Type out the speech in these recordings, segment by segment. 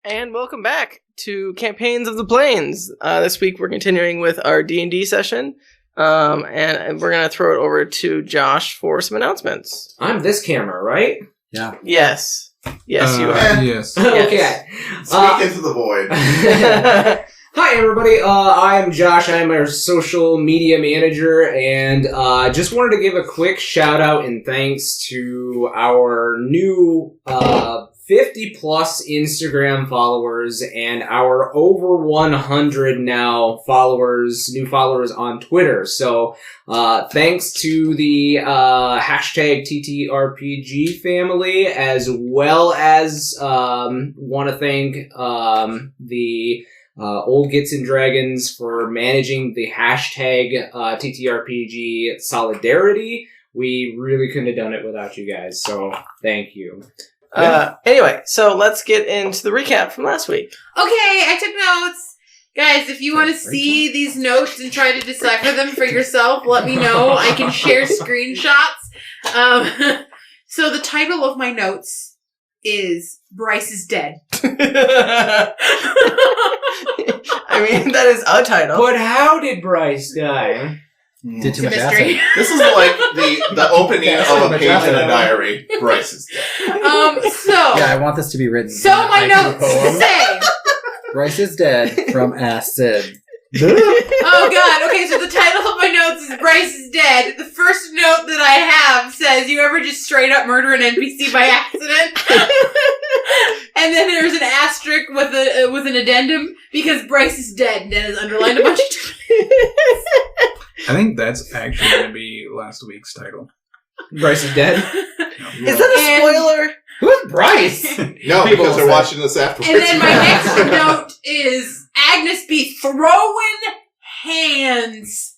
And welcome back to Campaigns of the Plains. This week we're continuing with our D&D session, and we're going to throw it over to Josh for some announcements. I'm this camera, right? Yeah. Yes. Yes, you are. Yes. Okay. Speak into the void. Hi, everybody. I'm Josh. I'm our social media manager, and just wanted to give a quick shout out and thanks to our new 50-plus Instagram followers and our over 100 now new followers on Twitter. So thanks to the hashtag TTRPG family, as well as want to thank the Old Gits and Dragons for managing the hashtag TTRPG solidarity. We really couldn't have done it without you guys, so thank you. Anyway, so let's get into the recap from last week. Okay, I took notes. Guys, if you want to see these notes and try to decipher them for yourself, let me know. I can share screenshots. So the title of my notes is Bryce is Dead. I mean, that is a title. But how did Bryce die? Did too much mystery. acid. This is like the opening of a page in a diary. Bryce is dead. Yeah, I want this to be written. So my notes say... Bryce is dead from acid. Oh god, okay, so the title of my notes is Bryce is Dead. The first note that I have says, you ever just straight up murder an NPC by accident? And then there's an asterisk with an addendum, because Bryce is dead, and then it's underlined a bunch of times. I think that's actually going to be last week's title. Bryce is dead? Is that a spoiler? Who's Bryce? No, because they're watching this afterwards. And then my next note is Agnes be throwing hands.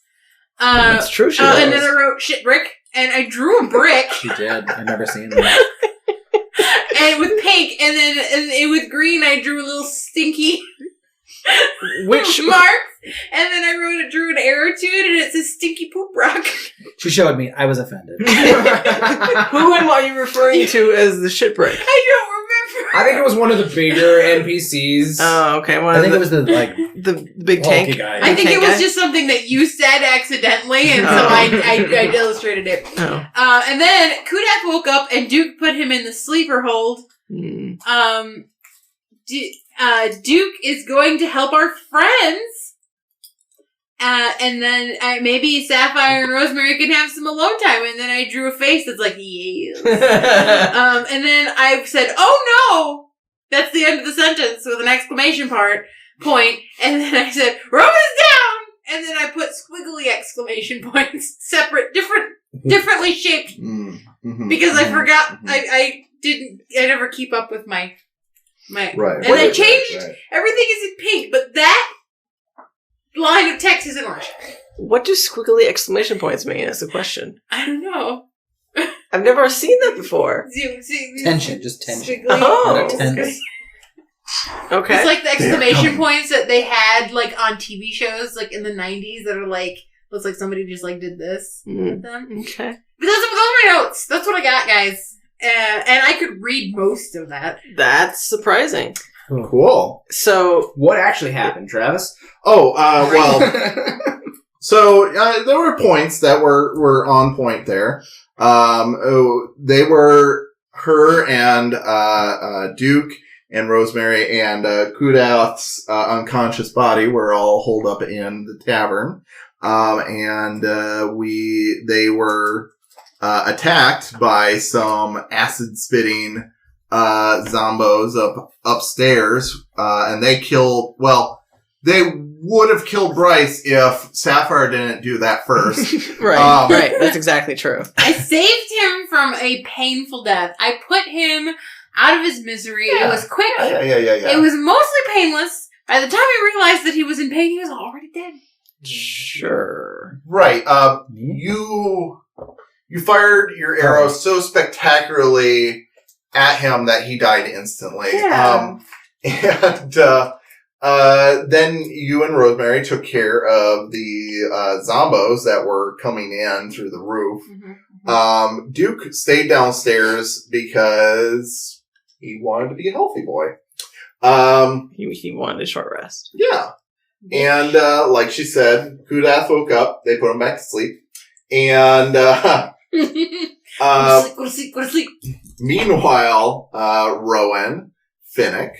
That's true, she And does. then I wrote shit brick, and I drew a brick. She did. I've never seen that. And with pink, and then with green, I drew a little stinky Which mark. And then I drew an arrow to it, and it says stinky poop rock. She showed me. I was offended. Who and what are you referring to as the shit brick? I don't remember. I think it was one of the bigger NPCs. Oh, okay. I think it was the big tank guy. I think tank it was guy? just something that you said accidentally, and so Oh. I illustrated it. Oh. And then Kudak woke up, and Duke put him in the sleeper hold. Mm. Duke is going to help our friends. And then maybe Sapphire and Rosemary can have some alone time. And then I drew a face that's like, yes. And then I said, oh no! That's the end of the sentence with an exclamation point. And then I said, Roman's down! And then I put squiggly exclamation points, differently shaped. Because I forgot, I never keep up with my Right. and I changed, everything is in pink, but that line of text is in orange. What do squiggly exclamation points mean is the question. I don't know. I've never seen that before. Tension, just tension. Squiggly. Oh. Tense. Okay. It's like the exclamation points that they had like on TV shows like in the 90s that are like, looks like somebody just like did this with them. Okay. But those are my notes. That's what I got, guys. And I could read most of that. That's surprising. Cool. So, What actually happened, Travis? Oh, well, so there were points that were on point there. They were her and Duke and Rosemary and Kudak's unconscious body were all holed up in the tavern. And they were attacked by some acid-spitting zombos upstairs, and they would have killed Bryce if Sapphire didn't do that first. right, right. That's exactly true. I saved him from a painful death. I put him out of his misery. Yeah. It was quick. Yeah. It was mostly painless. By the time I realized that he was in pain, he was already dead. Sure. Right. You fired your arrow so spectacularly at him that he died instantly. Yeah. Then you and Rosemary took care of the zombos that were coming in through the roof. Mm-hmm. Duke stayed downstairs because he wanted to be a healthy boy. He wanted a short rest. Yeah. And, like she said, Kudath woke up. They put him back to sleep. And, Go to sleep. meanwhile, Rowan, Finnick,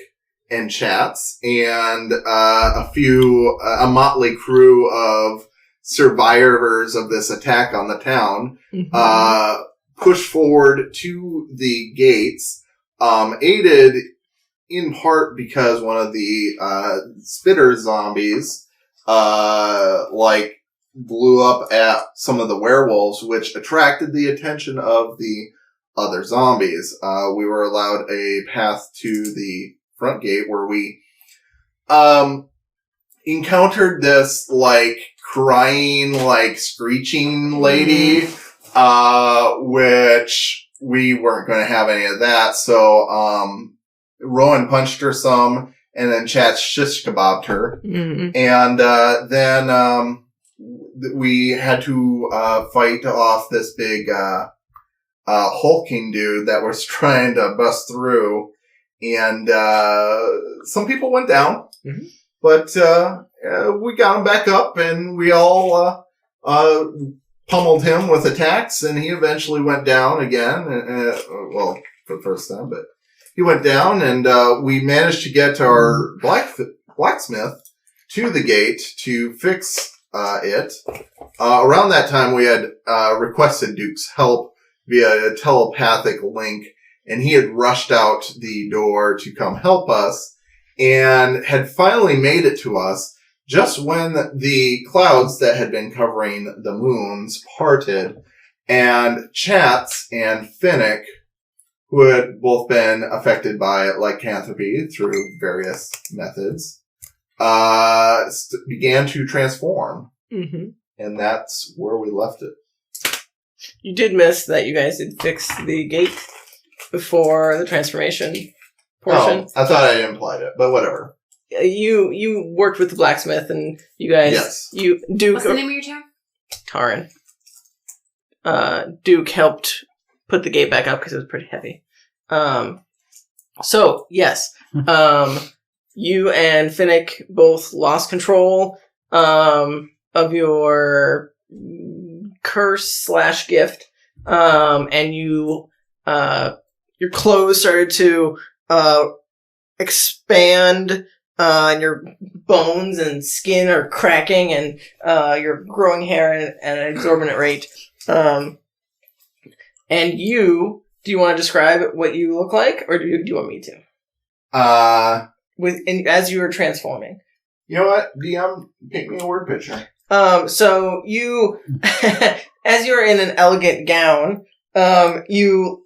and Chatz, and, a motley crew of survivors of this attack on the town, push forward to the gates, aided in part because one of the spitter zombies blew up at some of the werewolves, which attracted the attention of the other zombies. We were allowed a path to the front gate where we encountered this crying, screeching lady, which we weren't going to have any of that. So Rowan punched her some, and then Chatz shish kebabbed her. Mm-hmm. And then we had to fight off this big hulking dude that was trying to bust through. And some people went down. Mm-hmm. But we got him back up, and we all pummeled him with attacks, and he eventually went down again. Well, for the first time, but he went down, and we managed to get our blacksmith to the gate to fix it. Around that time, we had requested Duke's help via a telepathic link, and he had rushed out the door to come help us, and had finally made it to us just when the clouds that had been covering the moons parted, and Chatz and Finnick, who had both been affected by lycanthropy through various methods, began to transform. Mm-hmm. And that's where we left it. You did miss that you guys did fix the gate before the transformation portion. Oh, I thought I implied it, but whatever. You worked with the blacksmith, and you guys, Yes. Duke, What's the name of your town? Taran. Duke helped put the gate back up because it was pretty heavy. So yes, you and Finnick both lost control of your curse/gift, and your clothes started to expand, and your bones and skin are cracking, and you're growing hair at an exorbitant rate. And do you want to describe what you look like, or do you want me to? As you were transforming. You know what? DM, paint me a word picture. So you, as you're in an elegant gown, you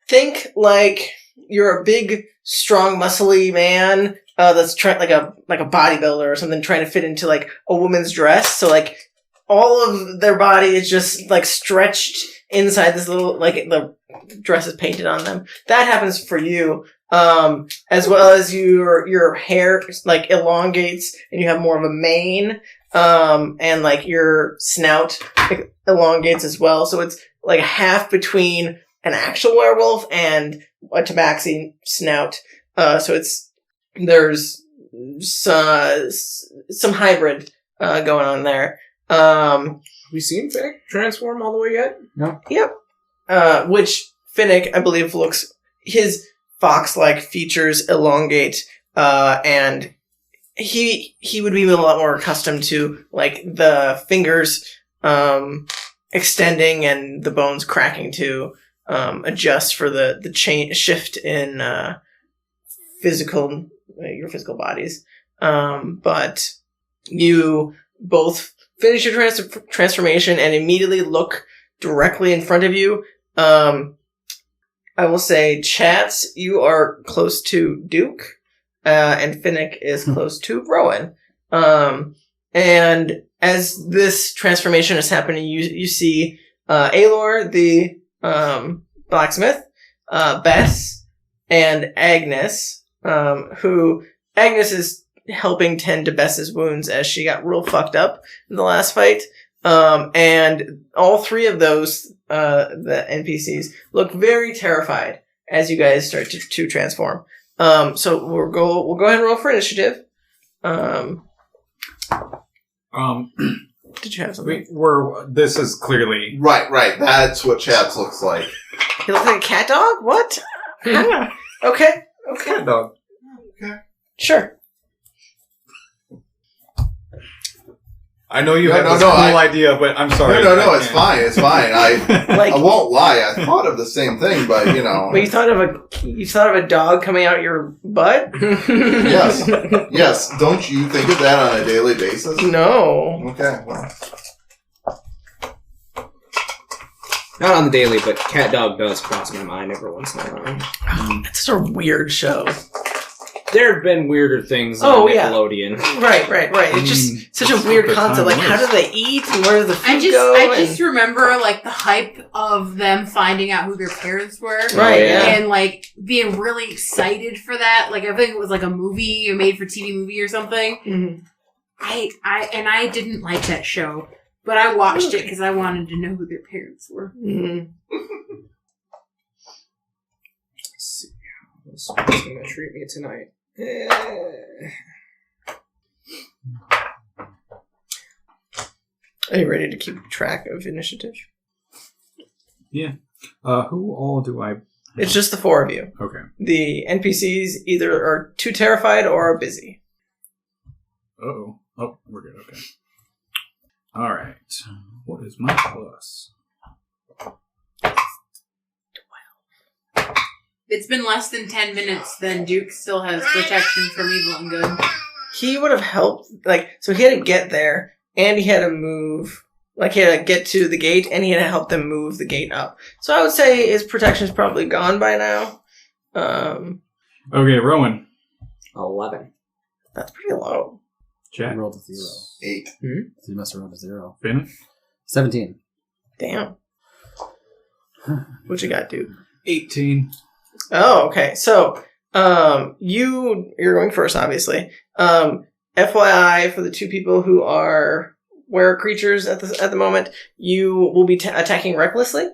think like you're a big, strong, muscly man, that's trying, like a bodybuilder or something, trying to fit into like a woman's dress. So like all of their body is just like stretched inside this little, like the dress is painted on them. That happens for you. As well as your hair like elongates, and you have more of a mane, and like your snout elongates as well. So it's like a half between an actual werewolf and a tabaxi snout. So there's some hybrid going on there. Have we seen Finnick transform all the way yet? No. Yep. Which Finnick, I believe, his fox-like features elongate, and he would be a lot more accustomed to like the fingers extending and the bones cracking to adjust for the shift in your physical bodies. But you both finish your transformation and immediately look directly in front of you. I will say, Chatz, you are close to Duke, and Finnick is close to Rowan. And as this transformation is happening, you see Aelor, the blacksmith, Bess, and Agnes, who Agnes is helping tend to Bess's wounds as she got real fucked up in the last fight. And all three of those, the NPCs, look very terrified as you guys start to transform. So we'll go ahead and roll for initiative. Did you have something? This is clearly Right. That's what Chatz looks like. He looks like a cat dog? What? Okay. cat dog. Sure. I know you No, have no, this no, cool I- idea, but I'm sorry. No, it's fine. It's fine. Like, I won't lie. I thought of the same thing, but you know. but you thought of a dog coming out your butt? Yes. Don't you think of that on a daily basis? No. Okay. Well. Not on the daily, but cat dog does cross my mind every once in a while. It's such a weird show. There have been weirder things Oh, on yeah. Nickelodeon. Right. It's just such a weird concept. Like, how do they eat and where does the food go? I just remember like the hype of them finding out who their parents were. Right, yeah. And like being really excited for that. Like I think it was like a movie, a made for TV movie or something. Mhm. I didn't like that show. But I watched it because I wanted to know who their parents were. Mhm. Let's see how this one's going to treat me tonight. Are you ready to keep track of initiative? Yeah. Who all do I... It's just the four of you. Okay. The NPCs either are too terrified or are busy. Uh-oh. Oh, we're good. Okay. All right. What is my plus? It's been less than 10 minutes, then Duke still has protection from evil and good. He would have helped, so he had to get there, and he had to move, he had to get to the gate, and he had to help them move the gate up. So I would say his protection's probably gone by now. Okay, Rowan. 11. That's pretty low. I Chat. rolled a 0. 8. So you must have rolled a 0. Finnick. 17. Damn. What you got, dude? 18. Oh, okay. So, you're going first, obviously. FYI, for the two people who are were creatures at the moment, you will be attacking recklessly,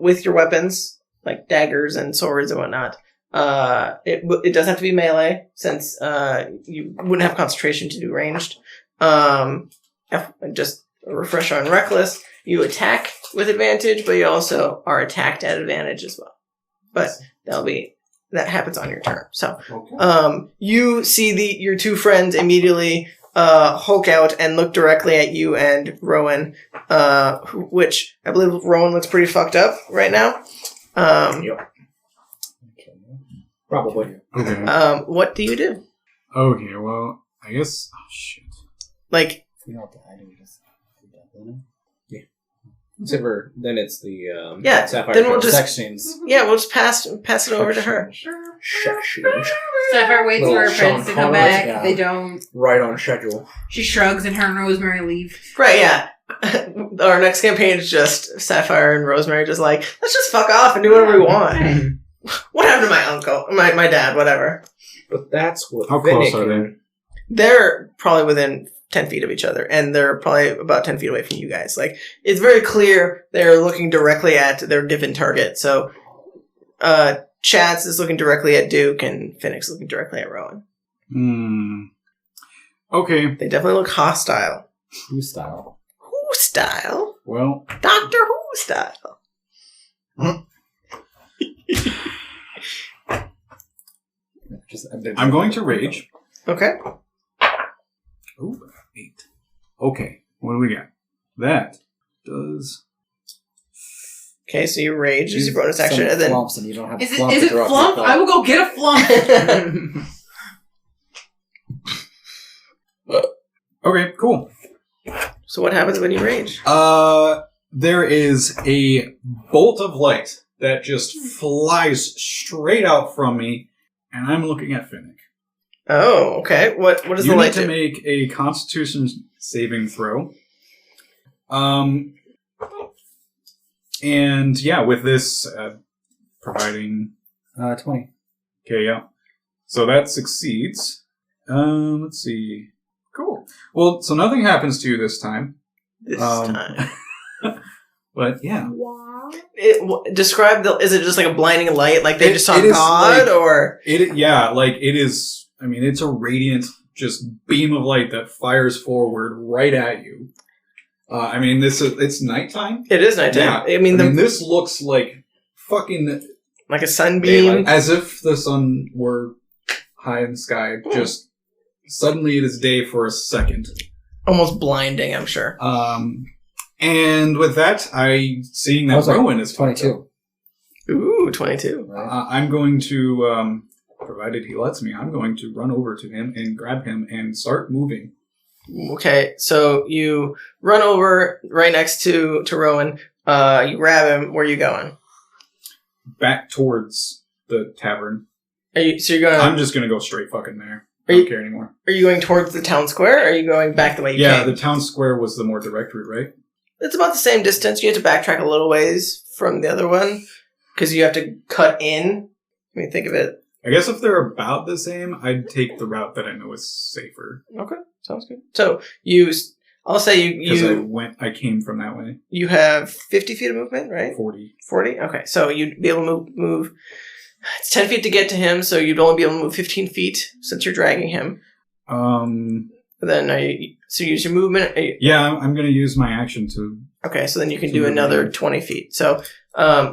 with your weapons, like daggers and swords and whatnot. It does have to be melee, since, you wouldn't have concentration to do ranged. Just a refresher on reckless. You attack with advantage, but you also are attacked at advantage as well. But that happens on your turn. So, Okay. you see your two friends immediately hulk out and look directly at you and Rowan, which I believe Rowan looks pretty fucked up right now. Yep. Probably. Okay. What do you do? Okay, well, I guess... Oh, shit. Like, You don't die, do you just do that, then? Silver, then it's the Yeah, Sapphire. then we'll just- Sections. yeah, we'll just pass it over to her. Sapphire waits for her Little friends to Sean come Connery, back. yeah. They don't. Right on schedule. She shrugs and her and Rosemary leave. Right, yeah. Our next campaign is just Sapphire and Rosemary just like, let's just fuck off and do whatever we want. What happened to my uncle? My dad, whatever. But that's what How close Finnick are they? and- They're probably within 10 feet of each other, and they're probably about 10 feet away from you guys. Like, it's very clear they're looking directly at their given target. So, Chatz is looking directly at Duke, and Finnick's looking directly at Rowan. Okay, They definitely look hostile. Who style? Who style? well, Doctor Who style. I'm going to rage. Okay. Ooh, 8. Okay, what do we got? That does... Okay, so you rage as your bonus action, Some and then... flumps and you don't have Is a it flump is to it throw up flump? your I will go get a flump. Okay, cool. So what happens when you rage? There is a bolt of light that just flies straight out from me, and I'm looking at Finnick. Oh, okay. What does You the need light to do? make a Constitution saving throw. And yeah, with this providing... 20. Okay, yeah. So that succeeds. Let's see. Cool. Well, so nothing happens to you this time. This time. But yeah. Describe is it just like a blinding light, like they just saw it is God, like- or it is. I mean, it's a radiant, just beam of light that fires forward right at you. I mean, it's nighttime. it is nighttime? Yeah. I mean, This looks like fucking like a sunbeam. as if the sun were high in the sky. Just suddenly it is day for a second. Almost blinding, I'm sure. And with that, seeing that Rowan is 22. Ooh, 22. Right? I'm going to, provided he lets me, I'm going to run over to him and grab him and start moving. Okay, so you run over right next to Rowan. You grab him. Where are you going? Back towards the tavern. You're going? I'm just going to go straight fucking there. I don't care anymore. Are you going towards the town square, or are you going back the way you came? The town square was the more direct route, right? It's about the same distance. You have to backtrack a little ways from the other one, because you have to cut in. I mean, think of it. I guess if they're about the same, I'd take the route that I know is safer. Okay, sounds good. So I'll say Because I came from that way. You have 50 feet of movement, right? 40. 40? Okay, so you'd be able to move. It's 10 feet to get to him, so you'd only be able to move 15 feet since you're dragging him. Then so use your movement. I'm going to use my action to... Okay, so then you can do another 20 feet. So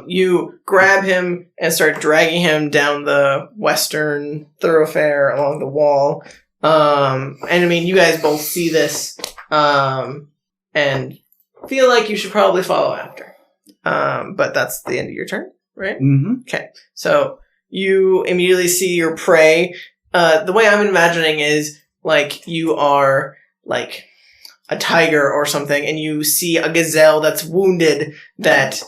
you grab him and start dragging him down the western thoroughfare along the wall. And I mean, you guys both see this and feel like you should probably follow after. But that's the end of your turn, right? Mm-hmm. Okay, so you immediately see your prey. The way I'm imagining is like you are like a tiger or something, and you see a gazelle that's wounded that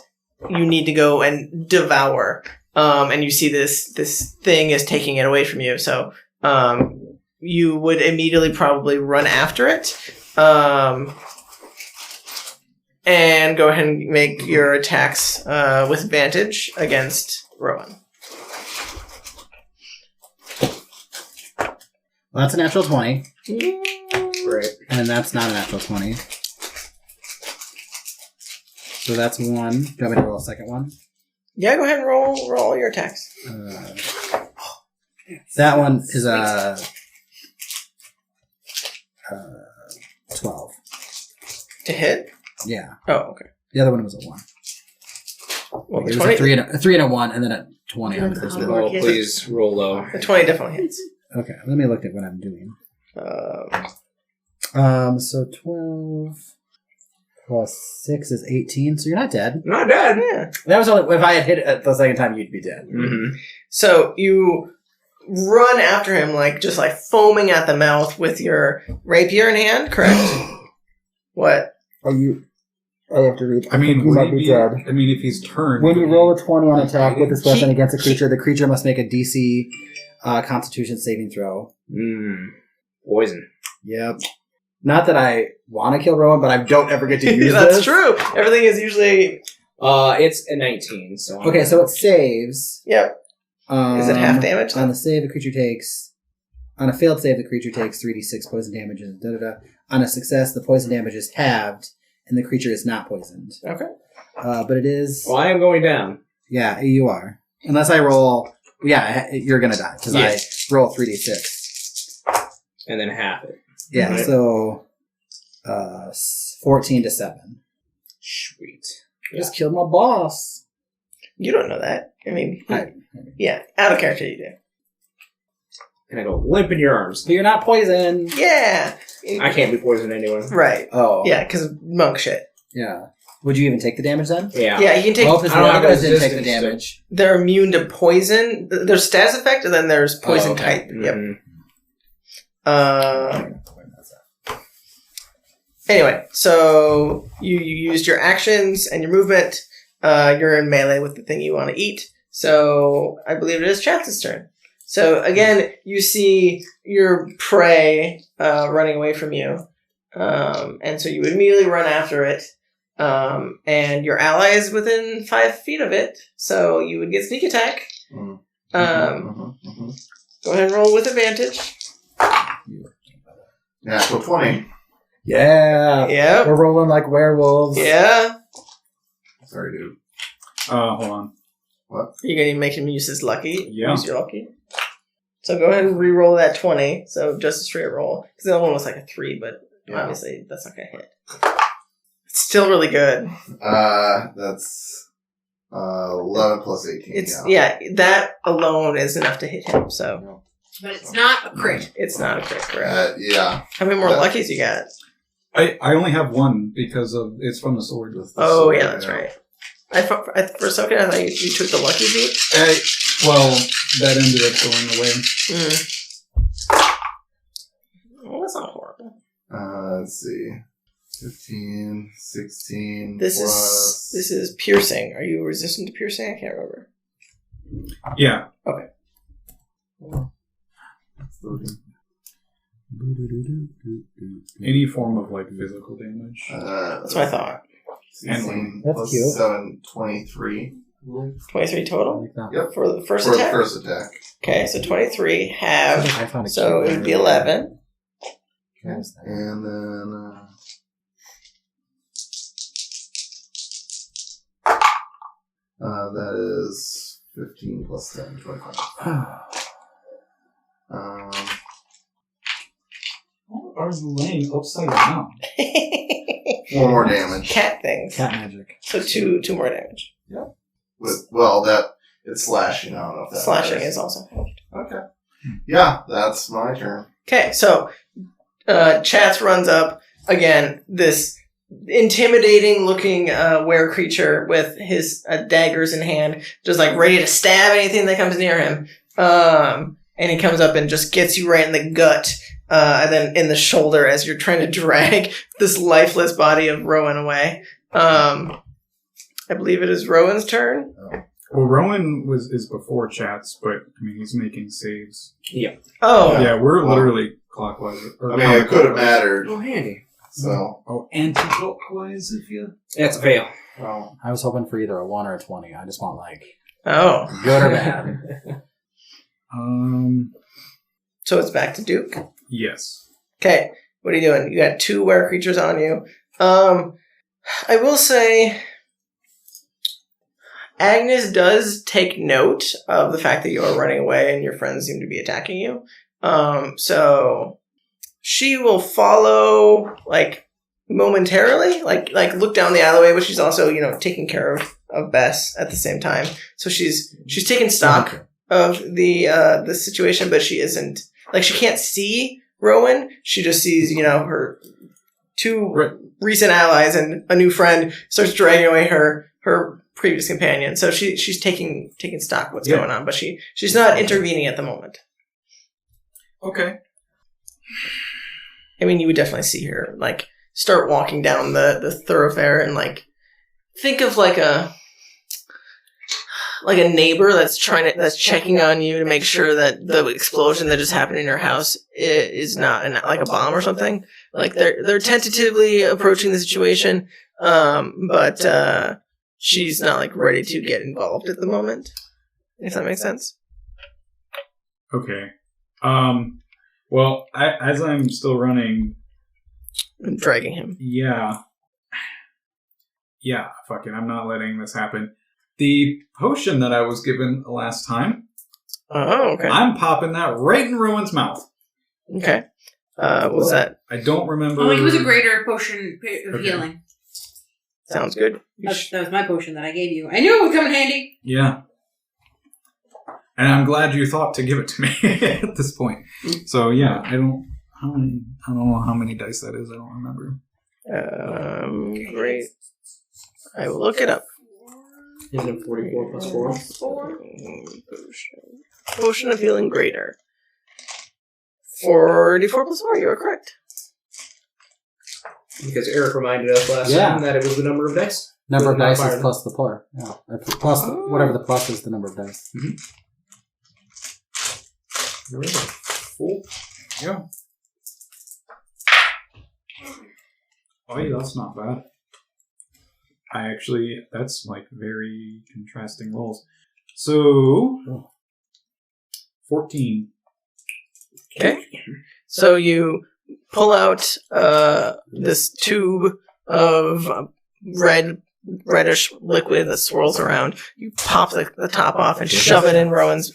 you need to go and devour. And you see this thing is taking it away from you. So you would immediately probably run after it. And go ahead and make your attacks with advantage against Rowan. Well, that's a natural 20. Right. And that's not a natural 20. So that's 1. Do you want me to roll a second one? Yeah, go ahead and roll all your attacks. That one is a 12. To hit? Yeah. Oh, okay. The other one was a 1. Well, It the was 20, a 3 and a 1, and then a 20 on the first one. Oh, please roll low. the 20 definitely hits. Okay, let me look at what I'm doing. So 12 plus 6 is 18, so you're not dead. Not dead. Yeah. That was only, if I had hit it the second time, you'd be dead. Mm-hmm. So you run after him, just like foaming at the mouth with your rapier in hand, correct? What? I have to read. I mean, you might be dead. I mean, if he's turned... When you roll a 20 on attack with this weapon against a he- creature, the creature must make a DC Constitution saving throw. Poison. Yep. Not that I want to kill Rowan, but I don't ever get to use That's this. true. Everything is usually... It's a 19, so... Okay, so it saves. Yep. Is it half damage? On the save, the creature takes... On a failed save, the creature takes 3d6 poison damage. And da-da-da. On a success, the poison damage is halved, and the creature is not poisoned. Okay. But it is... Well, I am going down. Yeah, you are. Unless I roll... Yeah, you're going to die, because Yes. I roll 3d6. And then half it. Yeah, Right. so 14 to 7. Sweet. Just killed my boss. You don't know that. I mean, I- yeah, out of character you do. And I go limp in your arms. But you're not poisoned. Yeah. I can't be poisoned anyway. Right. Oh. Yeah, because monk shit. Yeah. Would you even take the damage then? Yeah. Yeah, you can take... Well, if it's I don't one of have us didn't take the resistance to- damage. They're immune to poison. There's status effect, and then there's poison okay. type. Yep. Mhm. Anyway, so you used your actions and your movement. You're in melee with the thing you want to eat. So I believe it is Chatz's turn. So again, you see your prey running away from you. And so you would immediately run after it. And your ally is within 5 feet of it. So you would get sneak attack. Go ahead and roll with advantage. Natural 20. Yeah. Yep. We're rolling like werewolves. Yeah. Sorry, dude. Hold on. What? You're going to make him use his lucky? Yeah. Use your lucky? So go ahead and re-roll that 20. So just a straight roll. Because the other one was like a 3, but obviously that's not going to hit. It's still really good. That's 11 plus 18. It's that alone is enough to hit him. So But it's not a crit. it's not a crit, correct? Yeah. How many more luckies you got? I only have one because of it's from the sword. Oh yeah, that's right. For a second I thought you took the lucky beat. Well, that ended up going away. Well, that's not horrible. Let's see. 15, 16 This plus... is piercing. Are you resistant to piercing? I can't remember. Yeah. Okay. Any form of like physical damage. That's what I thought. 16 That's plus cute. 7, 23. 23 total? Yep. For the first For the attack? first attack. Okay, so 23 half. I found a So cute it would be 11. Okay. And then... that is 15 plus 10, 25. What are you laying upside down? 4 more damage. Cat things. Cat magic. So two more damage. It's slashing. I don't know if that Slashing matters. is also. Okay. Yeah, that's my turn. Okay, so Chatz runs up again. This intimidating looking were creature with his daggers in hand, just like ready to stab anything that comes near him. And he comes up and just gets you right in the gut, and then in the shoulder as you're trying to drag this lifeless body of Rowan away. I believe it is Rowan's turn. Well, Rowan is before Chatz, but I mean he's making saves. Oh, Yeah, we're literally clockwise. I mean, it could have mattered. Oh, handy. So, Oh, anti-clockwise if you. That's a fail. well, I was hoping for either a 1 or a 20. I just want, like, oh. good or bad. So it's back to Duke. Yes. Okay, what are you doing? You got 2 were creatures on you. I will say, Agnes does take note of the fact that you are running away and your friends seem to be attacking you. So she will follow, like, momentarily, like look down the alleyway, but she's also, taking care of Bess at the same time. So she's taking stock of the situation, but she isn't, like, she can't see Rowan. She just sees, her 2 recent allies and a new friend, starts dragging away her previous companion. So she's taking stock of what's going on, but she's not intervening at the moment. Okay. I mean, you would definitely see her, like, start walking down the thoroughfare and, like, think of like a neighbor that's checking on you to make sure that the explosion that just happened in your house is not like a bomb or something. Like, they're tentatively approaching the situation, but she's not, like, ready to get involved at the moment. If that makes sense. Okay. Well, as I'm still running, I'm dragging him. yeah, fuck it, I'm not letting this happen. The potion that I was given last time, Oh, okay. I'm popping that right in Rowan's mouth. Okay. What was that? I don't remember. Oh, it was a greater potion of Okay. healing. Sounds good. That was my potion that I gave you. I knew it would come in handy. Yeah. And I'm glad you thought to give it to me at this point. So yeah, I don't know how many dice that is. I don't remember. Great. I will look it up. And then 44 plus 4. Potion of healing greater. 44 plus 4, you are correct. Because Eric reminded us last time that it was the number of dice. Number of dice Modifier. is plus the plus. Yeah. Or plus whatever the plus is, the number of dice. Cool. Yeah. Oh yeah, that's not bad. That's like very contrasting rolls. So, 14. Okay. So you pull out this tube of red reddish liquid that swirls around. You pop the top off and shove it in Rowan's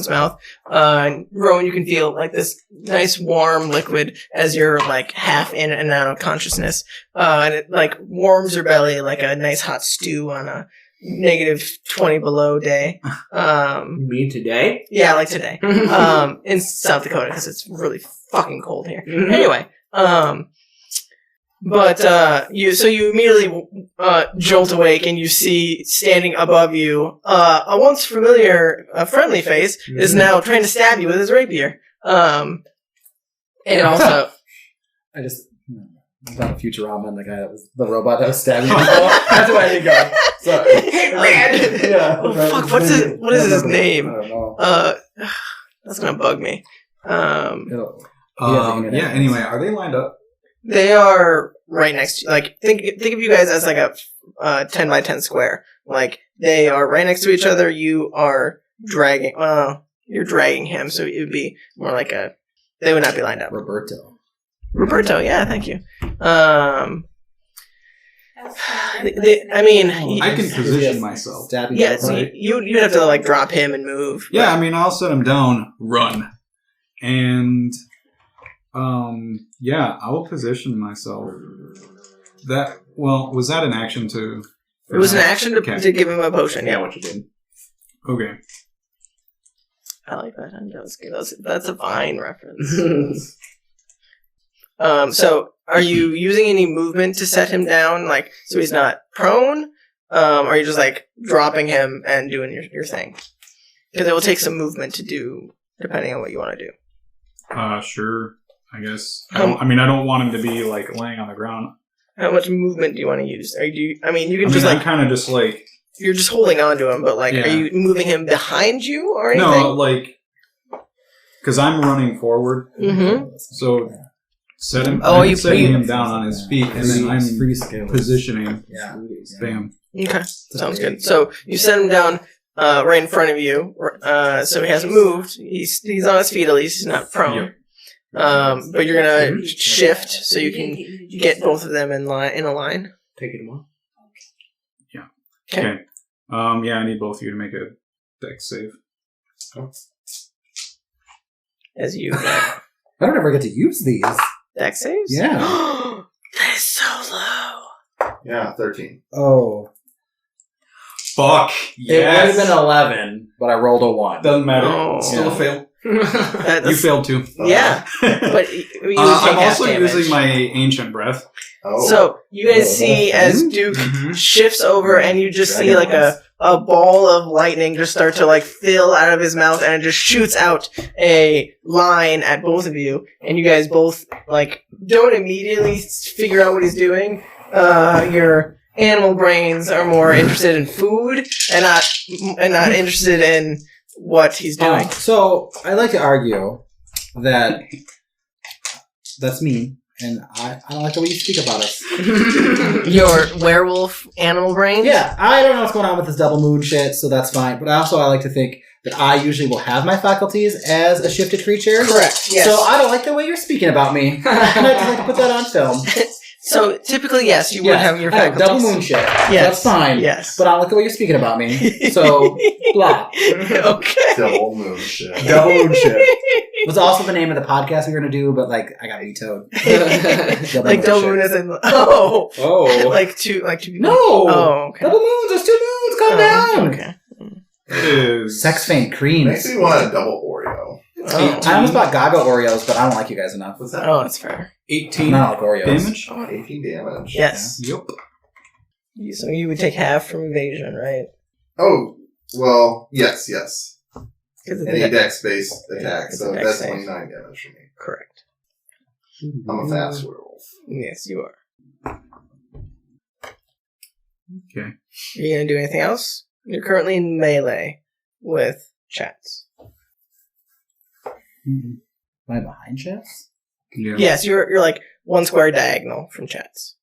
mouth. And Rowan, you can feel like this nice warm liquid as you're like half in and out of consciousness. And it like warms your belly like a nice hot stew on a -20 below day. You mean today? Yeah, like today. In South Dakota because it's really fucking cold here. Anyway, so you immediately jolt awake and you see standing above you a once familiar, friendly face is now trying to stab you with his rapier. And also, I just thought of Futurama and the guy that was the robot that was stabbing people. That's why I didn't go. Sorry. Hey, Red! Yeah. Oh, fuck, what is his name? I don't know. That's gonna bug me. Yeah, anyway, are they lined up? They are right next to you. Like, think of you guys as like a 10 by 10 square. Like, they are right next to each other. You are dragging, you're dragging him, so it would be more like they would not be lined up. Roberto, yeah, thank you. I can position myself. Yeah, so you'd have to like drop him and move. Yeah, I mean, I'll set him down, run. And, yeah, I will position myself. Was that an action to... It was an action to give him a potion, yeah. What you did. Okay. I like that. That was good. That's a fine reference. So, are you using any movement to set him down, like, so he's not prone? Or are you just, like, dropping him and doing your thing? Because it will take some movement to do, depending on what you want to do. Sure, I guess. I don't want him to be, like, laying on the ground. How much movement do you want to use? You can I'm kind of just, like... You're just holding on to him, but, like, yeah. Are you moving him behind you or anything? No, like... Because I'm running forward. Mm-hmm. So... setting him down on his feet, and then I'm positioning. Yeah. Bam. Okay, sounds good. So you set him down right in front of you, so he hasn't moved. He's on his feet at least. He's not prone. Yep. But you're gonna shift so you can get both of them in a line. Take it tomorrow. Yeah. Okay. Yeah, I need both of you to make a dex save. As you I don't ever get to use these. dex saves. Yeah. That is so low. Yeah, 13. Oh. Fuck. It would have been 11, but I rolled a 1. Doesn't matter. Oh. Still a fail. You failed too. Yeah, but you I'm also using my ancient breath. Oh. So you guys see as Duke shifts over, and you just see like a ball of lightning just start to like fill out of his mouth, and it just shoots out a line at both of you, and you guys both like don't immediately figure out what he's doing. Your animal brains are more interested in food and not interested in what he's doing. So I like to argue that that's me, and I don't like the way you speak about us. Your werewolf animal brain? Yeah, I don't know what's going on with this double moon shit, so that's fine. But also I like to think that I usually will have my faculties as a shifted creature. Correct, yes. So I don't like the way you're speaking about me. And I'd just like to put that on film. So typically, yes, you would have your I know, faculties. double moon shit. Yes. That's fine. Yes. But I don't like the way you're speaking about me. So, blah. Okay. Double moon shit. Double moon shit was also the name of the podcast we were going to do, but like I got vetoed. Like double moon is in Oh. like two No. Oh, okay. Double moons. There's 2 moons. Calm down. Okay. It is. Sex faint creams. Makes me want a double Oreo. Oh. I almost bought Gaga Oreos, but I don't like you guys enough. What's that? Oh, that's fair. 18 Not like Oreos. damage. Oh, 18 damage. Yes. Yep. So you would take half from evasion, right? Oh, well, yes. 'Cause of Any the dex-based attack, it's so a dex that's save. 29 damage for me. Correct. I'm a fast werewolf. Yes, you are. Okay. Are you gonna do anything else? You're currently in melee with Chatz. Am I behind Chatz? Yeah. Yes, you're like 1 square diagonal from Chatz,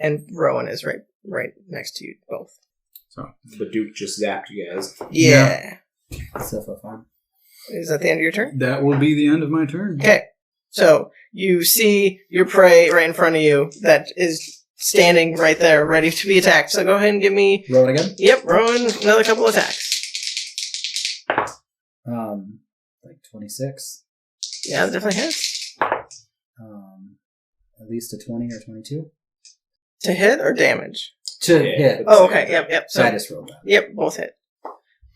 and Rowan is right next to you both. So The Duke just zapped you guys. Yeah. So fun. Is that the end of your turn? that will be the end of my turn. Okay. So you see your prey right in front of you that is standing right there, ready to be attacked. So go ahead and give me. Roll it again. Yep, Rowan, another couple attacks. Like 26. Yeah, that definitely hits. At least a 20 or 22 To hit or damage? to Yeah. hit. Oh, okay. Yep. So I So, just rolled that. yep, both hit.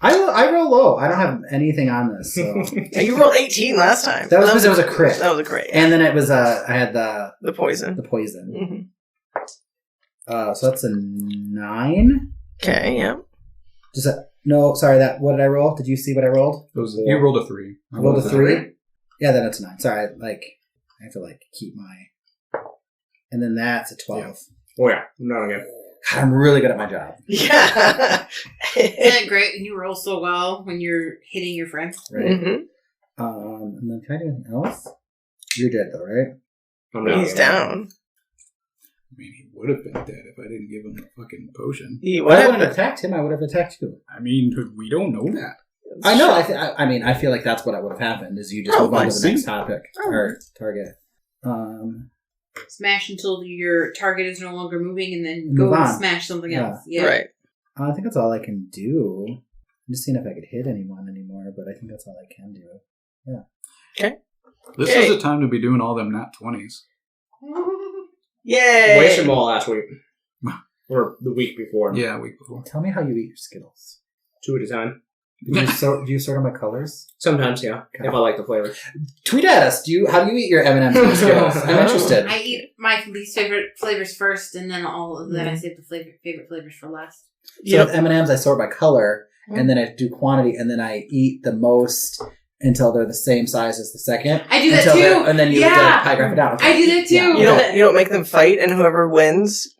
I roll low. I don't have anything on this, so Yeah, you rolled 18 last time. that was because it was a crit. That was a crit. And then it was I had the The poison. poison. Mm-hmm. So that's a 9. Okay, yep. Just no, sorry. What did I roll? Did you see what I rolled? You rolled a 3. I rolled a 3. Yeah, then it's a 9. Sorry, I have to keep my. And then that's a 12. Oh yeah, not again. God, I'm really good at my job. Yeah. Isn't that great when you roll so well when you're hitting your friends? Right. Mhm. And then can I do anything else? You're dead though, right? I'm not He's again. down. I mean, he would have been dead if I didn't give him a fucking potion. He I would wouldn't have have attacked him. I would have attacked you. I mean, we don't know that. I know. I mean, I feel like that's what would have happened. Is you just move on to the see. next topic or target. Smash until your target is no longer moving, and then Move go and on. smash something Yeah. else. Yeah. Right. I think that's all I can do. I'm just seeing if I could hit anyone anymore, but I think that's all I can do. This Yay. is the time to be doing all them nat 20s. Yay! Wasted them all last week. Or the week before. Yeah, a week before. Tell me how you eat your Skittles. 2 at a time. Do you sort them by colors? Sometimes, yeah. Okay. If I like the flavor. Tweet at us. How do you eat your M&M's and Skittles? I'm interested. I eat my least favorite flavors first, and then then I save the favorite flavors for last. So with M&M's, I sort by color, and then I do quantity, and then I eat the most until they're the same size as the second. I do that Until too. they're- And then you Yeah. pie graph it down. I do that too. Yeah. You don't make them fight, and whoever wins.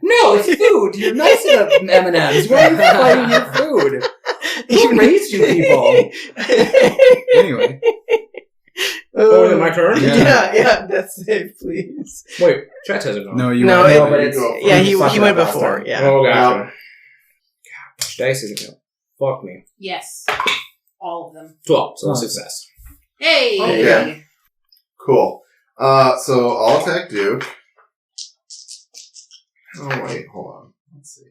No, it's food. You're nice to the M&M's. Why are you fighting your food? Who raised you people? Anyway. Oh, is it my turn? Yeah, that's it, please. Wait, Chatz hasn't gone. No, you No, went. No, but it's Yeah, he fucked went up last before. time. Yeah. Oh, gotcha. Yeah. God, dice isn't gonna fuck me. Yes. All of them. 12, so Oh. success. Hey! Okay. Cool. So I'll attack Duke. Oh wait, hold on. Let's see.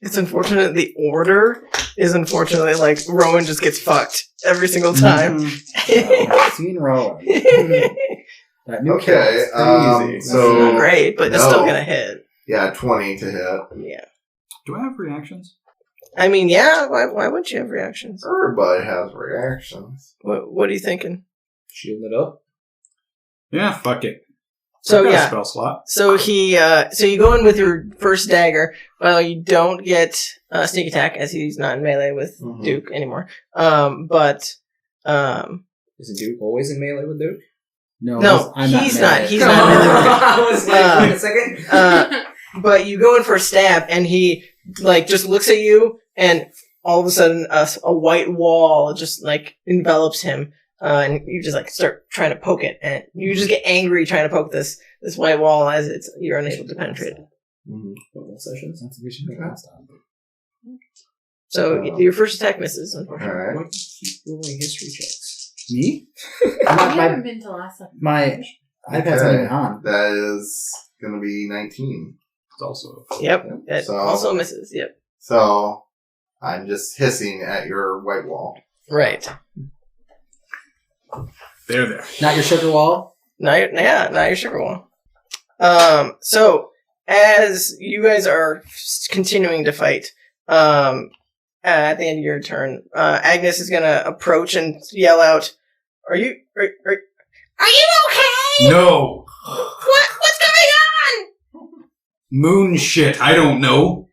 It's unfortunate the order is unfortunately Rowan just gets fucked every single time. I've seen Rowan. That new Okay, kid's pretty easy. so- Not great, but it's No. still gonna hit. Yeah, 20 to hit. Yeah. Do I have reactions? I mean, yeah. Why wouldn't you have reactions? Everybody has reactions. What are you thinking? Shield it up. Yeah, fuck it. So I've got a yeah. spell slot. So so you go in with your first dagger. Well, you don't get sneak attack as he's not in melee with Mhm. Duke anymore. But Isn't Duke always in melee with Duke? no, I'm he's not. not. He's not in melee with Duke. I was like, wait a second. But you go in for a stab, and he just looks at you, and all of a sudden a white wall just envelops him, and you just start trying to poke it, and you just get angry trying to poke this white wall as you're unable to penetrate it. Mhm. Sessions. That's what we should do last time. So your first attack misses, All unfortunately. right. Why do you keep rolling history checks? Me? I my haven't been to last time. my iPad's not even on. That is going to be 19. It's also. Yep, it So- also misses. Yep, So I'm just hissing at your white wall. right. There. Not your sugar wall. Now your sugar wall. So as you guys are continuing to fight, at the end of your turn, Agnes is gonna approach and yell out, "Are you okay? No! What's going on? Moon shit, I don't know.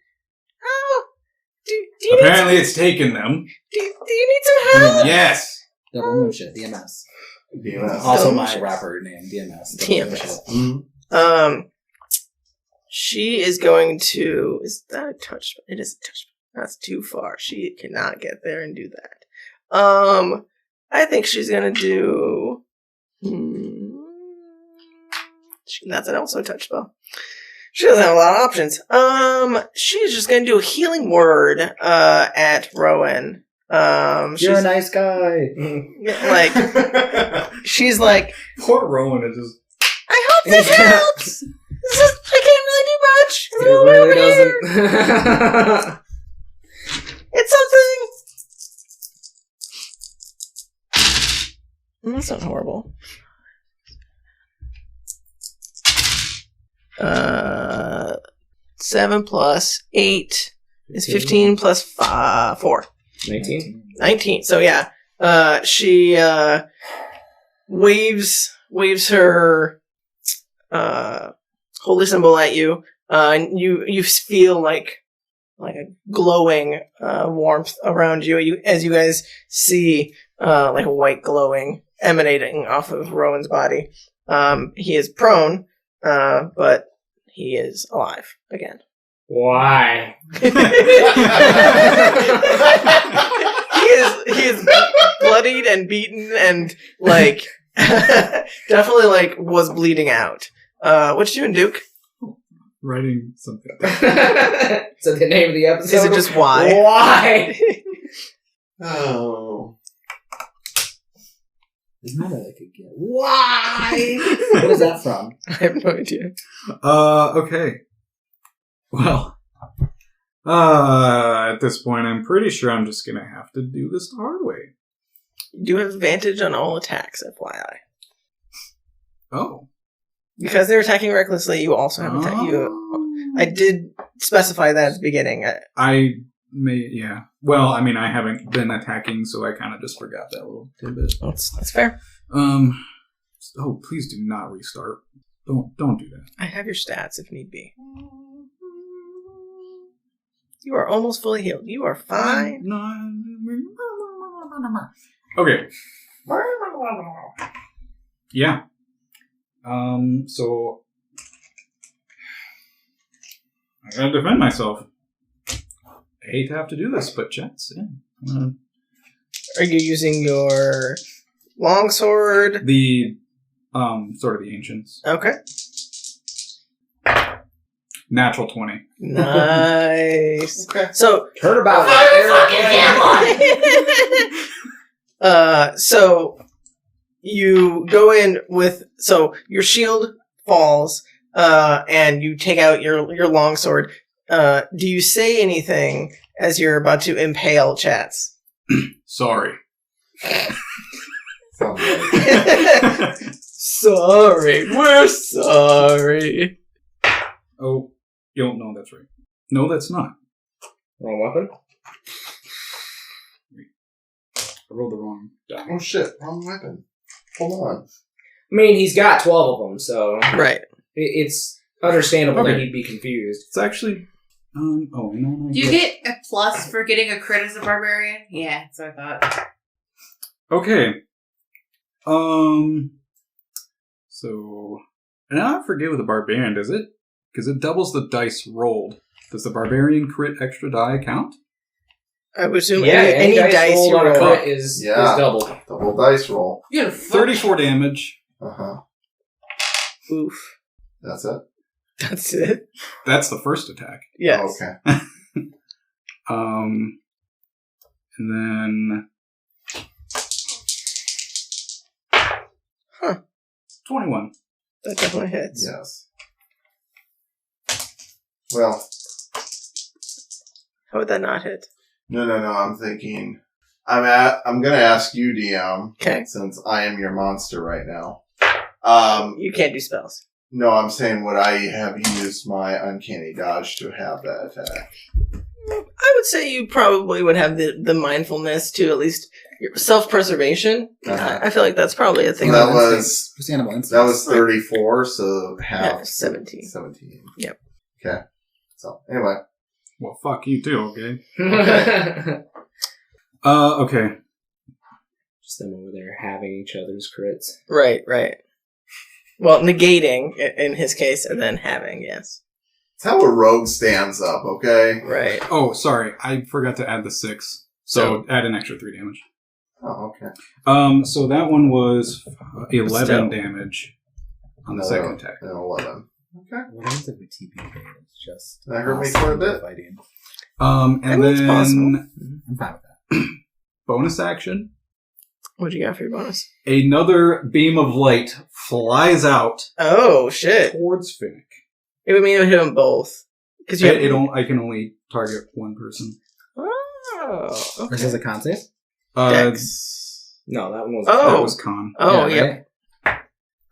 Oh, do you Apparently it's taken them. do you need some help?" Yes! Double moon shit. DMS. DMS. Also Double my shit. rapper name. DMS. DMS. Mhm. She is going to. Is that a touch? It is a touch. That's too far. She cannot get there and do that. I think she's gonna do. That's also a touch spell. She doesn't have a lot of options. She's just gonna do a healing word. At Rowan. You're a nice guy. She's like, Poor Rowan is just. I hope this helps. I can't really much. Come It all the way really over here. doesn't. It's something. That's not horrible. 7 plus 8 is 15 plus 4. 19. 19. So yeah, she waves her holy symbol at you, and you feel like a glowing warmth around you. As you guys see like a white glowing emanating off of Rowan's body. He is prone, but he is alive again. Why? He is bloodied and beaten and like definitely like was bleeding out. What you doing, Duke? Writing something. So the name of the episode? Is it just why? Why? Oh. Isn't that like a gift? Why? What is that from? I have no idea. Okay. Well, at this point, I'm pretty sure I'm just gonna have to do this the hard way. You do have advantage on all attacks, FYI. Oh. Because they're attacking recklessly, you also have attack. I did specify that at the beginning. I may, yeah. Well, I mean, I haven't been attacking, so I kind of just forgot that little tidbit. That's fair. Oh, please do not restart. Don't do that. I have your stats if need be. You are almost fully healed. You are fine. Okay. Yeah. So I gotta defend myself. I hate to have to do this, but Chatz, yeah. Are you using your longsword? The sort of the ancients. Okay. Natural 20. Nice. Okay. So Turnabout. so you go in with your shield falls, and you take out your longsword. Do you say anything as you're about to impale Chatz? Sorry. Sounds right. Sorry, we're sorry. Oh, you don't know that's right. No, that's not. Wrong weapon? I rolled the wrong die. Oh shit, wrong weapon. Hold on. I mean, he's got 12 of them, so Right. it's understandable that Okay. he'd be confused. It's actually... no. Do you get a plus for getting a crit as a barbarian? Yeah, that's what I thought. Okay. So... And I forget with the barbarian, does it? Because it doubles the dice rolled. Does the barbarian crit extra die count? I would assume Yeah, any dice rolled you on a roll. crit is Yeah. doubled. Double dice roll. You got a 34 damage. Uh-huh. Oof. That's it? That's it. That's the first attack. Yes. Oh, okay. And then... Huh. 21. That definitely hits. Yes. Well, How would that not hit? no. I'm thinking. I'm gonna ask you, DM, Okay. since I am your monster right now. You can't do spells. No, I'm saying would I have used my uncanny dodge to have that attack? I would say you probably would have the mindfulness to at least your self-preservation. Uh-huh. I feel like that's probably a thing. That was Understandable instincts. that was 34, so half 17. 17. Yep. Okay. So anyway, Well, fuck you too, okay? Just Okay. them over there having each other's crits. Right. Well, negating in his case, and then having, yes. it's how a rogue stands up. Okay. Right. Oh, sorry. I forgot to add the 6. So add an extra 3 damage. Oh, okay. So that one was 11 Still. damage on the Another- second attack. an 11. Okay. What happens if we TP there? It's just That hurt me quite a bit. fighting. And I mean, it's possible. then I'm fine with that. bonus action. What'd you got for your bonus? Another beam of light flies out Oh, shit. towards Finnick. It would mean it would hit them both. Because you I can only target one person. Oh, okay. This is a con save? Dex. No, that one was. That was con. Oh, Yeah, yeah.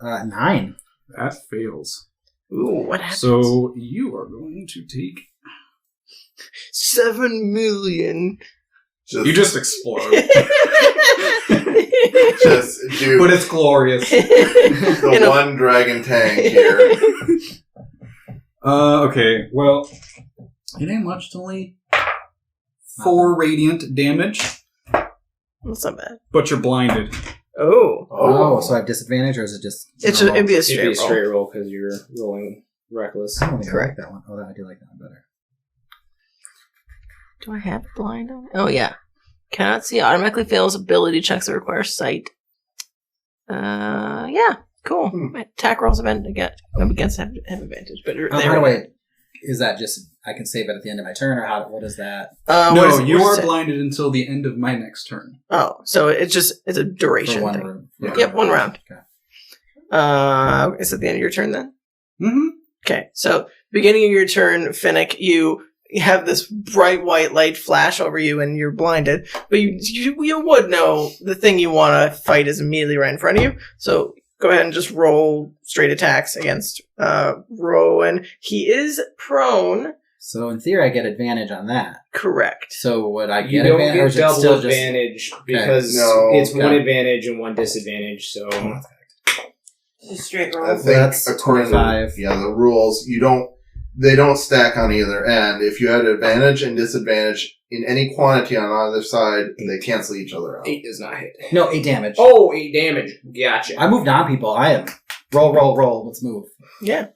right? 9. That fails. Ooh, what happened? So you are going to take. 7 million. You just explode. Just, dude, But it's glorious. the one dragon tank here. Okay, well, it ain't much. It's only 4 radiant damage, That's not bad. but you're blinded. Oh. Oh, so I have disadvantage, or is it just... It'd be a It'd straight be a roll. straight roll because you're rolling reckless. I don't think I Correct. like that one. Oh, I do like that one better. Do I have blind on it? Oh, yeah. Cannot see. Automatically fails ability checks that require sight. Yeah. Cool. Attack rolls against have advantage, but How do I... Is that just... I can save it at the end of my turn, or what is that? No, you are blinded until the end of my next turn. Oh, so it's a duration For one thing. room. Yep, 1 round. Okay. Is it the end of your turn then? Mm-hmm. Okay, so beginning of your turn, Finnick, you have this bright white light flash over you and you're blinded, but you would know the thing you want to fight is immediately right in front of you, so go ahead and just roll straight attacks against Rowan. He is prone. So in theory, I get advantage on that. Correct. So would I You get don't advantage, or get is it double still just... advantage because No, it's okay. 1 advantage and 1 disadvantage. So Just straight I roll. think That's according 25. to the rules, they don't stack on either end. If you had advantage and disadvantage in any quantity on either side, they cancel each other out. 8 does not hit. No, 8 damage. Oh, 8 damage. Gotcha. I moved on, people. I am... Roll. Let's move. Yeah.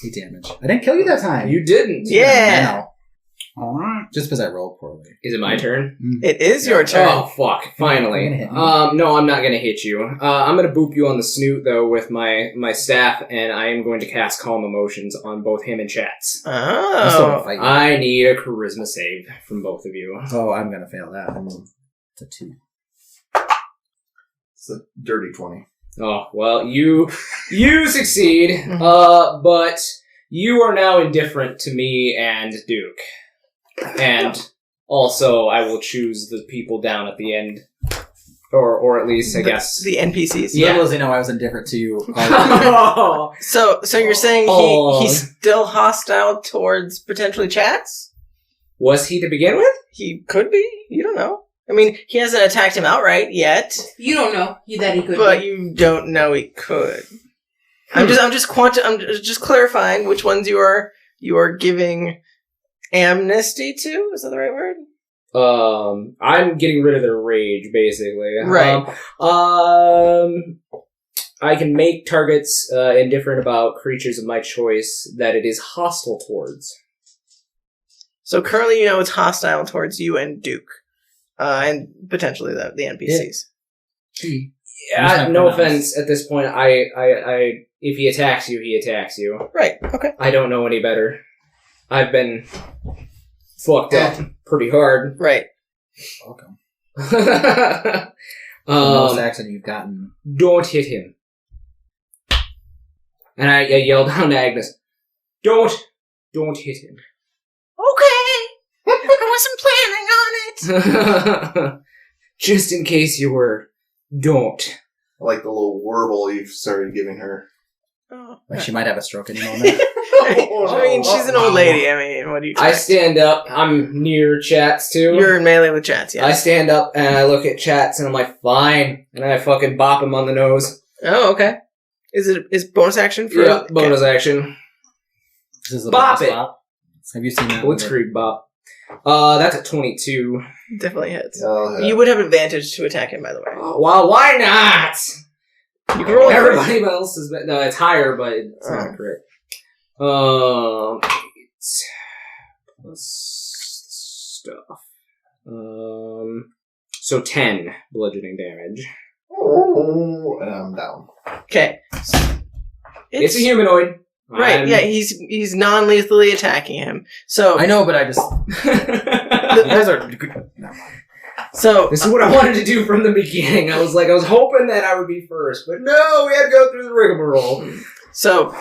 8 damage. I didn't kill you that time. You didn't. Yeah. I know. All right. Just because I rolled poorly. Is it my turn? It is your turn. Oh fuck! Finally. You're gonna hit me. No, I'm not gonna hit you. I'm gonna boop you on the snoot though with my staff, and I am going to cast Calm Emotions on both him and Chatz. I'm still gonna Oh. fight you. I need a Charisma save from both of you. Oh, I'm gonna fail that. It's a 2. It's a dirty 20. Oh well, you succeed. Mhm. But you are now indifferent to me and Duke, and also I will choose the people down at the end, or at least I guess. The NPCs. Yeah. Little does he know I was indifferent to you. Oh. So you're saying Oh. he's still hostile towards potentially Chatz? Was he to begin with? He could be. You don't know. I mean, he hasn't attacked him outright yet, You don't know that he could. but be. you don't know he could. I'm just clarifying which ones you are giving amnesty to. Is that the right word? I'm getting rid of their rage, basically. Right. I can make targets indifferent about creatures of my choice that it is hostile towards. So currently, it's hostile towards you and Duke, and potentially the NPCs. Yeah, no offense. At this point, I if he attacks you, he attacks you. Right. Okay. I don't know any better. I've been fucked up pretty hard. Right. Welcome. The most action you've gotten. Don't hit him. And I yell down to Agnes, Don't hit him. Okay. I wasn't planning on it. Just in case you were, don't. I like the little warble you've started giving her. Oh. Like she might have a stroke any moment. I mean, she's an old lady. I mean, what do you? I expect? stand up. I'm near Chatz too. You're in melee with Chatz, yeah. I stand up and I look at Chatz and I'm like, fine. And I fucking bop him on the nose. Oh, okay. Is bonus action for? Yeah, bonus action. This is a Bop bonus it. bop. Have you seen that? Blitzkrieg bop. That's a 22. Definitely hits. Oh, yeah. You would have advantage to attack him, by the way. Well, why not? You can roll Everybody else is no, it's higher, but it's not correct. 8 plus stuff. So 10 bludgeoning damage. Oh, and I'm down. Okay. It's a humanoid. Right, yeah, he's non-lethally attacking him. So I know, but I just... Those are... No. So this is what I wanted to do from the beginning. I was hoping that I would be first, but no, we had to go through the rigmarole. So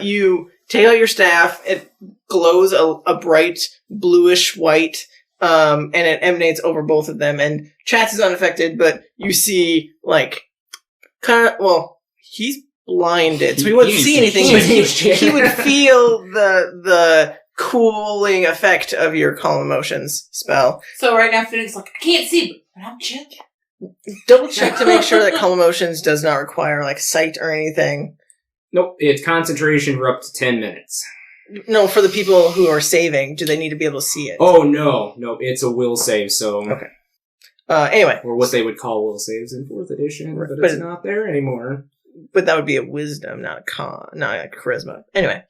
you take out your staff. It glows a bright bluish white, and it emanates over both of them. And Chatz is unaffected, but you see, like, he's blinded, so he wouldn't see anything, but he would feel the cooling effect of your calm emotions spell. So right now, Finnick's like, I can't see, but I'm chill. Double check to make sure that calm emotions does not require, like, sight or anything. Nope, it's concentration for up to 10 minutes. No, for the people who are saving, do they need to be able to see it? Oh, no, it's a will save, so... Okay. Anyway. Or what they would call will saves in 4th edition, but it's not there anymore. But that would be a wisdom, not a charisma. Anyway,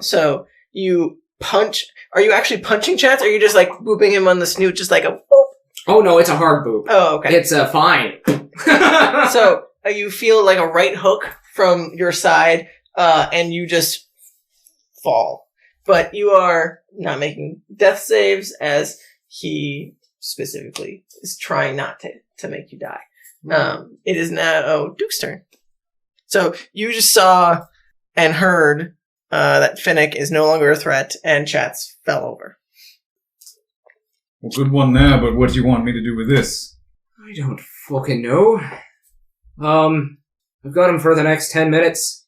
so you punch... Are you actually punching Chatz, or are you just, like, booping him on the snoot, just like a... Boop? Oh, no, it's a hard boop. Oh, okay. It's fine. So, you feel like a right hook from your side, and you just fall. But you are not making death saves, as he specifically is trying not to make you die. It is now Duke's turn. So, you just saw and heard that Finnick is no longer a threat, and Chatz fell over. Well, good one there, but what do you want me to do with this? I don't fucking know. I've got him for the next 10 minutes.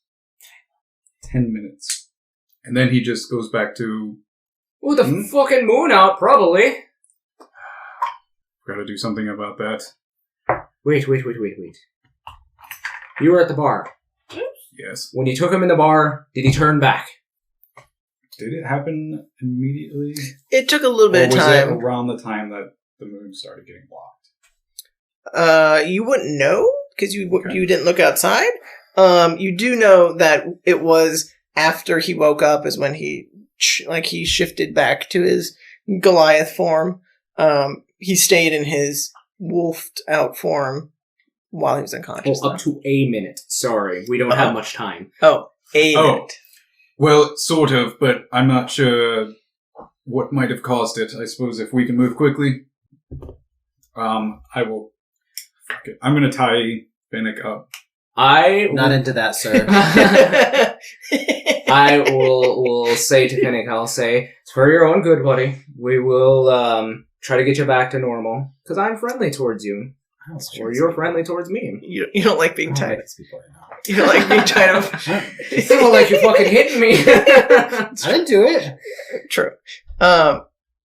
10 minutes. And then he just goes back to... With the fucking moon out, probably. Gotta do something about that. Wait. You were at the bar. Yes. When you took him in the bar, did he turn back? Did it happen immediately? It took a little bit of time. Or was it around the time that the moon started getting blocked? You wouldn't know, because you didn't look outside. You do know that it was after he woke up is when he shifted back to his Goliath form. He stayed in his wolfed out form while he was unconscious. Up to a minute. Sorry, we don't have much time. A minute. Well, sort of, but I'm not sure what might have caused it. I suppose if we can move quickly, I will. Fuck it. I'm going to tie Finnick up. Not into that, sir. I will say to Finnick, I'll say, it's for your own good, buddy. We will try to get you back to normal, because I'm friendly towards you. Or you're friendly towards me. You don't like being tied up. You don't like being tied up. You don't like you fucking hitting me. I didn't do it. True.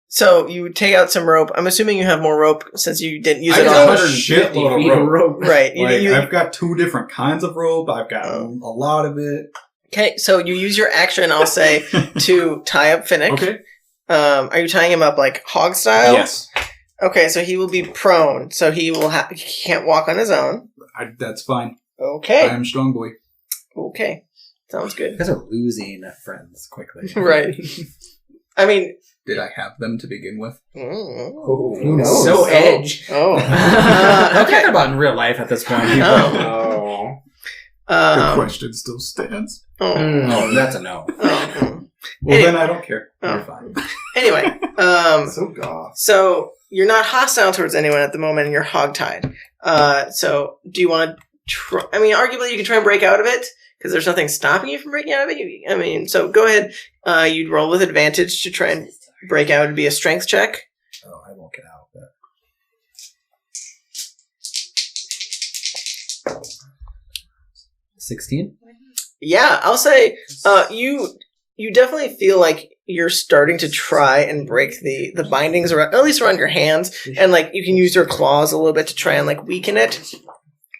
So you take out some rope. I'm assuming you have more rope since you didn't use it got all. a shitload of rope. Right. I've got 2 different kinds of rope. I've got a lot of it. Okay, so you use your action, I'll say, to tie up Finnick. Okay. Are you tying him up like hog style? Yes. Okay, so he will be prone, so he can't walk on his own. That's fine. Okay. I am strong boy. Okay. Sounds good. You guys are losing friends quickly. Right. I mean... Did I have them to begin with? Who knows? So edge. I'm talking about in real life at this point. Oh. The question still stands. Oh, that's a no. Well, then I don't care. You're fine. Anyway, So goth. so you're not hostile towards anyone at the moment, and you're hogtied. So do you want to try? I mean, arguably you can try and break out of it because there's nothing stopping you from breaking out of it. So go ahead. You'd roll with advantage to try and break out. It'd be a strength check. Oh, I won't get out of that. 16? Yeah, I'll say you definitely feel like you're starting to try and break the bindings around, at least around your hands, and like you can use your claws a little bit to try and like weaken it.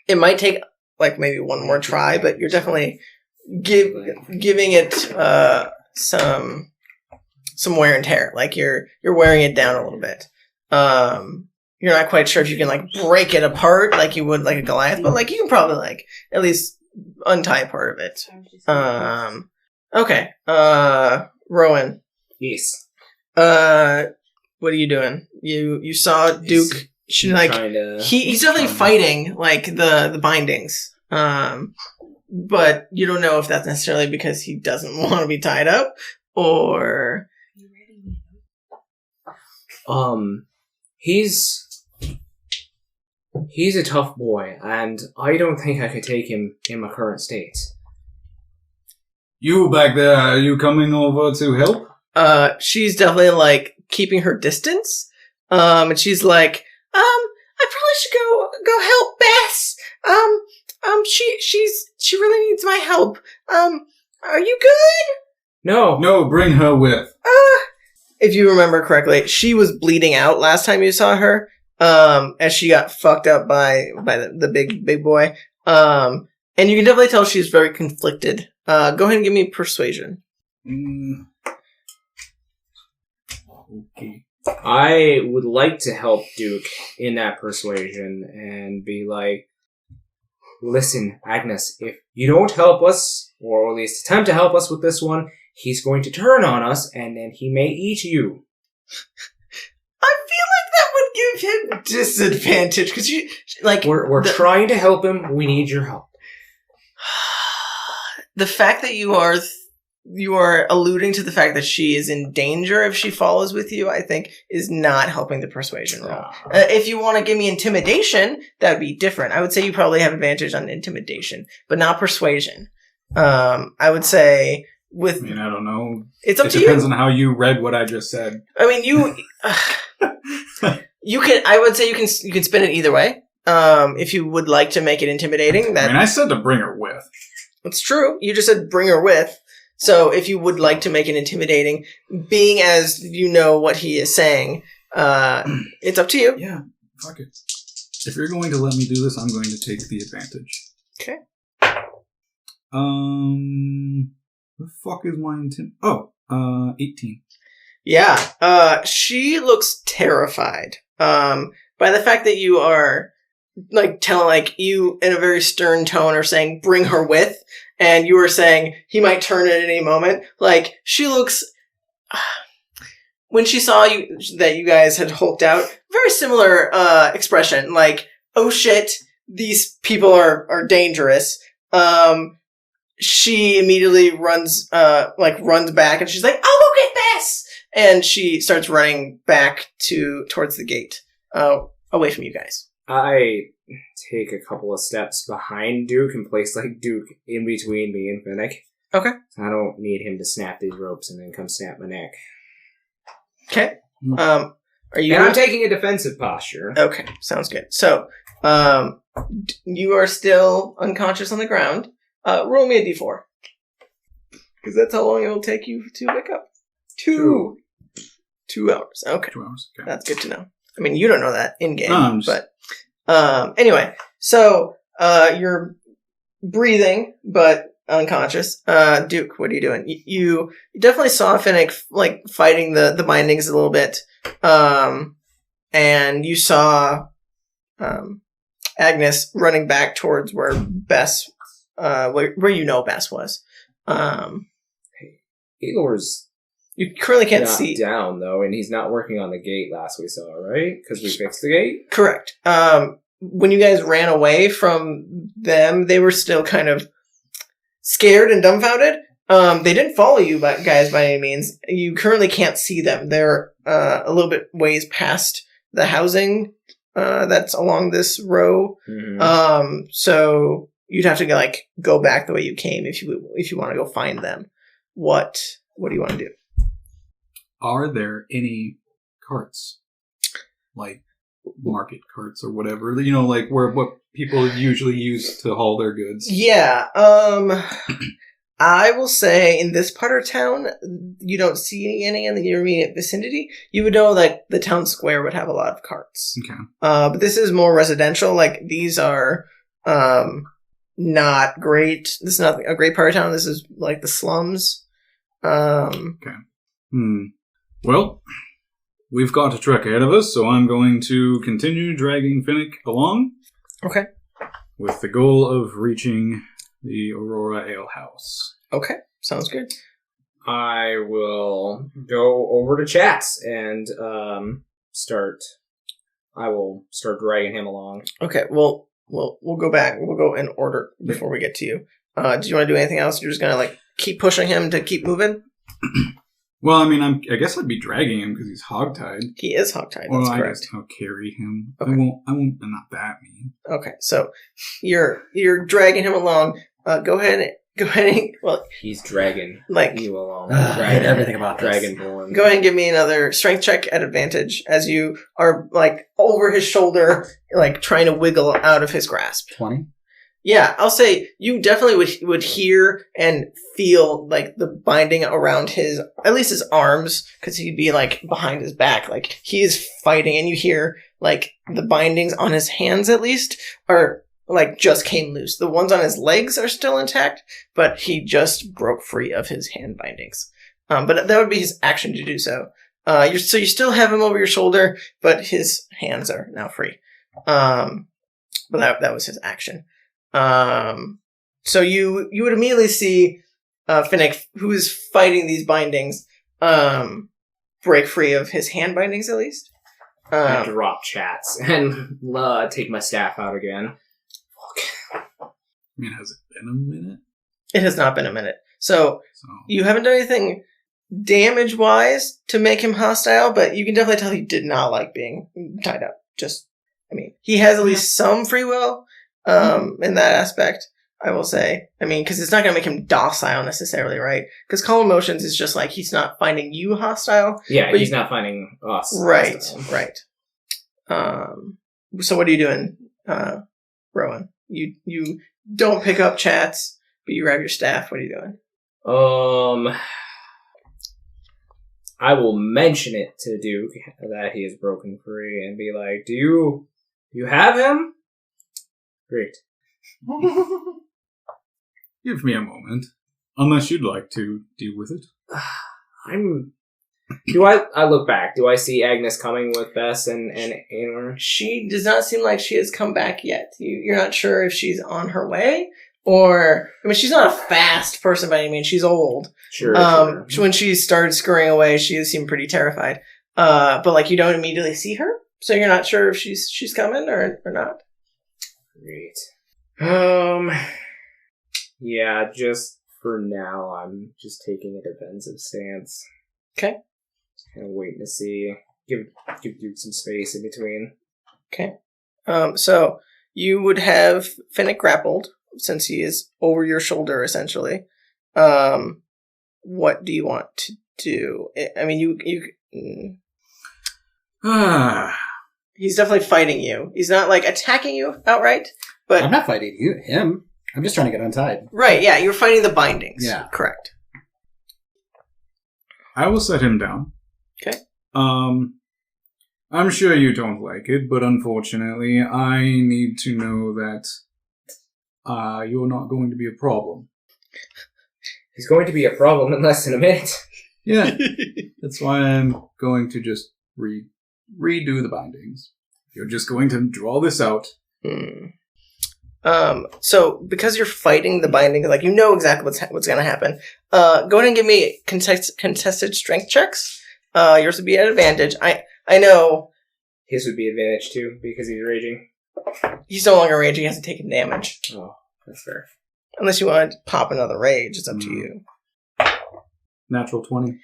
It might take like maybe one more try, but you're definitely giving it some wear and tear. Like you're wearing it down a little bit. You're not quite sure if you can like break it apart like you would like a Goliath, but like you can probably like at least untie part of it. Okay. Rowan. Yes. What are you doing? You saw Duke. He's definitely fighting like the bindings. But you don't know if that's necessarily because he doesn't want to be tied up or he's a tough boy, and I don't think I could take him in my current state. You back there, are you coming over to help? She's definitely like keeping her distance. And she's like, I probably should go help Bess. She really needs my help. Are you good? No. Bring her with. If you remember correctly, she was bleeding out last time you saw her. As she got fucked up by the big boy. And you can definitely tell she's very conflicted. Go ahead and give me persuasion. Okay. I would like to help Duke in that persuasion and be like, listen, Agnes, if you don't help us, or at least attempt to help us with this one, he's going to turn on us, and then he may eat you. I feel like that would give him disadvantage, because We're trying to help him. We need your help. The fact that you are alluding to the fact that she is in danger if she follows with you, I think, is not helping the persuasion roll. If you want to give me intimidation, that would be different. I would say you probably have advantage on intimidation, but not persuasion. I would say I don't know. It's up to you. It depends on how you read what I just said. I mean, you can. I would say you can spin it either way. If you would like to make it intimidating, I said to bring her with. That's true. You just said bring her with. So if you would like to make it intimidating, being as you know what he is saying, it's up to you. Yeah, fuck it. If you're going to let me do this, I'm going to take the advantage. Okay. The fuck is my intent? 18. Yeah. She looks terrified. By the fact that you are you in a very stern tone are saying bring her with, and you were saying he might turn at any moment. Like, she looks, when she saw you, that you guys had hulked out, very similar, expression. Like, oh shit, these people are dangerous. She immediately runs back, and she's like, I'll go get Bess! And she starts running back towards the gate, away from you guys. I take a couple of steps behind Duke and place Duke in between me and Finnick. Okay. I don't need him to snap these ropes and then come snap my neck. Okay. Are you? And I'm taking a defensive posture. Okay, sounds good. So, you are still unconscious on the ground. Roll me a d4. Because that's how long it will take you to wake up. 2 hours. Okay. 2 hours. Okay. That's good to know. I mean, you don't know that in game, but anyway. So you're breathing, but unconscious. Duke, what are you doing? You definitely saw Finnick fighting the bindings a little bit, and you saw Agnes running back towards where Bess, where you know Bess was. Igor's. You currently can't not see down though, and he's not working on the gate last we saw, right? Because we fixed the gate. Correct. When you guys ran away from them, they were still kind of scared and dumbfounded. They didn't follow you, guys, by any means. You currently can't see them. They're a little bit ways past the housing that's along this row. Mm-hmm. So you'd have to go back the way you came if you want to go find them. What do you want to do? Are there any carts? Like market carts or whatever? You know, what people usually use to haul their goods? Yeah. I will say in this part of town, you don't see any in the immediate vicinity. You would know that the town square would have a lot of carts. Okay. But this is more residential. These are not great. This is not a great part of town. This is the slums. Okay. Well, we've got a trek ahead of us, so I'm going to continue dragging Finnick along. Okay. With the goal of reaching the Aurora Ale House. Okay, sounds good. I will go over to Chatz and I will start dragging him along. Okay, we'll go back. We'll go in order before we get to you. Do you want to do anything else? You're just gonna keep pushing him to keep moving? Well, I mean, I guess I'd be dragging him because he's hogtied. He is hogtied. Well, that's I correct. guess I'll carry him. Okay. I won't. I'm not that mean. Okay, so you're dragging him along. Go ahead Go ahead and, well, He's dragging like, you along. I hate everything about this. Dragonborn. go ahead and give me another strength check at advantage as you are, like, over his shoulder, like, trying to wiggle out of his grasp. 20. Yeah, I'll say you definitely would hear and feel, like, the binding around his, at least his arms, because he'd be, like, behind his back. Like, he is fighting, and you hear, like, the bindings on his hands, at least, are, like, just came loose. The ones on his legs are still intact, but he just broke free of his hand bindings. But that would be his action to do so. So you still have him over your shoulder, but his hands are now free. But that was his action. So you would immediately see Finnick, who is fighting these bindings, break free of his hand bindings at least. I drop Chatz and take my staff out again. I mean, has it been a minute? It has not been a minute. So you haven't done anything damage-wise to make him hostile, but you can definitely tell he did not like being tied up. He has at least some free will in that aspect, I will say. I mean, because it's not going to make him docile necessarily, right? Because calm emotions is just like he's not finding you hostile. Yeah, he's not finding us. Right, hostile. right. So what are you doing, Rowan? You don't pick up Chatz, but you grab your staff. What are you doing? I will mention it to Duke that he is broken free and be like, "Do you have him?" Great. Give me a moment. Unless you'd like to deal with it. I look back. Do I see Agnes coming with Bess and Anor? She does not seem like she has come back yet. You're not sure if she's on her way or... I mean, she's not a fast person by any means. She's old. Sure. When she started scurrying away, she seemed pretty terrified. But, like, you don't immediately see her, so you're not sure if she's coming or not. Great. Yeah, just for now, I'm just taking a defensive stance. Okay. Just kind of waiting to see. Give Duke some space in between. Okay. So you would have Finnick grappled, since he is over your shoulder, essentially. What do you want to do? I mean, he's definitely fighting you. He's not, like, attacking you outright, but... I'm not fighting him. I'm just trying to get untied. Right, yeah, you're fighting the bindings. Yeah. Correct. I will set him down. Okay. I'm sure you don't like it, but unfortunately, I need to know that you're not going to be a problem. He's going to be a problem in less than a minute. Yeah, that's why I'm going to just redo the bindings. You're just going to draw this out. So because you're fighting the binding, like, you know exactly what's going to happen. Go ahead and give me contested strength checks. Yours would be at advantage. I know His would be advantage too because he's raging. he's no longer raging. He hasn't taken damage. Oh, that's fair. Unless you want to pop another rage, it's up to you. Natural 20.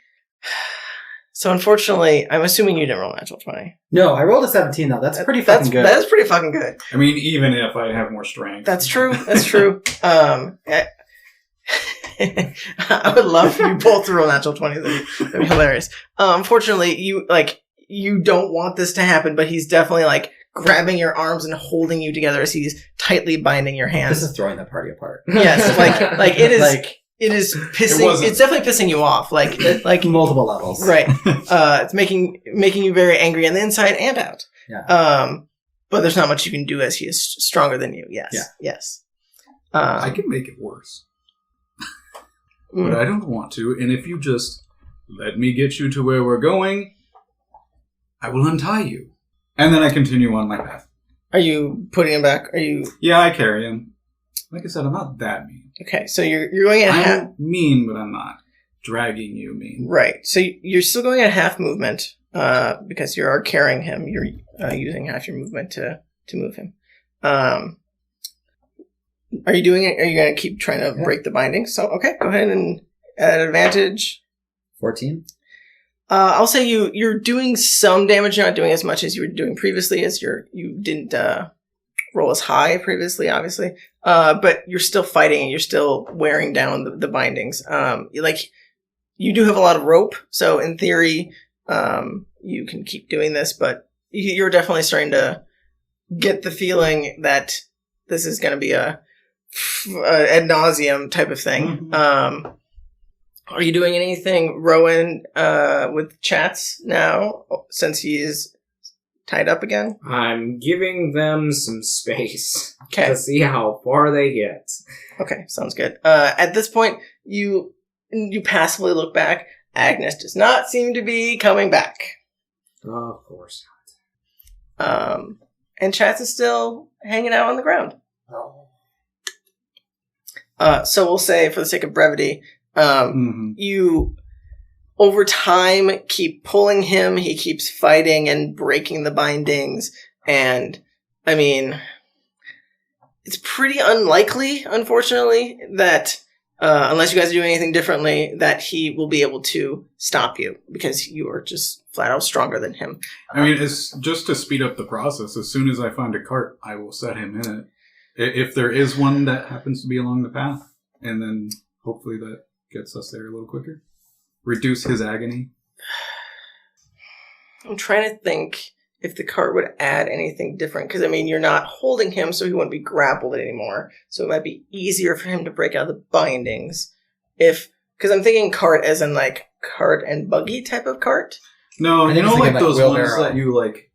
So unfortunately, I'm assuming you didn't roll a natural 20. No, I rolled a 17 though. That's pretty fucking good. That is pretty fucking good. I mean, even if I have more strength. That's true. That's true. I would love for you both to roll natural 20. That'd be hilarious. Unfortunately, you don't want this to happen, but he's definitely, like, grabbing your arms and holding you together as he's tightly binding your hands. This is throwing the party apart. Yes, like it is. Like, it is pissing. It's definitely pissing you off. Like multiple levels. Right. It's making you very angry on the inside and out. Yeah. But there's not much you can do as he is stronger than you. Yes. Yeah. Yes. I can make it worse. But I don't want to, and if you just let me get you to where we're going, I will untie you. And then I continue on my path. Are you putting him back? Are you... Yeah, I carry him. Like I said, I'm not that mean. Okay, so you're going at half... I'm mean, but I'm not dragging you mean. Right, so you're still going at half movement, because you are carrying him. You're using half your movement to move him. Are you doing it? Are you going to keep trying to break the binding? So, okay, go ahead and add advantage. 14. I'll say you're doing some damage. You're not doing as much as you were doing previously, as you didn't roll as high previously, obviously. But you're still fighting and you're still wearing down the bindings. You do have a lot of rope, so in theory, you can keep doing this, but you're definitely starting to get the feeling that this is going to be a ad nauseum type of thing. Mhm. Are you doing anything, Rowan, with Chatz now, since he is tied up again? I'm giving them some space Okay. to see how far they get. Okay, sounds good. At this point, you passively look back. Agnes does not seem to be coming back. Of course And Chatz is still hanging out on the ground. So we'll say, for the sake of brevity, you, over time, keep pulling him. He keeps fighting and breaking the bindings. And, I mean, it's pretty unlikely, unfortunately, that, unless you guys are doing anything differently, that he will be able to stop you, because you are just flat out stronger than him. I mean, it's just to speed up the process. As soon as I find a cart, I will set him in it. If there is one that happens to be along the path, and then hopefully that gets us there a little quicker. Reduce his agony. I'm trying to think if the cart would add anything different, because, I mean, you're not holding him, so he wouldn't be grappled anymore. So it might be easier for him to break out the bindings. Because I'm thinking cart as in, like, cart and buggy type of cart. No, I you think know, it's like like those ones wheelbarrow. that you like.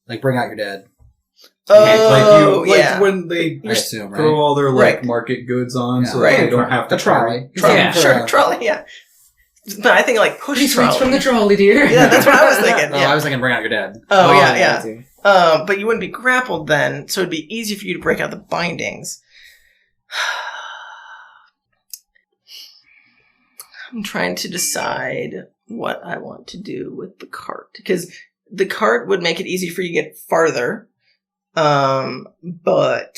Like, bring out your dead. Oh, yeah. When they I assume, right? throw all their Right. market goods on, Yeah. so Right. that they don't have to The trolley. Trolley, Yeah. sure, trolley, yeah. But I think, like, push trolley. trolley, dear. Yeah, that's what I was thinking. Oh, Yeah. I was thinking bring out your dead. Oh, yeah, me yeah. too. But you wouldn't be grappled then, so it'd be easy for you to break out the bindings. I'm trying to decide what I want to do with the cart, because the cart would make it easy for you to get farther. But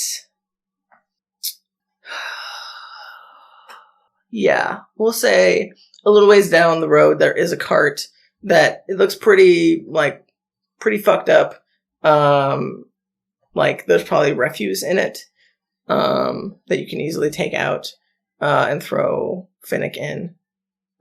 yeah, we'll say a little ways down the road there is a cart that it looks pretty fucked up. Like there's probably refuse in it that you can easily take out and throw Finnick in,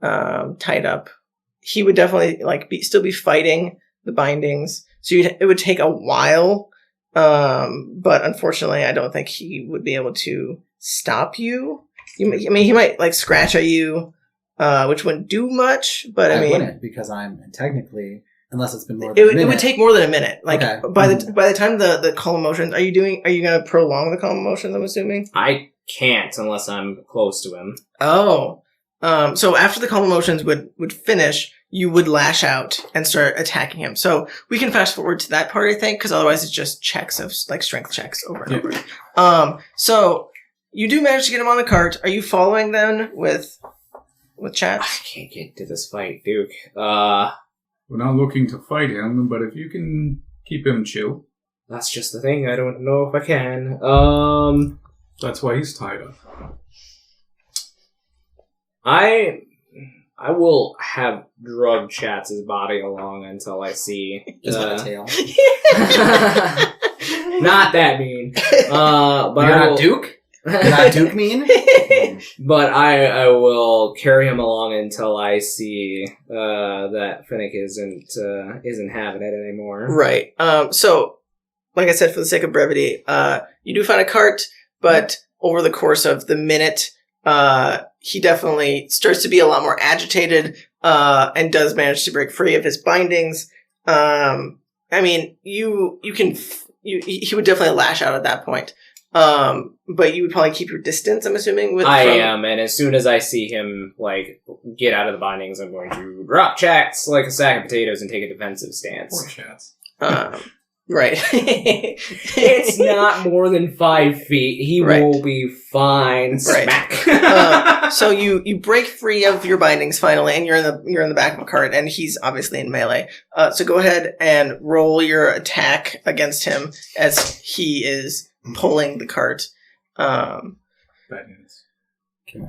tied up. He would definitely still be fighting the bindings, so it would take a while. But unfortunately, I don't think he would be able to stop you. He might scratch at you, which wouldn't do much. But I mean, wouldn't, because I'm technically, unless it's been more than a minute. It would take more than a minute. Okay. By the time the calm motions, are you going to prolong the calm motions? I'm assuming. I can't unless I'm close to him. Oh, so after the calm emotions would finish, you would lash out and start attacking him. So we can fast forward to that part, I think, because otherwise it's just checks of strength checks over and over. So you do manage to get him on the cart. Are you following then with Chatz? I can't get to this fight, Duke. We're not looking to fight him, but if you can keep him chill. That's just the thing. I don't know if I can. That's why he's tied up. I will have drug Chatz's body along until I see. Just like a tail. Not that mean. But You're not Duke? You're not Duke mean? But I will carry him along until I see that Finnick isn't having it anymore. Right. So, like I said, for the sake of brevity, you do find a cart, but over the course of the minute, he definitely starts to be a lot more agitated, and does manage to break free of his bindings. I mean, he would definitely lash out at that point. But you would probably keep your distance, I'm assuming. I am, and as soon as I see him, get out of the bindings, I'm going to drop Chatz like a sack of potatoes and take a defensive stance. Poor Chatz. Right. It's not more than 5 feet. He will be fine. Right. Smack. So you break free of your bindings finally, and you're in the back of a cart, and he's obviously in melee. So go ahead and roll your attack against him as he is pulling the cart. Bad news. Okay.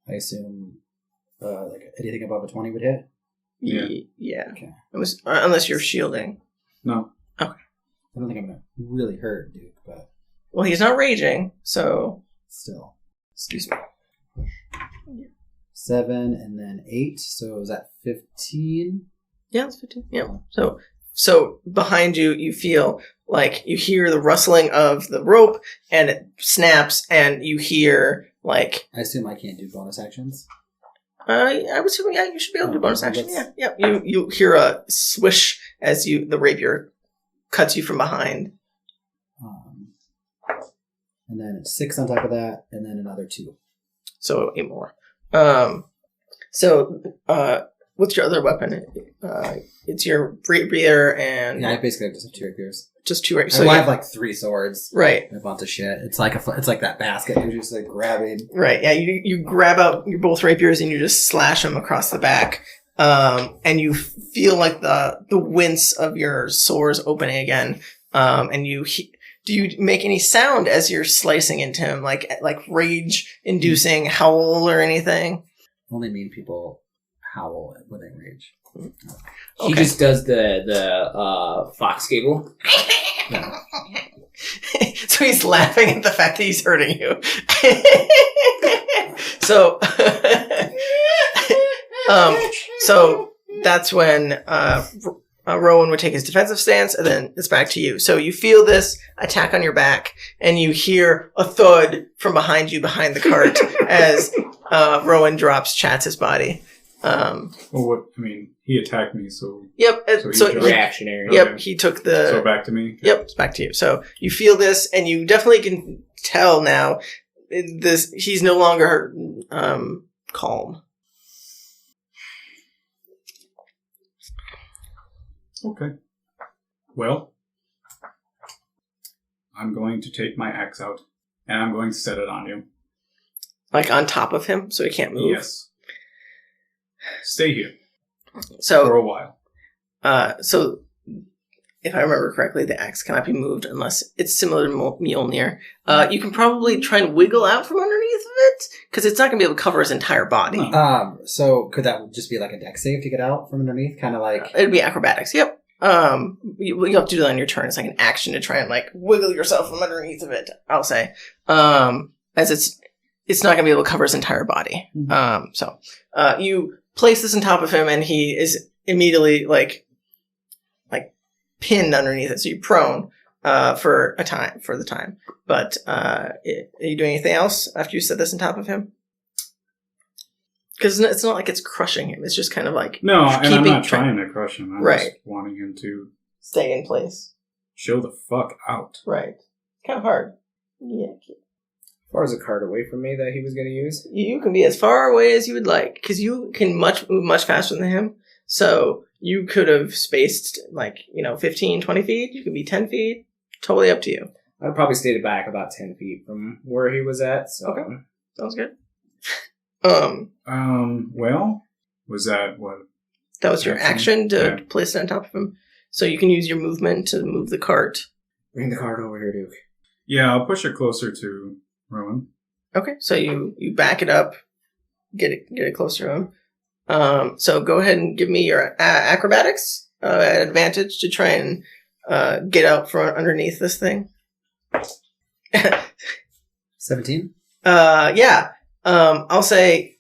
I assume anything above a 20 would hit? Yeah. Yeah. Okay. Unless you're shielding. No. Okay. I don't think I'm gonna really hurt Duke, but Well, he's not raging, so still. excuse me. 7 and then 8, so is that 15? Yeah, it's 15. Yeah. So behind you, you feel like you hear the rustling of the rope, and it snaps, and you hear like. I assume I can't do bonus actions. I would assume you should be able to do bonus action. Yeah. You hear a swish as the rapier cuts you from behind. And then it's 6 on top of that, and then another 2. So 8 more. What's your other weapon? It's your rapier and Yeah, I basically just have 2 rapiers. just 2 rapiers. So I have like 3 swords. Right. And a bunch of shit. It's like that basket. You're just like grabbing. Right. Yeah. You grab out your both rapiers and you just slash them across the back. And you feel like the wince of your sores opening again. And do you make any sound as you're slicing into him, like rage-inducing howl or anything? Only mean people howl when they rage. He just does the fox giggle. Yeah. So he's laughing at the fact that he's hurting you. So that's when Rowan would take his defensive stance, and then it's back to you. So you feel this attack on your back, and you hear a thud from behind you, behind the cart, as Rowan drops Chatz's body. He attacked me, so... Yep. So he reactionary. Yep, Okay. he took the... So back to me? Yep, it's back to you. So you feel this, and you definitely can tell now he's no longer calm. Okay. Well, I'm going to take my axe out, and I'm going to set it on you. Like on top of him, so he can't move? Yes. Stay here for So, a while. so if I remember correctly, the axe cannot be moved unless it's similar to Mjolnir. You can probably try and wiggle out from underneath of it, because it's not going to be able to cover his entire body. No. So could that just be like a dex save to get out from underneath? Kind of like... It'd be acrobatics, yep. You have to do that on your turn. It's like an action to try and like wiggle yourself from underneath of it, I'll say. As it's not going to be able to cover his entire body. Mm-hmm. So you place this on top of him, and he is immediately like pinned underneath it. So you're prone for the time. But are you doing anything else after you set this on top of him? Because it's not like it's crushing him. It's just kind of like No, and I'm not trying to crush him. I'm just wanting him to stay in place. chill the fuck out. Right. Kind of hard. Yeah. As far as a card away from me that he was going to use. You can be as far away as you would like, because you can move much faster than him. So you could have spaced 15, 20 feet. You could be 10 feet. Totally up to you. I probably stayed back about 10 feet from where he was at. So. Okay. Sounds good. Well, was that what? That was your action to place it on top of him. So you can use your movement to move the cart. Bring the cart over here, Duke. Yeah, I'll push it closer to Rowan. Okay, so you back it up, get it closer to him. So go ahead and give me your acrobatics advantage to try and get out from underneath this thing. 17? Yeah. I'll say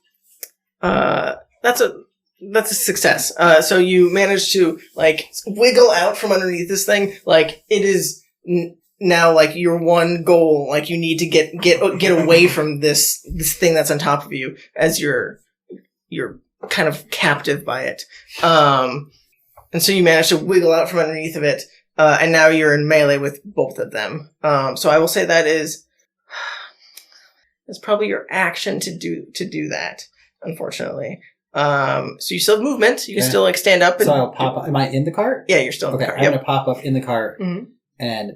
that's a success. So you manage to wiggle out from underneath this thing. Like it is now your one goal. Like you need to get away from this thing that's on top of you, as you're kind of captive by it. And so you manage to wiggle out from underneath of it. And now you're in melee with both of them. So I will say that it's probably your action to do that, unfortunately. So you still have movement. You can still stand up. So I'll pop up. Am I in the cart? Yeah, you're still in the cart. I'm going to pop up in the cart Mhm. and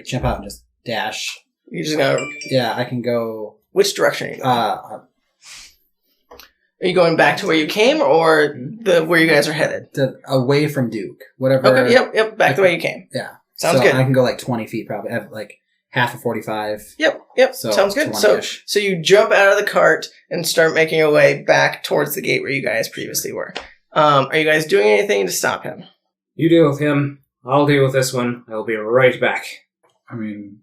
jump out and just dash. You're just gonna. Yeah, I can go. Which direction are you going? Are you going back to where you came, or where you guys are headed? Away from Duke. Whatever. Okay. Yep. Back the way you came. Yeah. Sounds good. I can go 20 feet probably. I have half of 45. Yep. So Sounds good. 20-ish. So you jump out of the cart and start making your way back towards the gate where you guys previously were. Are you guys doing anything to stop him? You deal with him. I'll deal with this one. I'll be right back. I mean,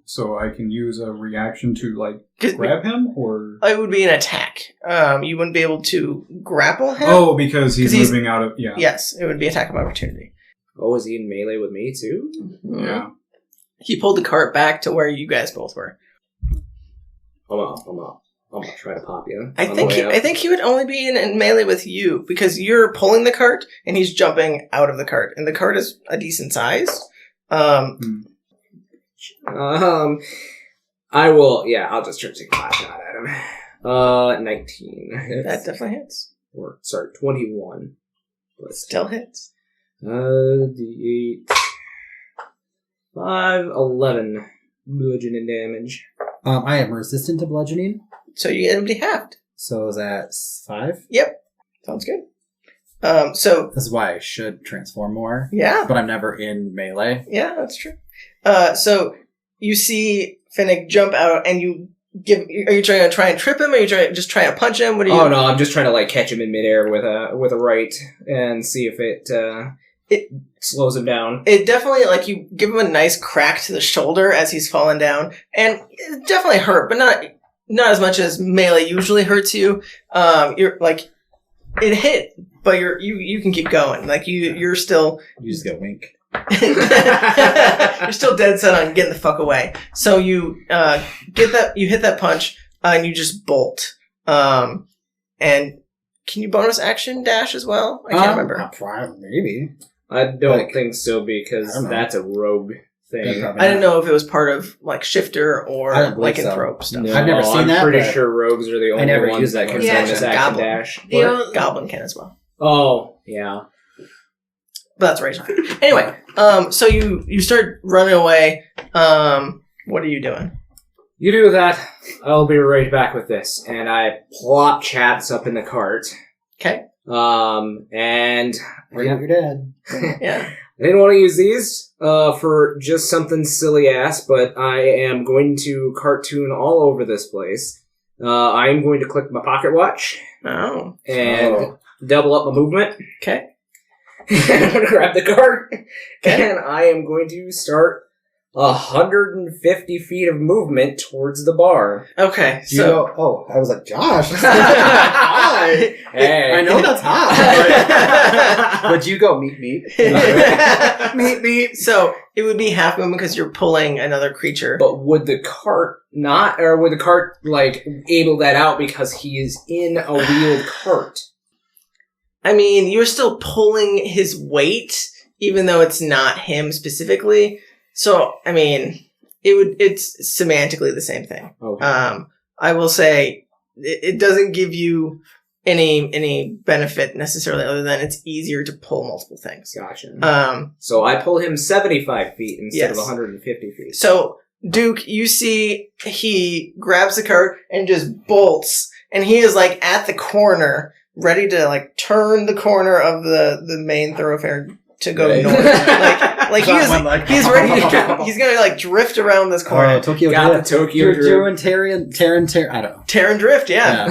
so I can use a reaction to, like, grab him, or? It would be an attack. You wouldn't be able to grapple him. Oh, because he's moving out of, yeah. Yes, it would be attack of opportunity. Oh, is he in melee with me, too? Yeah. He pulled the cart back to where you guys both were. I'm gonna try to pop you. I think he would only be in melee with you, because you're pulling the cart, and he's jumping out of the cart. And the cart is a decent size. I will, I'll just try to take a pot shot at him. 19. That definitely hits. 21. Still hits. D8. 5, 11. Bludgeoning damage. I am resistant to bludgeoning. So you get him halved. So is that 5? Yep. Sounds good. So This is why I should transform more. yeah. But I'm never in melee. Yeah, that's true. So you see Finnick jump out, and you give. Are you trying to try and trip him? Or are you just trying to punch him? What are you? Oh no, I'm just trying to catch him in midair with a right and see if it slows him down. It definitely you give him a nice crack to the shoulder as he's falling down, and it definitely hurt, but not as much as melee usually hurts you. You're it hit, but you can keep going. You're still. You just go wink. You're still dead set on getting the fuck away. So you you hit that punch, and you just bolt. And can you bonus action dash as well? I can't remember. Maybe. I don't think so, because that's a rogue thing. I didn't know if it was part of shifter or lycanthrope stuff. No, I've never seen that. I'm pretty sure rogues are the only never ones used that that can Yeah, bonus action Goblin. dash. Goblin can as well. Oh, yeah. But that's right. Anyway, so you start running away. What are you doing? You do that. I'll be right back with this. And I plop Chatz up in the cart. Okay. And Bring out your dad. Yeah. I didn't want to use these for just something silly ass, but I am going to cartoon all over this place. I am going to click my pocket watch Oh. and double up my movement. Okay. I'm going to grab the cart, and I am going to start 150 feet of movement towards the bar. Okay. Do you So. know, I was like, Josh. Hi. Hey. I know that's hot. But you go meet. Meet. So it would be half movement because you're pulling another creature. But would the cart not, or would the cart, able that out because he is in a wheeled cart? I mean, you're still pulling his weight, even though it's not him specifically. So, I mean, it's semantically the same thing. Okay. I will say it doesn't give you any benefit necessarily, other than it's easier to pull multiple things. Gotcha. So I pull him 75 feet instead of Yes. 150 feet. So, Duke, you see he grabs the cart and just bolts, and he is at the corner, ready to turn the corner of the main thoroughfare to go Right. north. He's ready to, he's gonna drift around this corner. Tokyo Got Drift. the Tokyo You're Drift. doing Terran, I don't know. Terran drift, yeah.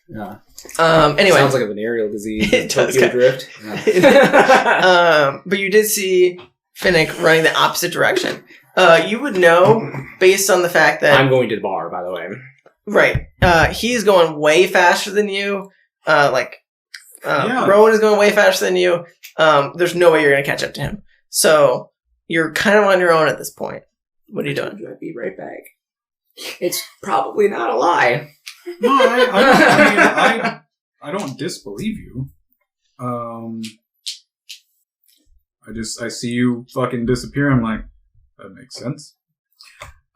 Yeah. Anyway. Sounds like a venereal disease. It does, Tokyo okay. Drift. But you did see Finnick running the opposite direction. You would know based on the fact that I'm going to the bar, by the way. right. He's going way faster than you. Yeah. Rowan is going way faster than you. There's no way you're going to catch up to him. So you're kind of on your own at this point. What are you doing? I'll be right back. It's probably not a lie. No, I don't disbelieve you. I see you fucking disappear. I'm like, that makes sense.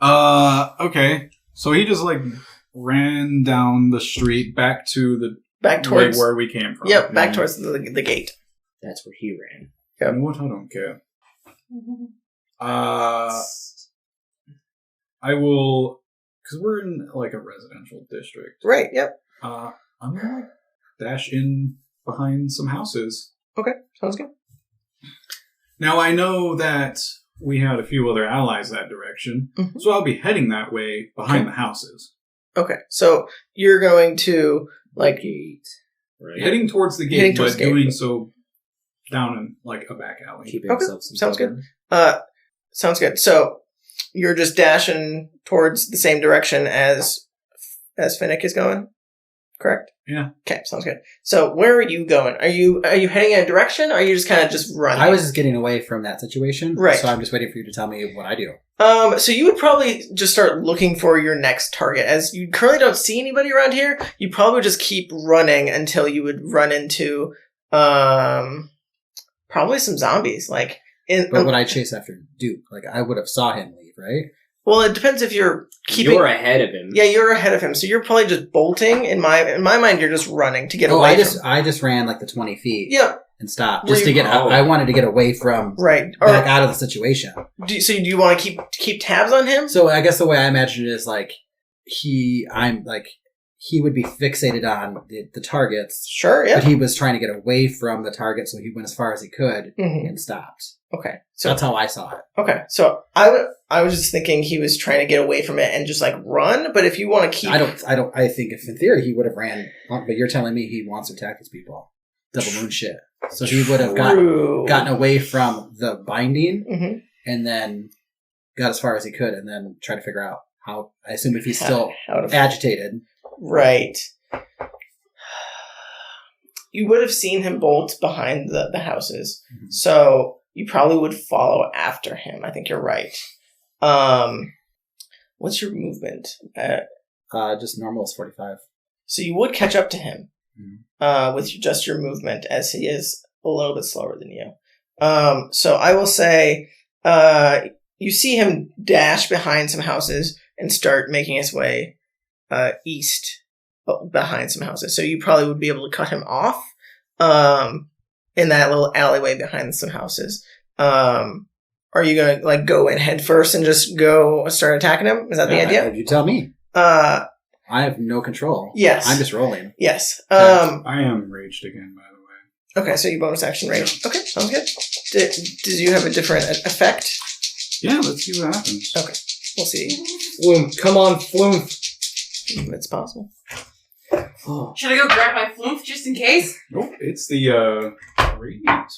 Okay. So he just ran down the street back to the Back towards where we came from. Yep, back towards the gate. That's where he ran. You know what? I don't care. I will, because we're in a residential district. Right. Yep. I'm gonna dash in behind some houses. Okay. Sounds good. Now I know that we had a few other allies that direction, Mhm. so I'll be heading that way behind the houses. Okay. So you're going to Gate. Right. Heading towards the Heading gate, towards but the gate. doing so down in like a back alley. Keeping Okay, himself some sounds cover. Sounds good. So you're just dashing towards the same direction as Finnick is going, correct? Yeah. Okay, sounds good. So where are you going? Are you heading in a direction, or are you just kind of just running? I was just getting away from that situation. Right. So I'm just waiting for you to tell me what I do. So you would probably just start looking for your next target. As you currently don't see anybody around here, you probably would just keep running until you would run into, probably some zombies. Like, But would I chase after Duke? Like, I would have saw him leave, right? well, it depends if you're keeping. You're ahead of him. Yeah, you're ahead of him, so you're probably just bolting. In my mind, you're just running to get Oh, away. I just ran like the 20 feet Yeah, and stopped Were just to you- get. Oh. I wanted to get away from right. back Or out of the situation. do you want to keep tabs on him? So I guess the way I imagine it is like he would be fixated on the targets, Sure. Yeah. but he was trying to get away from the target, so he went as far as he could Mhm. and stopped. Okay. So that's how I saw it. Okay. So I was just thinking he was trying to get away from it and just like run. But if you want to keep, I think if in theory he would have ran, but you're telling me he wants to attack his people. Double moon shit. So he would have gotten away from the binding Mhm. and then got as far as he could and then try to figure out how, I assume if he's still how to agitated. right. You would have seen him bolt behind the houses, Mhm. so you probably would follow after him. I think you're right. What's your movement? Just normal is 45. So you would catch up to him Mhm. with just your movement, as he is a little bit slower than you. So I will say you see him dash behind some houses and start making his way east behind some houses. So you probably would be able to cut him off in that little alleyway behind some houses. Are you going to like go in head first and just go start attacking him? Is that the idea? You tell me. Uh, I have no control. yes. I'm just rolling. Yes. I am raged again, by the way. Okay, so you bonus action range. Okay, sounds good. Did you have a different effect? Yeah, let's see what happens. Okay, we'll see. Flume, come on, Flume. It's possible. Oh. Should I go grab my floof just in case? Nope, it's the radiant.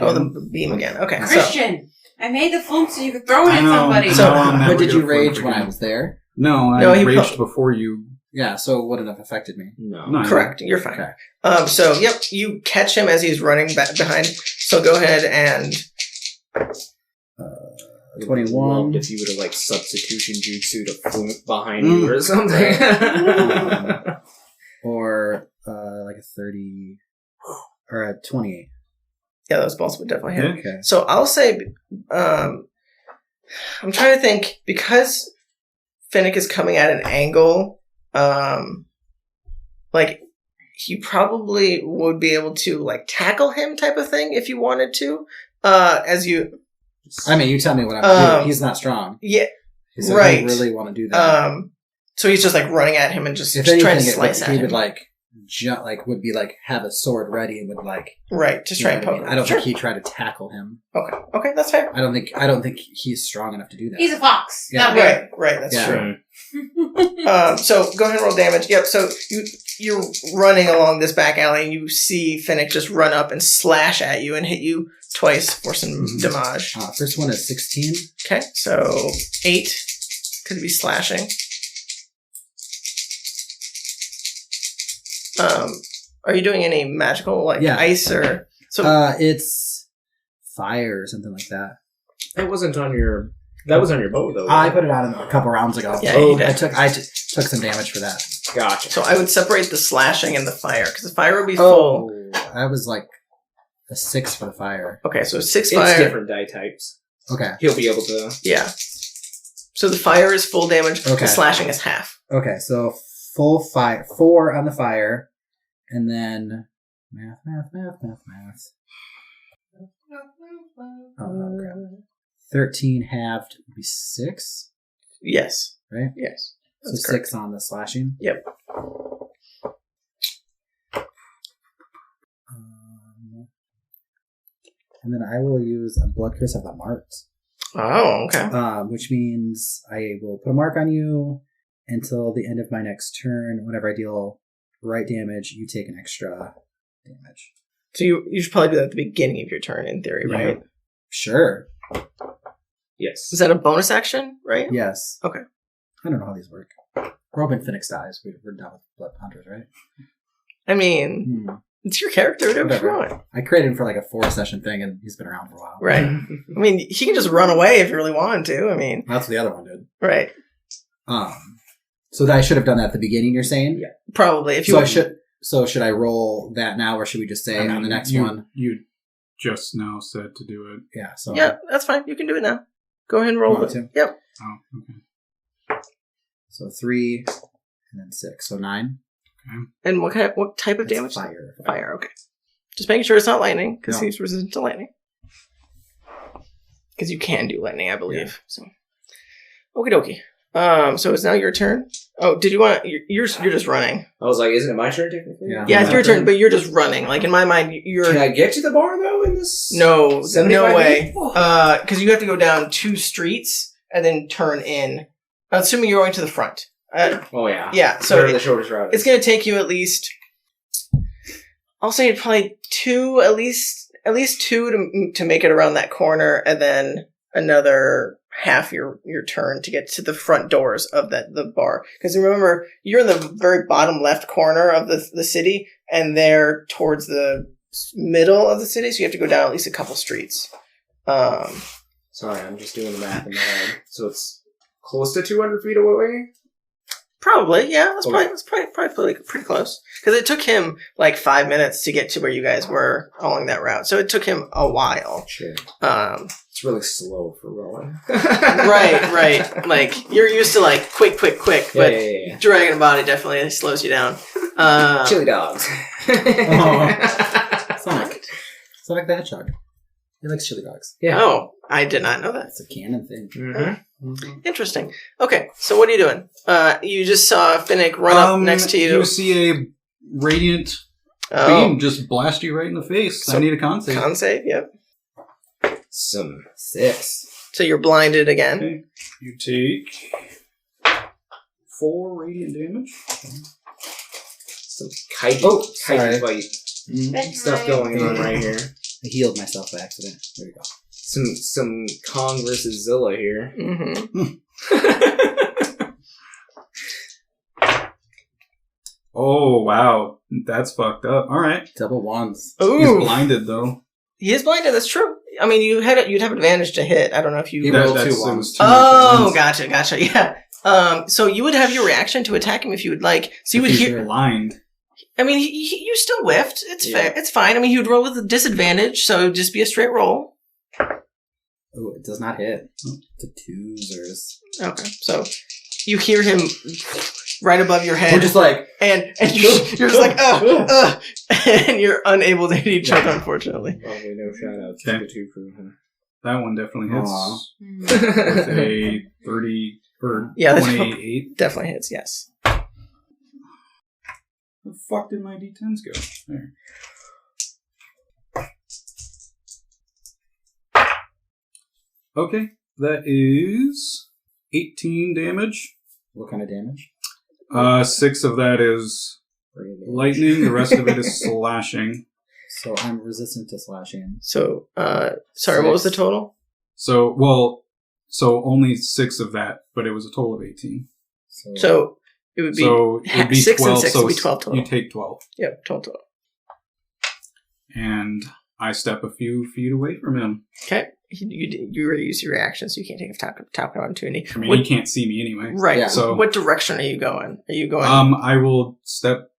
Oh, the beam again. Okay, so Christian, I made the floof so you could throw it I at know. somebody. So- Now I'm never But did you gonna flip rage when again. I was there? No, I No, he raged before you. Yeah, so it wouldn't have affected me. No. No. correct, you're fine. Okay. So yep, you catch him as he's running back behind. So go ahead and 21. Loved if you would have like substitution jutsu to Flume behind you or something. Or like a 30 or a 28. yeah, those balls would definitely hit. Yeah. Okay. So I'll say, I'm trying to think because Finnick is coming at an angle. Like you probably would be able to like tackle him, type of thing, if you wanted to. As you, I mean, you tell me what I'm going to do. He's not strong. yeah. So Right. I really want to do that. So he's just like running at him and just If trying to anything, slice at he him. would like jump, like would be like have a sword ready and would like Right, just you try know and what poke I mean? him. I don't Sure. think he'd try to tackle him. Okay, that's fair. I don't think he's strong enough to do that. He's a fox. Yeah. Not good. Right, that's Yeah. true. True. So go ahead and roll damage. Yep. So you're running along this back alley, and you see Finnick just run up and slash at you and hit you twice for some Mhm. damage. First one is 16. Okay, so 8 could be slashing. Are you doing any magical like Yeah. ice or so? It's fire or something like that. That wasn't on your. That was on your bow though. I put it on a couple rounds ago. Yeah, you did. I took some damage for that. Gotcha. So I would separate the slashing and the fire because the fire would be full. I was like a 6 for the fire. Okay, so 6 It's fire. different die types. Okay. He'll be able to. Yeah. So the fire is full damage. Okay. The slashing is half. Okay, so full fire, 4 on the fire, and then math. Oh, crap. 13 halved would be 6, Yes. right? Yes. So That's correct. 6 on the slashing. Yep. And then I will use a blood curse of the marks, Oh, okay. which means I will put a mark on you until the end of my next turn. Whenever I deal right damage, you take an extra damage. So you should probably do that at the beginning of your turn, in theory, Yeah. right? Sure. Yes. Is that a bonus action, right? Yes. Okay. I don't know how these work. We're hoping Finnick dies. We're done with Blood Hunters, right? I mean, it's your character. Do whatever you want. I created him for like a 4-session thing, and he's been around for a while. Right. I mean, he can just run away if you really wanted to. I mean, That's what the other one did. right. So that I should have done that at the beginning, you're saying? Yeah. Probably. If you So should I roll that now, or should we just say on the next one? You just now said to do it. Yeah. So Yeah, that's fine. You can do it now. Go ahead and roll Want it. to? Yep. Oh, okay. So 3, and then 6, so 9. And what type of That's damage? Fire. Fire. Okay. Just making sure it's not lightning because No. he's resistant to lightning. Because you can do lightning, I believe. So, okie dokie. So it's now your turn. Oh, did you want? You're just running. I was like, isn't it my turn technically? Yeah. Yeah, it's your My turn, turn. but you're just running. Like in my mind, you're Can I get to the bar though in this? no 75 way. feet? Because you have to go down 2 streets and then turn in. Assuming you're going to the front. Oh yeah. Yeah. So So the shortest route. it's going to take you at least. I'll say probably 2, at least 2 to make it around that corner, and then another half your turn to get to the front doors of the bar. Because remember, you're in the very bottom left corner of the city, and they're towards the middle of the city, so you have to go down at least a couple streets. Sorry, I'm just doing the math in my head. So it's close to 200 feet away. Probably, yeah. That's Okay. probably pretty close. Because it took him like 5 minutes to get to where you guys were along that route, so it took him a while. Sure. Um, It's really slow for rolling. right. Like you're used to like quick, but Yeah. dragging a body definitely slows you down. Chili dogs. Sonic the Hedgehog. He likes chili dogs. Yeah. Oh, I did not know that. That's a canon thing. Mm-hmm. Interesting. Okay, so what are you doing? You just saw Finnick run up next to you. You see a radiant Oh, beam just blast you right in the face. So- I need a con save. con save. Yep. Some 6. So you're blinded again. Okay. You take 4 radiant damage. Some kaiju, sorry. kaiju fight stuff going on right here. I healed myself by accident. There you go. Some Kong versus Zilla here. Mm-hmm. Oh, wow. That's fucked up. All right. Double ones. He's Ooh, blinded, though. he is blinded. That's true. I mean, you'd have advantage to hit. I don't know if you. He rolled That's- 2 it was ones. too much at Oh, once. gotcha. Yeah. So you would have your reaction to attack him if you would like. So you would He's hear. blind. I mean, you still whiffed. It's Yeah. fair. It's fine. I mean, he would roll with a disadvantage, so it would just be a straight roll. Oh, it does not hit. It's a 2s. Okay. So you hear him right above your head, We're just like, and you're just like, and you're unable to hit each other, unfortunately. Probably no shout outs Okay. to the 2 crew. Huh? That one definitely hits. Aw. With a 30 or Yeah, that's 28. Definitely hits. Yes. Where the fuck did my d10s go? There. Okay, that is 18 damage. what kind of damage? 6 of that is lightning. The rest of it is slashing. So I'm resistant to slashing. So, sorry, what was the 6. total? So only 6 of that, but it was a total of 18. So it would be So it would be 6 12. and 6 so would be 12 total. You take 12. Yep, total. And I step a few feet away from him. Okay. You already used your reaction, so you can't take a top opportunity. I mean, What- he can't see me anyway. Right. Yeah. So What direction are you going? Are you going? I will step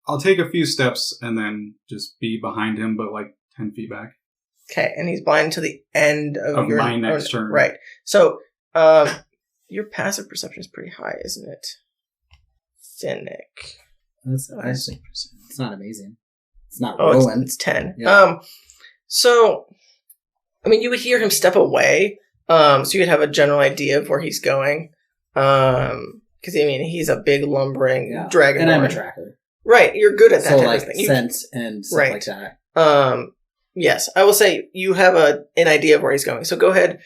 I'll take a few steps and then just be behind him, but 10 feet back. Okay, and he's blind to the end of your my next turn. Right. So, your passive perception is pretty high, isn't it, Finnick? I think it's not amazing. It's not Oh, rolling. it's 10. Yeah. So, I mean, you would hear him step away, so you would have a general idea of where he's going. Because I mean, he's a big lumbering dragon. And I'm a tracker. Right, you're good at that So type like of thing. You- scent and stuff Right. like that. Yes, I will say you have an idea of where he's going. So go ahead.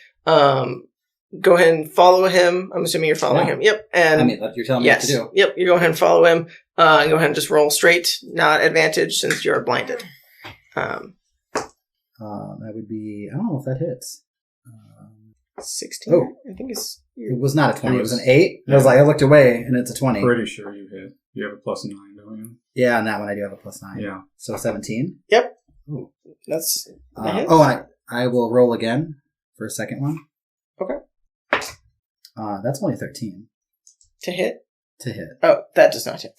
go ahead and follow him. I'm assuming you're following him. Yep. And I mean, you're telling me what to do. Yep. You go ahead and follow him. And go ahead and just roll straight, not advantage since you're blinded. That would be, I don't know if that hits. 16. Oh. I think it's. It was not a 20. It was an 8. I was like, I looked away, and it's a 20. Pretty sure you hit. You have a +9, don't you? Yeah, on that one I do have a +9. Yeah. So 17. Yep. Ooh. That's. I will roll again for a second one. Okay. That's only 13 To hit? to hit. Oh, that does not hit.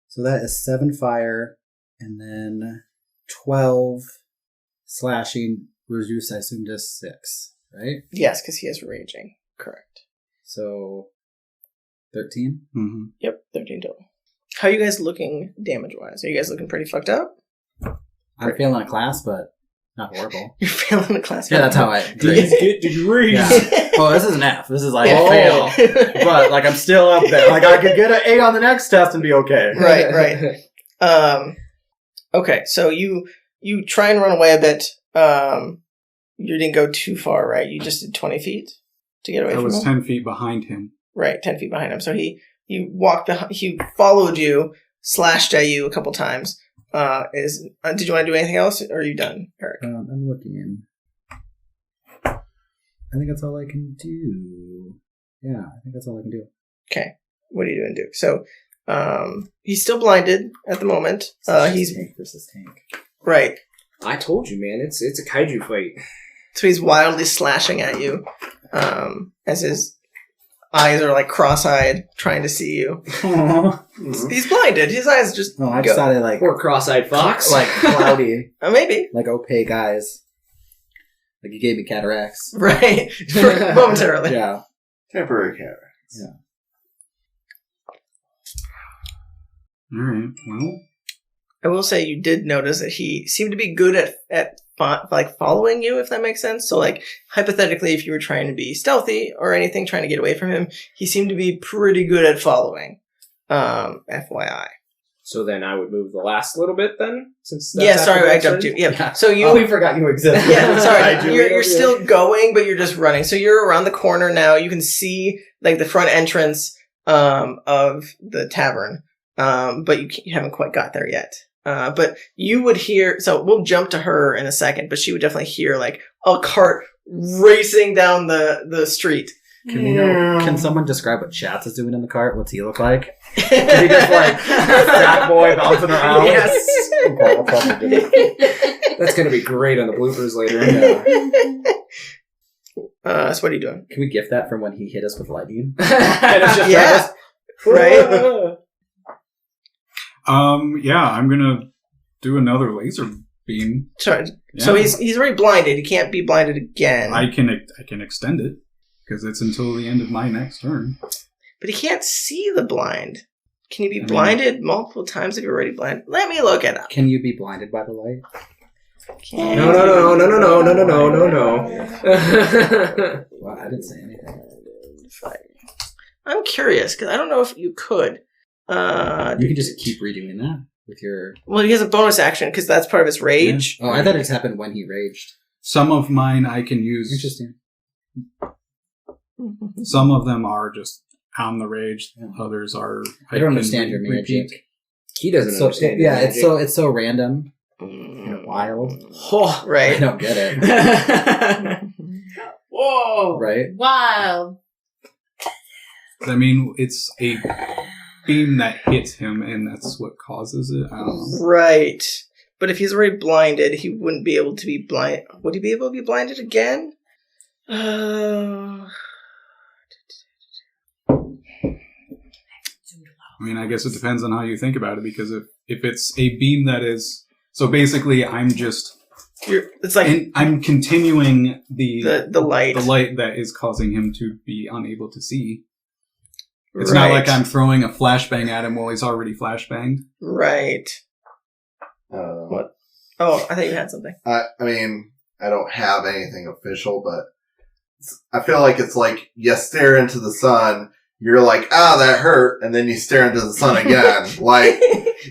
So that is 7 fire, and then 12 slashing, reduced, I assume, to 6, right? Yes, because he has raging. Correct. So 13? Mm-hmm. Yep, 13 total. How are you guys looking damage-wise? Are you guys looking pretty fucked up? I'm failing a class, but not horrible. You're failing the class. Yeah, that's how I Please get degrees. Yeah. Oh, this is an F. This is like Oh. fail. But like I'm still up there. Like I could get an A on the next test and be okay. Right. Okay, so you try and run away a bit. You didn't go too far, right? You just did 20 feet to get away I from was him? 10 feet behind him. Right, 10 feet behind him. So he walked behind, he followed you, slashed at you a couple times. Did you want to do anything else, or are you done, Eric? I'm looking. I think that's all I can do. Yeah, I think that's all I can do. Okay, what are you going to do? So, he's still blinded at the moment. He's tank versus tank. right. I told you, man. It's a kaiju fight. So he's wildly slashing at you, as his eyes are like cross-eyed, trying to see you. He's blinded. His eyes just No, I just thought it like Poor cross-eyed fox. like cloudy, maybe like opaque eyes. Like you gave me cataracts. right for momentarily. Yeah. Temporary cataracts. Yeah. All right. Well, I will say you did notice that he seemed to be good at like following you, if that makes sense. So like hypothetically, if you were trying to be stealthy or anything, trying to get away from him, he seemed to be pretty good at following. FYI. So then I would move the last little bit then? Since that's Yeah, sorry, I after jumped you. that Yeah. So you. we forgot you existed. Yeah, sorry. Kaiju. You're still going, but you're just running. So you're around the corner now. You can see like the front entrance of the tavern, but you haven't quite got there yet. But you would hear. So we'll jump to her in a second, but she would definitely hear like a cart racing down the street. Can someone describe what Chatz is doing in the cart? What's he look like? Is he just like fat boy bouncing around? Yes. Okay, I'll probably do that. That's going to be great on the bloopers later. Yeah. So what are you doing? Can we gift that from when he hit us with lightning? And it's just Yeah. Right. yeah, I'm gonna do another laser beam. Sorry. Yeah. So he's already blinded. He can't be blinded again. I can extend it because it's until the end of my next turn. But he can't see the blind. Can you be I mean- blinded multiple times if you're already blind? Let me look it up. Can you be blinded by the light? No. Well, I didn't say anything. I'm curious because I don't know if you could. You can just keep redoing that with your. Well, he has a bonus action because that's part of his rage. Yeah. Oh, I thought it just happened when he raged. Some of mine I can use. Interesting. Some of them are just on the rage. Others are. I don't can understand your repeat. magic. He doesn't So, understand. yeah, your magic. it's so random and wild. Oh, I Right. don't get it. Whoa. Right? Wild. I mean, it's a beam that hits him, and that's what causes it. I don't know. Right. But if he's already blinded, he wouldn't be able to be blind. Would he be able to be blinded again? I mean, I guess it depends on how you think about it, because if it's a beam that is... So basically, I'm just... It's like I'm continuing the light. the light that is causing him to be unable to see. It's Right. not like I'm throwing a flashbang at him while he's already flashbanged. Right. What? Oh, I thought you had something. I mean, I don't have anything official, but I feel like it's like you stare into the sun, you're like, that hurt, and then you stare into the sun again. Like,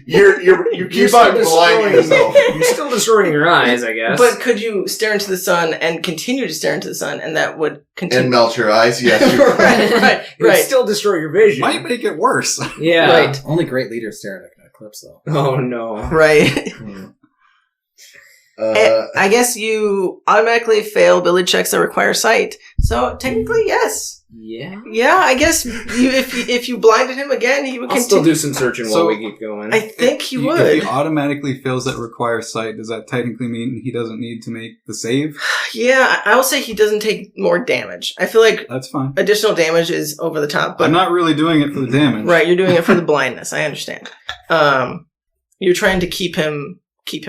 You keep on blinding yourself. You're still destroying your eyes, I guess. But could you stare into the sun and continue to stare into the sun, and that would continue? And melt your eyes, yes. You right. It would still destroy your vision. Might make it worse. Yeah. Right. Only great leaders stare at an eclipse, though. Oh, no. Right. can. I guess you automatically fail ability checks that require sight. So technically, yes. Yeah. Yeah, I guess if you blinded him again, he would I'll continue. still do some searching So, while we keep going. I think he If would. he automatically fails that require sight, does that technically mean he doesn't need to make the save? Yeah, I will say he doesn't take more damage. I feel like That's fine. additional damage is over the top, but I'm not really doing it for the damage. right, you're doing it for the blindness. I understand. You're trying to keep him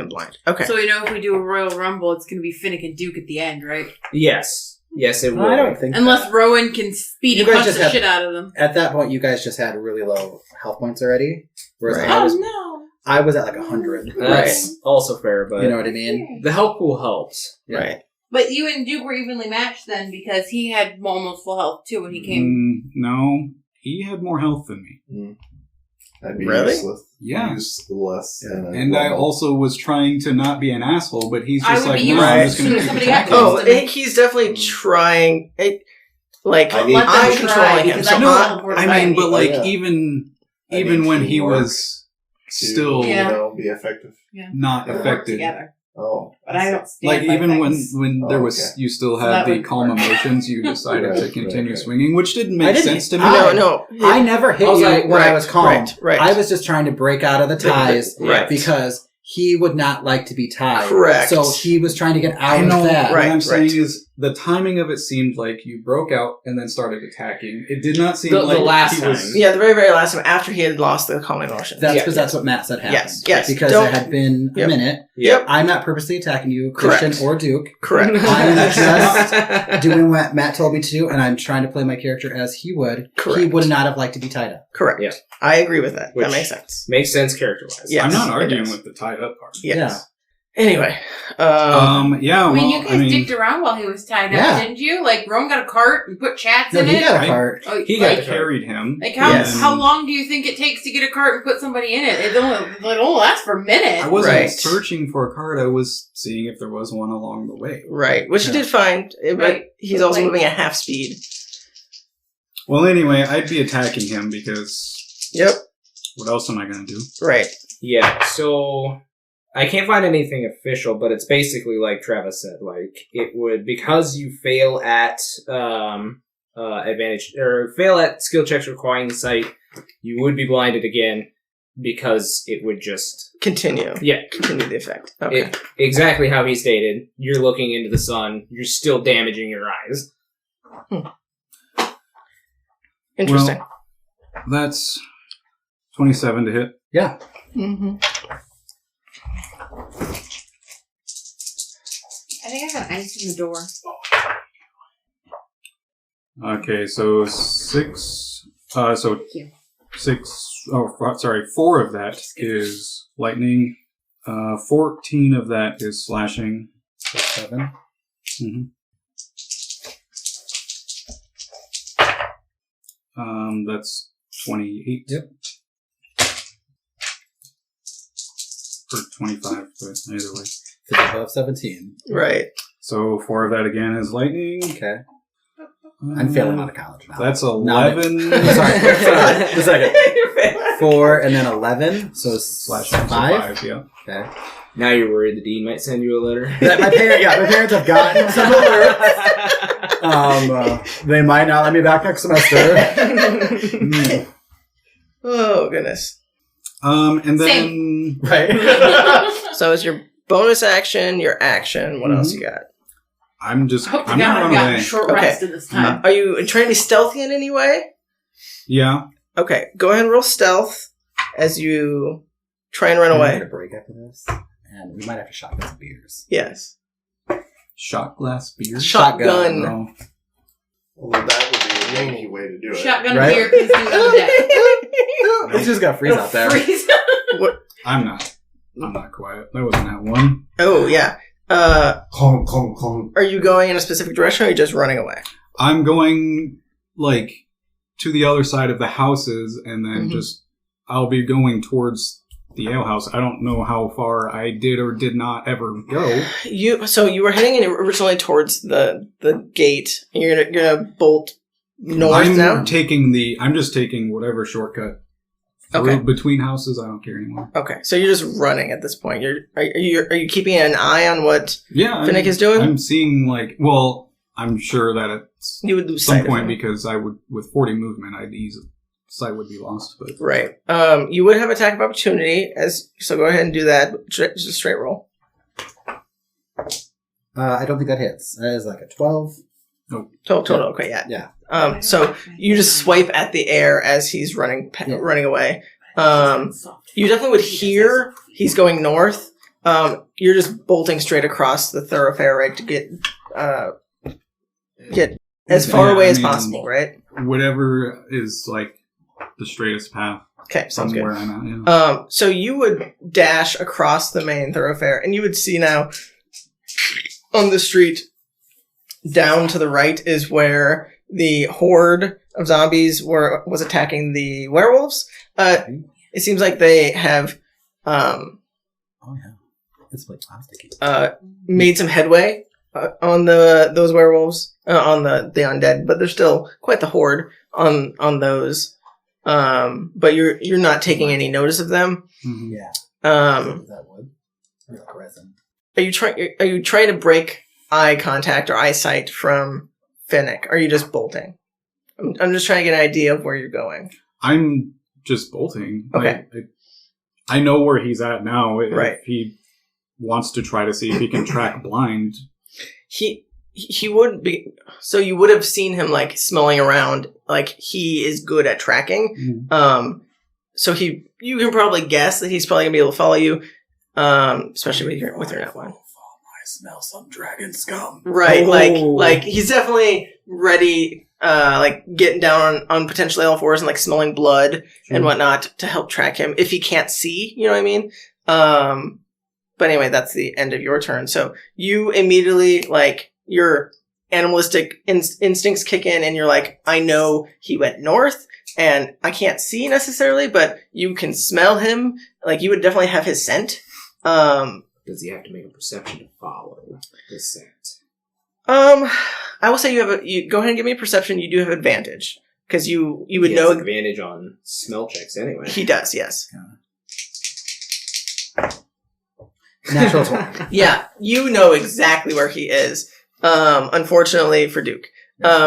blind. Okay. So we know if we do a Royal Rumble, it's going to be Finnick and Duke at the end, right? Yes. Yes, it will. I don't think Unless that. Rowan can speedy You guys punch just the have- shit out of them. At that point, you guys just had really low health points already. Whereas Right. No. I was at like 100. That's also fair, but You know what I mean? the help pool helps. Yeah. Right. But you and Duke were evenly matched then because he had almost full health too when he came. No, he had more health than me. I'd be Really? useless. Yeah. Useless. And I also was trying to not be an asshole, but he's I just would like, be no, I'm useless just going as to soon as keep somebody got attacking. close. Oh, he's definitely trying. Like I need- Let them I'm try, controlling him. because So I No, know teleported I by mean, me. but like yeah. even I need when he teamwork was to, still Yeah. be effective. not We work affected. together. Oh. But I don't stand Like by even things. when there Oh, was okay. you still So had that the would calm work. emotions, you decided Right, to continue right. swinging, which didn't I make didn't- sense to me. no. I never hit I was you like, when I right, was calm. right. I was just trying to break out of the ties Right. because he would not like to be tied. Correct. So he was trying to get I out know. of that. What Right, I'm saying right. is the timing of it seemed like you broke out and then started attacking. It did not seem The like last he was. time. Yeah, the very, very last time after he had lost the calm emotion. That's Yeah. because that's what Matt said happened. Yes. Because Don't- it had been a Yep. minute. Yep. I'm not purposely attacking you, Christian Correct. or Duke. Correct. I'm just doing what Matt told me to do, and I'm trying to play my character as he would. He Correct. would not have liked to be tied up. Correct. Yeah. I agree with that. Which- That makes sense. Makes sense character-wise. Yeah. I'm Yes, not it arguing does. with the tied up part. Yes. Yeah. Anyway. Yeah. I mean, Well, you guys dicked around while he was tied Yeah. up, didn't you? Like, Rome got a cart and put Chatz No, in he it. got a I- cart. Oh, He got like, the cart. carried him. Like, how Yes. how long do you think it takes to get a cart and put somebody in it? It only lasts for a minute. I wasn't Right. searching for a card. I was seeing if there was one along the way. Right. Which you Yeah. did find. But Right. he's also Like- moving at half speed. Well, anyway, I'd be attacking him because Yep. what else am I going to do? Right. Yeah, so I can't find anything official, but it's basically like Travis said. Like it would because you fail at advantage or fail at skill checks requiring sight, you would be blinded again because it would just Continue. yeah Continue the effect. Okay. exactly how he stated. You're looking into the sun. You're still damaging your eyes. Interesting. Well, that's 27 to hit. Yeah. Mm-hmm. I think I got ice in the door. Okay, so 6. So you. 6. Oh, sorry. 4 of that is lightning. 14 of that is slashing. So 7. That's 28. Yep. Or 25, but either way. It's above 17. Right. So 4 of that again is lightning. Okay. I'm failing out of college now. That's Now 11. Sorry. A second. 4 and then 11. So Slashing, so 5. 5, yeah. Okay. Now you're worried the dean might send you a letter. My parents have gotten some alerts. They might not let me back next semester. Oh, goodness. And then Right. So it's your bonus action, your action. What else you got? I'm just I hope to I'm God gonna I've run gotten away. short Okay. rested this time. Are you trying to be stealthy in any way? Yeah. Okay, go ahead and roll stealth as you try and run I'm away. going to break after this. And we might have to shotgun some beers. Yes. Shot glass beer. Shotgun. No. Well, that would be a Yankee way to do it. Shotgun Right? beer, please do it on deck. It's just got freeze out there. Freeze. I'm not quiet. That wasn't that one. Oh, yeah. Clong, clong, clong. Are you going in a specific direction or are you just running away? I'm going to the other side of the houses, and then Mhm. I'll be going towards the alehouse. I don't know how far I did or did not ever go. So you were heading in originally towards the gate. And you're gonna bolt north now. I'm just taking whatever shortcut through between houses. I don't care anymore. Okay, so you're just running at this point. Are you keeping an eye on what Finnick is doing? I'm seeing I'm sure that at you would lose some sight point of him. because I would with 40 movement sight would be lost. But Right. You would have attack of opportunity so go ahead and do that. Just a straight roll. I don't think that hits. That is like a 12. Total. Okay, yeah. Yeah. So you just swipe at the air as he's running away. You definitely would hear he's going north. You're just bolting straight across the thoroughfare, right, to get as far away as possible, right? Whatever is like the straightest path. Okay, sounds good. Where I'm at, So you would dash across the main thoroughfare, and you would see now on the street down to the right is where the horde of zombies was attacking the werewolves. It seems like they have It's like plasticky. Made some headway on those werewolves, on the undead, but there's still quite the horde on those. But you're not taking any notice of them. Mm-hmm. Yeah. That would. Like resin. Are you trying to break eye contact or eyesight from Finnick? Or are you just bolting? I'm just trying to get an idea of where you're going. I'm just bolting. Okay. I know where he's at now. Right. If he wants to try to see if he can track blind. He would be. So you would have seen him like smelling around. Like he is good at tracking. Mm-hmm. So you can probably guess that he's probably gonna be able to follow you. Especially with your net one. I smell some dragon scum. Right, Oh. like he's definitely ready, like getting down on potentially all fours and like smelling blood and whatnot to help track him if he can't see. You know what I mean? But anyway, that's the end of your turn. So you immediately like your animalistic instincts kick in, and you're like, I know he went north, and I can't see necessarily, but you can smell him. Like you would definitely have his scent. Does he have to make a perception to follow the scent? I will say you go ahead and give me a perception. You do have advantage because you would He know has advantage on smell checks anyway. he does. Yes. Natural 20. Yeah, you know exactly where he is. Unfortunately for Duke.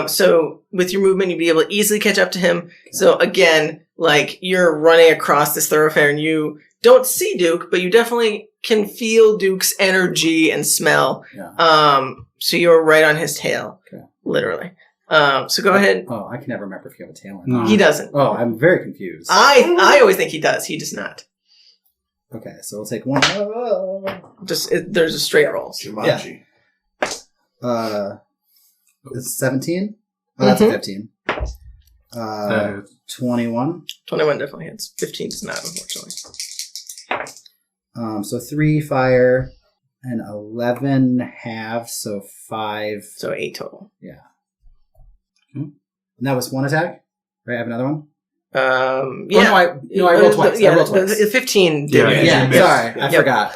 So with your movement, you'd be able to easily catch up to him. So again, like you're running across this thoroughfare and you don't see Duke, but you definitely can feel Duke's energy and smell. Yeah. So you're right on his tail, Okay. literally. So go ahead. Oh, I can never remember if you have a tail or No. not. He doesn't. Oh, I'm very confused. I always think he does. He does not. Okay, so we'll take one. There's a straight roll. Jumanji. It's 17? Oh, that's a Mhm. 15. 21. 21 definitely hits. 15 does not, unfortunately. So 3 fire and 11 halves, so 5. So 8 total. And that was one attack? Right, I have another one? Yeah. Oh, no, I rolled twice. Yeah, I rolled twice. the 15 did. Yeah, it. Yeah, you missed. sorry, I Yep. forgot.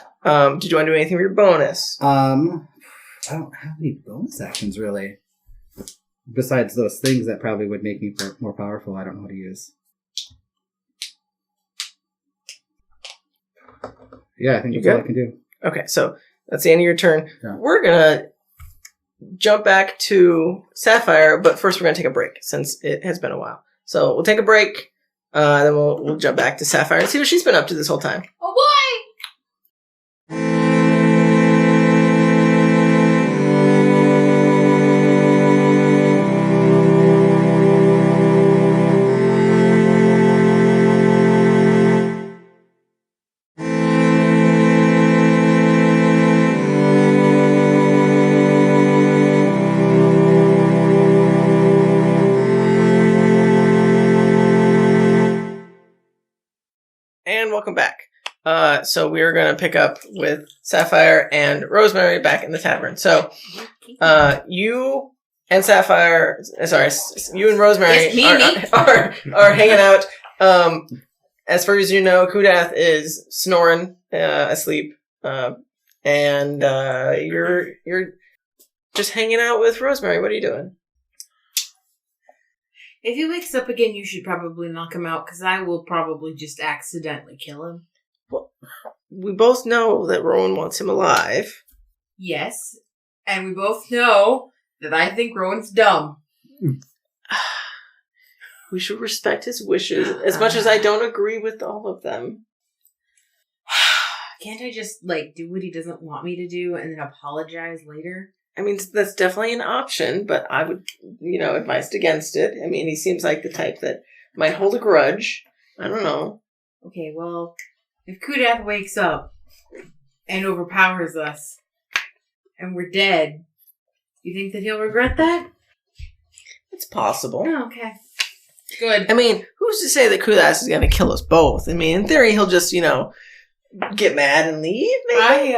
Did you want to do anything with your bonus? I don't have any bonus actions, really. Besides those things that probably would make me more powerful, I don't know what to use. Yeah, I think that's all I can do. Okay, so that's the end of your turn. Yeah. We're gonna jump back to Sapphire, but first we're gonna take a break since it has been a while. So we'll take a break, then we'll jump back to Sapphire and see what she's been up to this whole time. Oh boy! And welcome back. So we are going to pick up with Sapphire and Rosemary back in the tavern. So you and Sapphire, sorry, you and Rosemary Yes, me. are hanging out. as far as you know, Kudath is snoring, asleep, and you're just hanging out with Rosemary. What are you doing? If he wakes up again, you should probably knock him out, because I will probably just accidentally kill him. Well, we both know that Rowan wants him alive. Yes, and we both know that I think Rowan's dumb. We should respect his wishes, as much as I don't agree with all of them. Can't I just, do what he doesn't want me to do and then apologize later? I mean, that's definitely an option, but I would, advise against it. I mean, he seems like the type that might hold a grudge. I don't know. Okay, well, if Kudath wakes up and overpowers us and we're dead, you think that he'll regret that? It's possible. Oh, okay. Good. I mean, who's to say that Kudath is going to kill us both? I mean, in theory, he'll just, get mad and leave, maybe?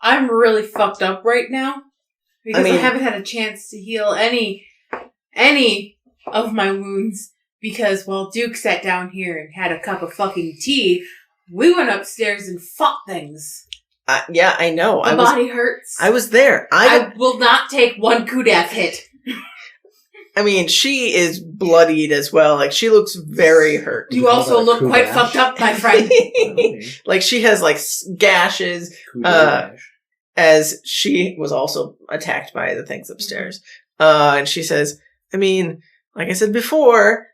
I'm really fucked up right now because I haven't had a chance to heal any of my wounds because while Duke sat down here and had a cup of fucking tea, we went upstairs and fought things. Yeah, I know. My body hurts. I was there. I will not take one Kudath hit. I mean, she is bloodied as well. Like, she looks very hurt. You also look quite fucked up, my friend. Like, she has, gashes, as she was also attacked by the things upstairs. And she says, I mean, like I said before,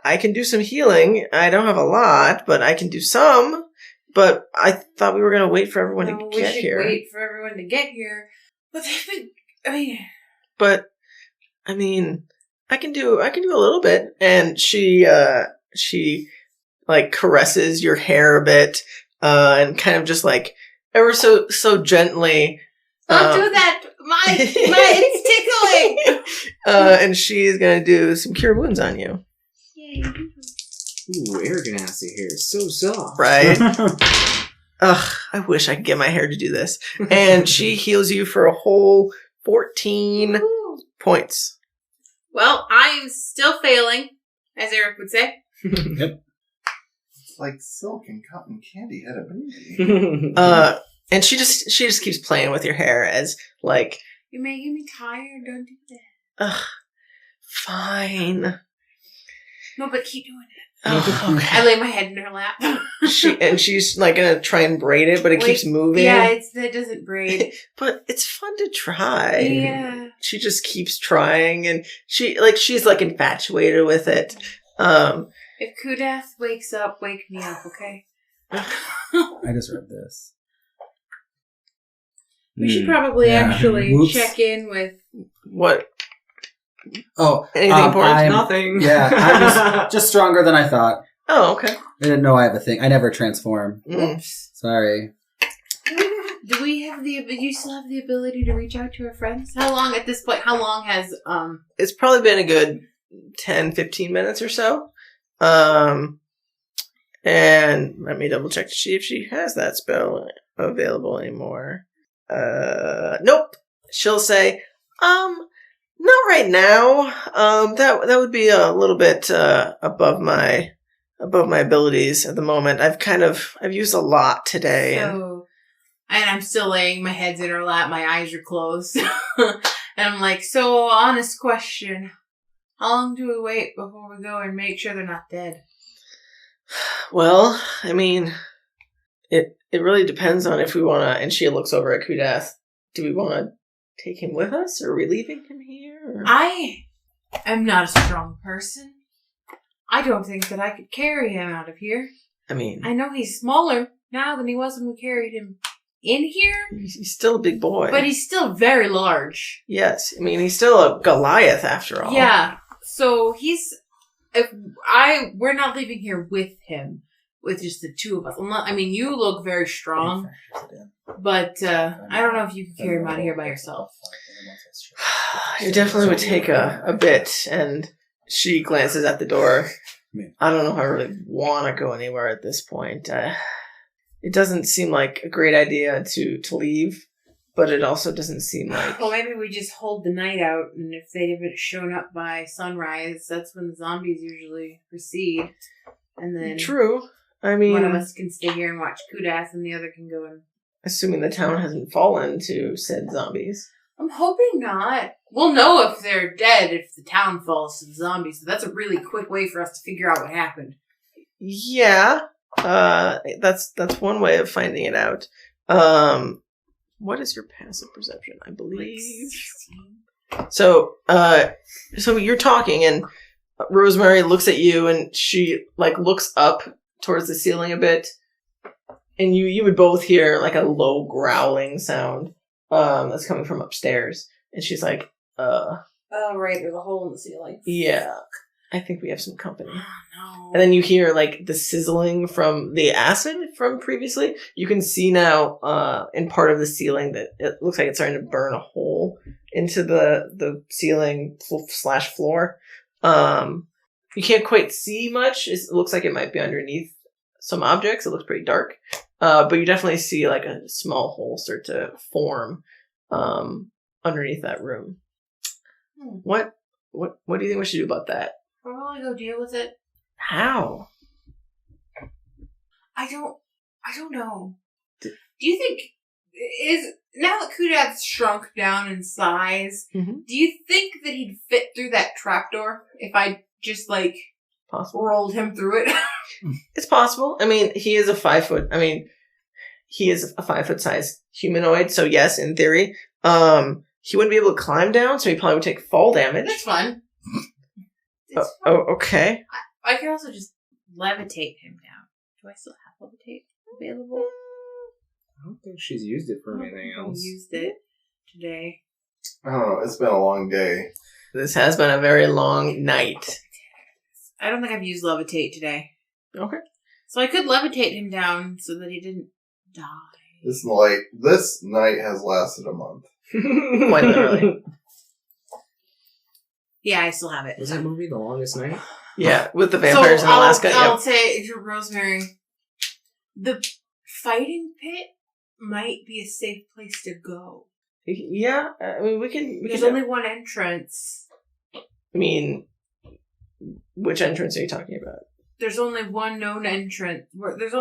I can do some healing. I don't have a lot, but I can do some. But I thought we were going to wait for everyone to get here. Wait for everyone to get here. But they've been, I can do a little bit. And she caresses your hair a bit, and kind of just ever so gently. Don't do that. It's tickling. And she's gonna do some cure wounds on you. Yay. Ooh, Aragonassi hair is so soft. Right? Ugh, I wish I could get my hair to do this. And she heals you for a whole 14 points. Well, I'm still failing, as Eric would say. Yep. It's like silk and cotton candy had a baby. And she just keeps playing with your hair as You're making me tired. Don't do that. Ugh, fine. No, but keep doing it. Oh, okay. I lay my head in her lap. She's gonna try and braid it, but it keeps moving. Yeah, that doesn't braid. But it's fun to try. Yeah. She just keeps trying, and she's infatuated with it. If Kudath wakes up, wake me up, okay? I just read this. We should probably actually check in with what. Oh, anything important? Nothing. Yeah, I'm just stronger than I thought. Oh, okay. I didn't know I have a thing. I never transform. Oops. Sorry. Do you still have the ability to reach out to our friends? How long at this point? How long has It's probably been a good 10, 15 minutes or so. And let me double check to see if she has that spell available anymore. Nope. She'll say, not right now. That would be a little bit above my abilities at the moment. I've used a lot today. And I'm still laying, my head's in her lap, my eyes are closed. And I'm like, so honest question. How long do we wait before we go and make sure they're not dead? Well, I mean, it really depends on if we want to, and she looks over at Kudath, do we want to take him with us, or are we leaving him here? Or? I am not a strong person. I don't think that I could carry him out of here. I mean, I know he's smaller now than he was when we carried him in here. He's still a big boy. But he's still very large. Yes. I mean, he's still a Goliath after all. Yeah. So we're not leaving here with him, with just the two of us. You look very strong, but I don't know if you could carry him out of here by yourself. It definitely would take a bit, and she glances at the door. I don't know if I really want to go anywhere at this point. It doesn't seem like a great idea to leave, but it also doesn't seem like... Well, maybe we just hold the night out, and if they haven't shown up by sunrise, that's when the zombies usually proceed. And then True. I mean, one of us can stay here and watch Kudas, and the other can go and... assuming the town hasn't fallen to said zombies. I'm hoping not. We'll know if they're dead if the town falls to the zombies, so that's a really quick way for us to figure out what happened. Yeah. That's one way of finding it out. What is your passive perception? I believe. So you're talking, and Rosemary looks at you, and she looks up towards the ceiling a bit, and you would both hear a low growling sound that's coming from upstairs, and she's like, Oh, right, there's a hole in the ceiling. yeah, I think we have some company. Oh, no. And then you hear the sizzling from the acid from previously. You can see now in part of the ceiling that it looks like it's starting to burn a hole into the ceiling / floor. You can't quite see much. It looks like it might be underneath some objects. It looks pretty dark. But you definitely see a small hole start to form underneath that room. What do you think we should do about that? Probably go deal with it. How? I don't know. Do you think now that Kudat's shrunk down in size, do you think that he'd fit through that trapdoor if I just possible rolled him through it? It's possible. I mean, he is a 5 foot. I mean, he is a 5 foot size humanoid. So yes, in theory, he wouldn't be able to climb down. So he probably would take fall damage. That's fun. Okay. I can also just levitate him down. Do I still have levitate available? I don't think she's used it for anything else. I used it today. I don't know. It's been a long day. This has been a very long night. I don't think I've used levitate today. Okay. So I could levitate him down so that he didn't die. This night has lasted a month. Quite literally. Yeah, I still have it. Was that movie The Longest Night? Yeah, with the vampires in Alaska. I'll say to Rosemary, the fighting pit might be a safe place to go. Yeah, I mean, we can. There's only one entrance. I mean, which entrance are you talking about? There's only one known entrance. There's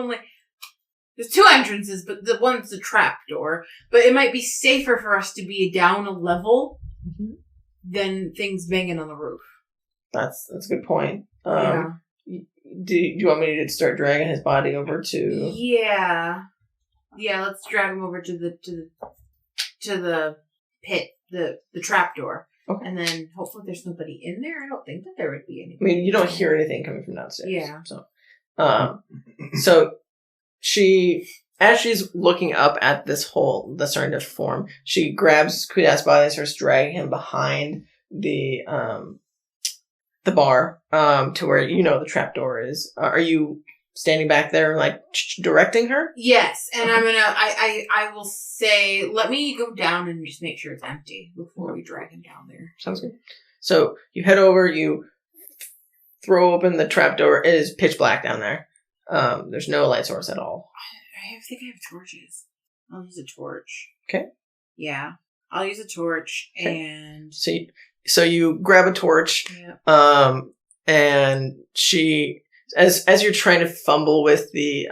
two entrances, but the one's the trap door. But it might be safer for us to be down a level than things banging on the roof. That's a good point. Yeah. Do you want me to start dragging his body over to? Yeah. Let's drag him over to the pit, the trap door. Okay. And then hopefully there's nobody in there. I don't think that there would be anything. I mean, you don't hear anything coming from downstairs. Yeah. So as she's looking up at this hole that's starting to form, she grabs Kudat's body and starts dragging him behind the bar to where the trapdoor is. Are you standing back there, directing her? Yes, and I'm gonna. I will say, let me go down and just make sure it's empty before we drag him down there. Sounds good. So you head over, you throw open the trapdoor. It is pitch black down there. There's no light source at all. I think I have torches. I'll use a torch. Okay. Yeah, I'll use a torch, and so you grab a torch. Yeah. And she, as you're trying to fumble with the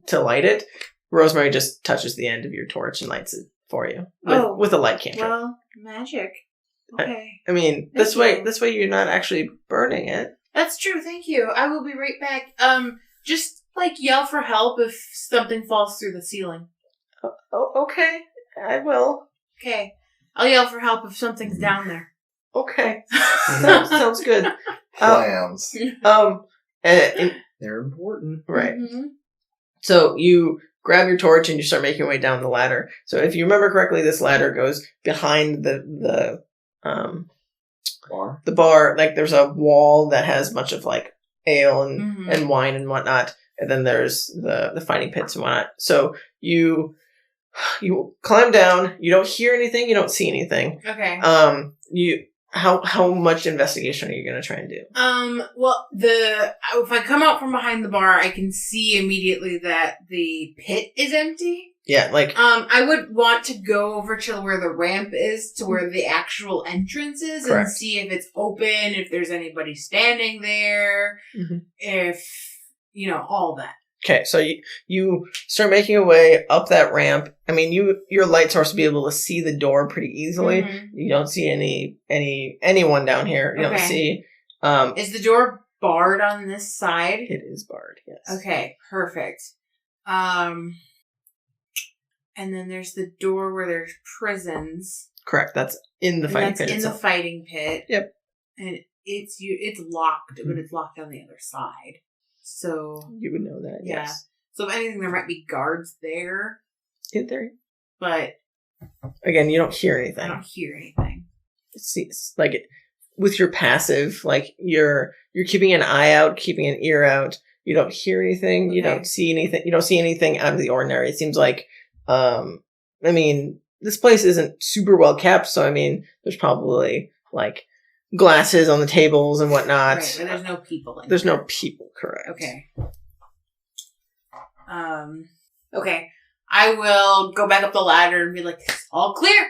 to light it, Rosemary just touches the end of your torch and lights it for you with a light cantrip. Well, magic. Okay. I mean, this way you're not actually burning it. That's true. Thank you. I will be right back. Just yell for help if something falls through the ceiling. Oh, okay. I will. Okay. I'll yell for help if something's down there. Okay. Sounds good. Plans. They're important. Right. Mm-hmm. So you grab your torch and you start making your way down the ladder. So if you remember correctly, this ladder goes behind the Bar. The bar. There's a wall that has a bunch of ale and wine and whatnot, and then there's the fighting pits and whatnot. So you climb down. You don't hear anything. You don't see anything. Okay. How much investigation are you going to try and do? Well, if I come out from behind the bar, I can see immediately that the pit is empty. Yeah, like I would want to go over to where the ramp is, to where the actual entrance is, Correct. and see if it's open, if there's anybody standing there, if, all that. okay. So you start making your way up that ramp. I mean, your light source will be able to see the door pretty easily. Mhm. You don't see anyone down here. You don't Okay. see. Is the door barred on this side? It is barred. Yes. Okay, perfect. And then there's the door where there's prisons. Correct. That's in the And fighting that's pit in itself. the fighting pit. Yep. And it's locked, but it's locked on the other side. So You would know that. yeah. Yes. So if anything, there might be guards there, In theory. but Again, you don't hear I anything. don't hear anything. It's like with your passive, like you're keeping an eye out, keeping an ear out. You don't hear anything. You Okay. don't see anything. You don't see anything out of the ordinary. It seems like, I mean, this place isn't super well kept, so I mean, there's probably like glasses on the tables and whatnot. Right, but there's no people in There's there. no people. Correct. Okay. Okay. I will go back up the ladder and be like, all clear.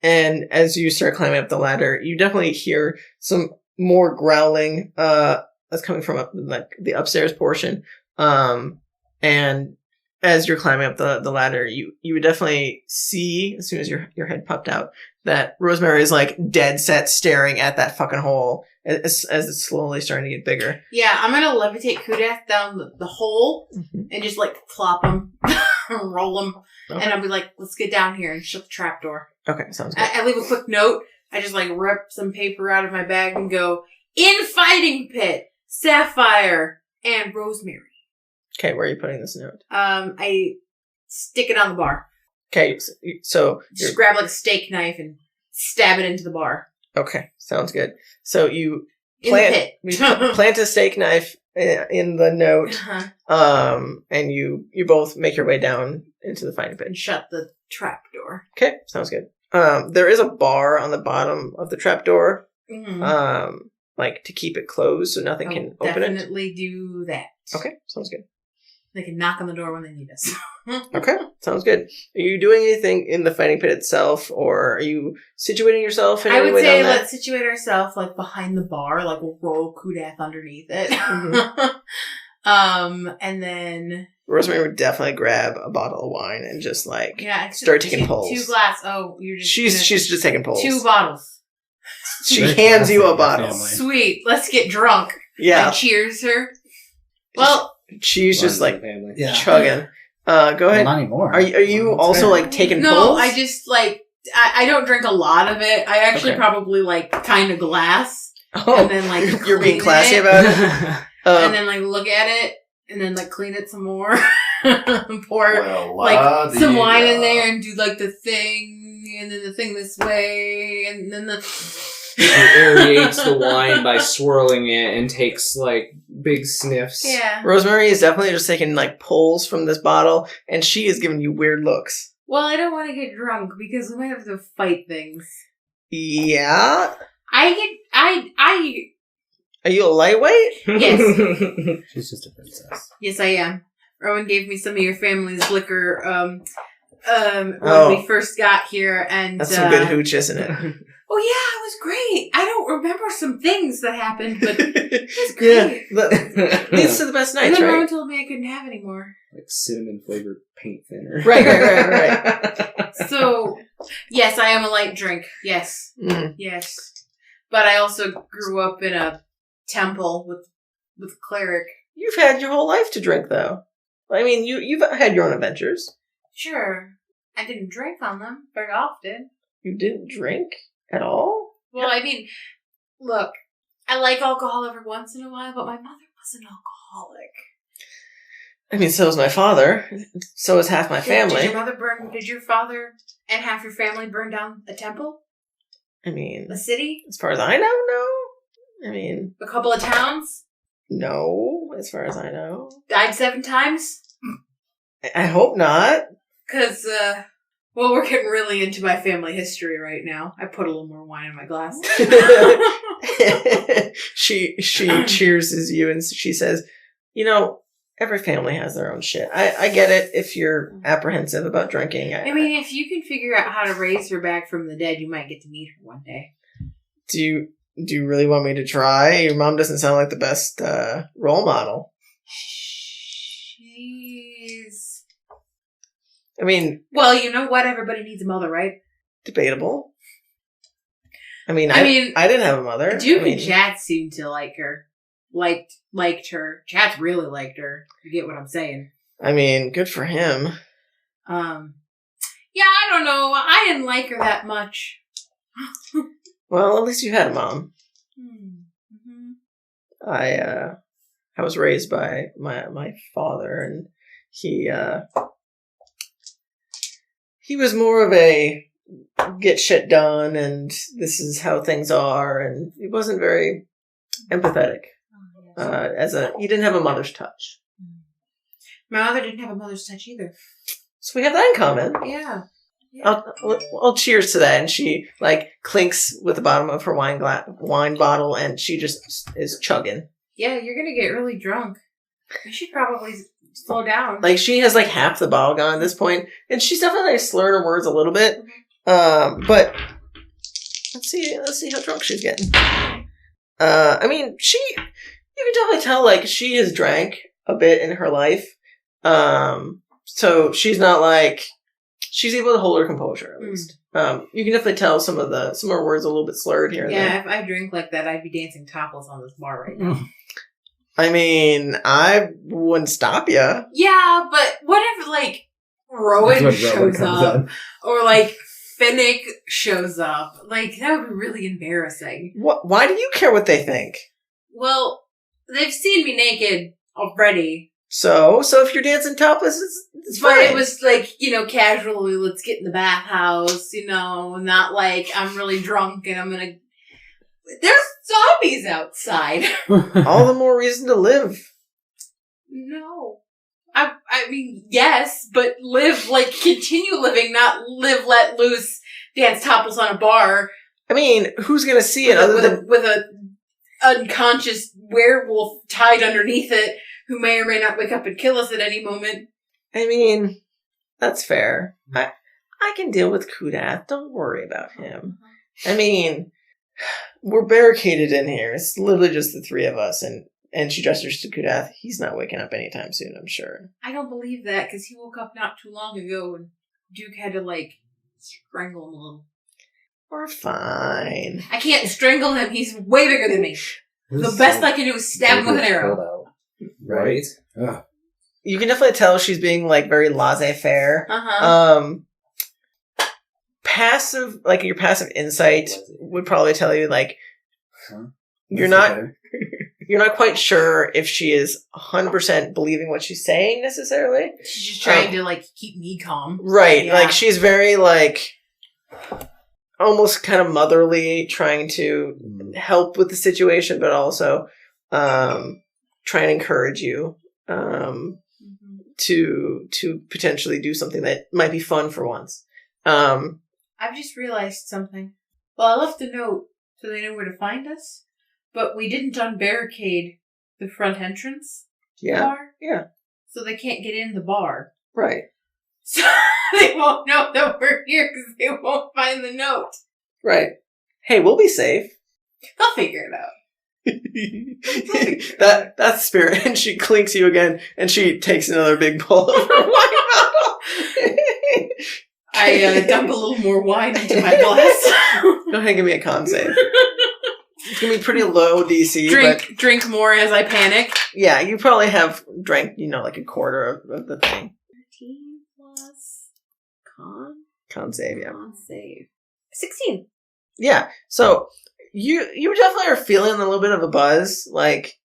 And as you start climbing up the ladder, you definitely hear some more growling that's coming from like the upstairs portion. And as you're climbing up the ladder, you would definitely see, as soon as your head popped out, that Rosemary is like dead set staring at that fucking hole as it's slowly starting to get bigger. Yeah, I'm gonna levitate Kudath down the hole Mhm. and just like plop him, roll him, Okay. and I'll be like, let's get down here and shut the trapdoor. Okay, sounds good. I leave a quick note. I just like rip some paper out of my bag and go, Infighting Pit, Sapphire, and Rosemary. Okay, where are you putting this note? I stick it on the bar. Okay, so Just grab like a steak knife and stab it into the bar. okay, sounds good. So you In the pit. plant a steak knife in the note. Uh-huh. And you both make your way down into the fighting And pit. shut the trapdoor. Okay, sounds good. There is a bar on the bottom of the trapdoor, Mm-hmm. like to keep it closed so nothing can open it. Definitely do that. Okay, sounds good. They can knock on the door when they need us. Okay, sounds good. Are you doing anything in the fighting pit itself, or are you situating yourself in I any would way say down there? let's situate ourselves like behind the bar, like we'll roll Kudath underneath it. Mhm. And then Rosemary would definitely grab a bottle of wine and just like start taking pulls. 2 glass. Oh, you're just she's just taking pulls. 2 bottles. She Very hands you a classy, bottle. family. Sweet. Let's get drunk. Yeah, And cheers her. Well, she's just Runs in like the family. Yeah. chugging. Go ahead. Not anymore. Are you That's also fair. like taking no, pulls? I just like I don't drink a lot of it. I actually Okay. probably like kind of glass Oh, and then like you're being clean classy it. about it. And then like look at it and then like clean it some more. Pour Well, like some wine in la-dee-da. there and do like the thing and then the thing this way and then the He aerates the wine by swirling it and takes like big sniffs. yeah. Rosemary is definitely just taking like pulls from this bottle, and she is giving you weird looks. Well, I don't want to get drunk because we might have to fight things. Yeah? I Are you a lightweight? Yes. She's just a princess. Yes, I am. Rowan gave me some of your family's liquor when Oh. we first got here, and That's some good hooch, isn't it? oh yeah, it was great. I don't remember some things that happened, but it was Yeah, great. these are the best And nights, then Rowan right? told me I couldn't have any more. Like cinnamon flavored paint thinner. Right. So yes, I am a light drink. Yes, Mm. yes, but I also grew up in a temple with a cleric. You've had your whole life to drink, though. I mean, you've had your own adventures. Sure, I didn't drink on them very often. You didn't drink at all? Well, I mean, look, I like alcohol every once in a while, but my mother was an alcoholic. I mean, so is my father. So is half my family. Did your father and half your family burn down a temple? I mean, A city? as far as I know, no. I mean, A couple of towns? no, as far as I know. Died 7 times? I hope not. Because, well, we're getting really into my family history right now. I put a little more wine in my glass. she cheerses you and she says, you know, every family has their own shit. I get it if you're apprehensive about drinking. I mean, if you can figure out how to raise her back from the dead, you might get to meet her one day. Do you really want me to try? Your mom doesn't sound like the best role model. She's... I mean... Well, you know what? Everybody needs a mother, right? Debatable. I mean, I didn't have a mother. Duke and Chatz seemed to like her. Liked her. Chatz really liked her. You get what I'm saying? I mean, good for him. Yeah, I don't know. I didn't like her that much. Well, at least you had a mom. Mm-hmm. I was raised by my father, and he was more of a get shit done, and this is how things are, and he wasn't very empathetic. He didn't have a mother's touch. My mother didn't have a mother's touch either. So we have that in common. Yeah. I'll cheers to that. And she clinks with the bottom of her wine bottle, and she just is chugging. Yeah, you're gonna get really drunk. You should probably slow down. She has half the bottle gone at this point, and she's definitely slurred her words a little bit. But let's see how drunk she's getting. I mean, you can definitely tell she has drank a bit in her life. So she's not she's able to hold her composure at least. You can definitely tell some of her words a little bit slurred here and there. Yeah, if I drink like that, I'd be dancing topless on this bar right now. I mean, I wouldn't stop you. Yeah, but what if Rowan shows up or Finnick shows up? That would be really embarrassing. Why do you care what they think? Well, they've seen me naked already. So if you're dancing topless, it's fine. But it was casually, let's get in the bathhouse, not I'm really drunk and I'm gonna... There's zombies outside. All the more reason to live. No. I mean, yes, but live, continue living, not live, let loose, dance topless on a bar. I mean, who's gonna see it with a unconscious werewolf tied underneath it, who may or may not wake up and kill us at any moment? I mean, that's fair. I can deal with Kudath. Don't worry about him. I mean, we're barricaded in here. It's literally just the three of us, and she gestures to Kudath. He's not waking up anytime soon, I'm sure. I don't believe that, because he woke up not too long ago, and Duke had to, strangle him a little. We're fine. I can't strangle him. He's way bigger than me. The best I can do is stab him with an arrow. Right? You can definitely tell she's being, very laissez-faire. Uh-huh. Passive, your passive insight would probably tell you, you're not quite sure if she is 100% believing what she's saying, necessarily. She's just trying to, keep me calm. Right. Yeah. She's very, almost kind of motherly, trying to help with the situation, but also try and encourage you to potentially do something that might be fun for once. I've just realized something. Well, I left a note so they know where to find us, but we didn't unbarricade the front entrance to the bar. Yeah. So they can't get in the bar. Right. So they won't know that we're here because they won't find the note. Right. Hey, we'll be safe. They'll figure it out. That's the spirit. And she clinks you again, and she takes another big pull of her wine bottle. I dump a little more wine into my glass. Go ahead and give me a con save. It's going to be pretty low DC. Drink more as I panic. Yeah, you probably have drank, a quarter of the thing. 13 plus con? Con save, yeah. Con save. 16. Yeah, so you definitely are feeling a little bit of a buzz.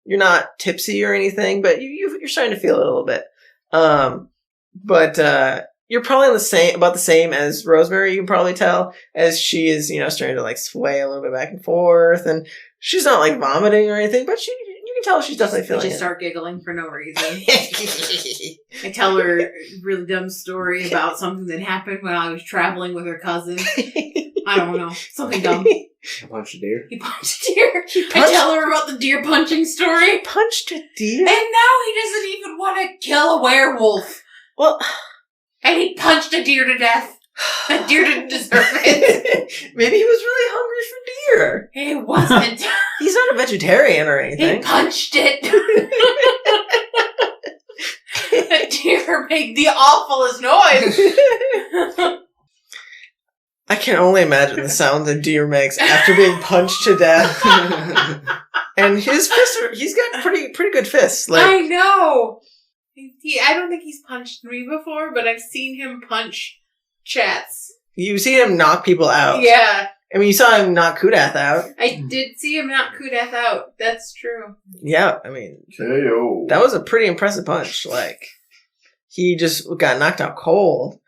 You're not tipsy or anything, but you're starting to feel it a little bit. But you're probably about the same as Rosemary, you can probably tell, as she is, starting to sway a little bit back and forth, and she's not vomiting or anything, but you can tell she's definitely feeling it. I just start giggling for no reason. I tell her a really dumb story about something that happened when I was traveling with her cousin. I don't know. Something dumb. I punched a deer. He punched a deer. I punched- tell her about the deer punching story. Punched a deer? And now he doesn't even want to kill a werewolf. Well, And he punched a deer to death. The deer didn't deserve it. maybe he was really hungry for deer. It wasn't. He's not a vegetarian or He anything. punched it. The deer made the awfulest noise. I can only imagine the sound a deer makes after being punched to death. And his fists he's got pretty good fists. Like, I know. I don't think he's punched me before, but I've seen him punch Chatz. you see him knock people out. Yeah, I mean, you saw him knock Kudath out. I did see him knock Kudath out. That's true. Yeah, I mean, KO. that was a pretty impressive punch. Like, he just got knocked out cold.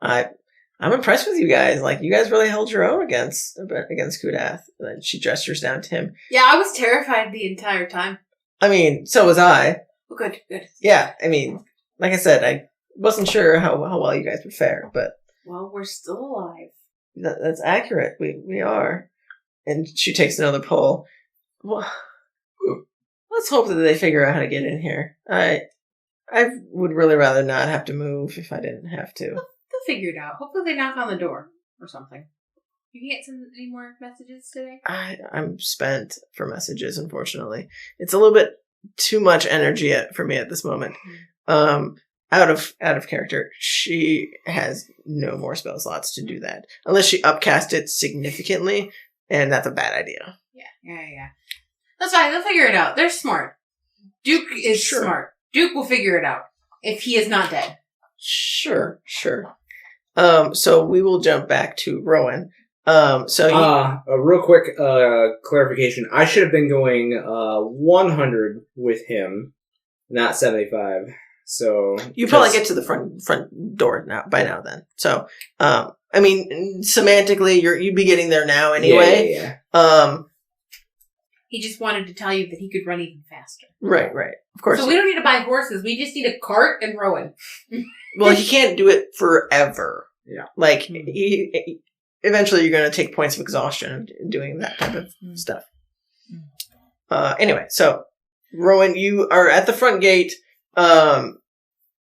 I'm impressed with you guys. Like, you guys really held your own against Kudath. And then she gestures down to him. Yeah, I was terrified the entire time. I mean, so was I. Oh, good. Yeah, I mean, like I said, I wasn't sure how well you guys would fare, but Well, we're still alive. that's accurate. We are. And she takes another pull. Well, let's hope that they figure out how to get in here. I would really rather not have to move if I didn't have to. They'll figure it out. Hopefully they knock on the door or something. You can't send any more messages today? I'm spent for messages, unfortunately. It's a little bit too much energy for me at this moment. Out of character. She has no more spell slots to do that. Unless she upcast it significantly, and that's a bad idea. Yeah. That's fine. They'll figure it out. They're smart. Duke is Sure. smart. Duke will figure it out. If he is not dead. Sure. So we will jump back to Rowan. A real quick clarification. I should have been going 100 with him, not 75. So you probably get to the front door by now. Then, so I mean, semantically, you'd be getting there now anyway. Yeah. He just wanted to tell you that he could run even faster. Right. Of course. So we don't need to buy horses. We just need a cart and Rowan. Well, he can't do it forever. Yeah. Like, he eventually you're going to take points of exhaustion doing that type of stuff. Anyway, so, Rowan, you are at the front gate.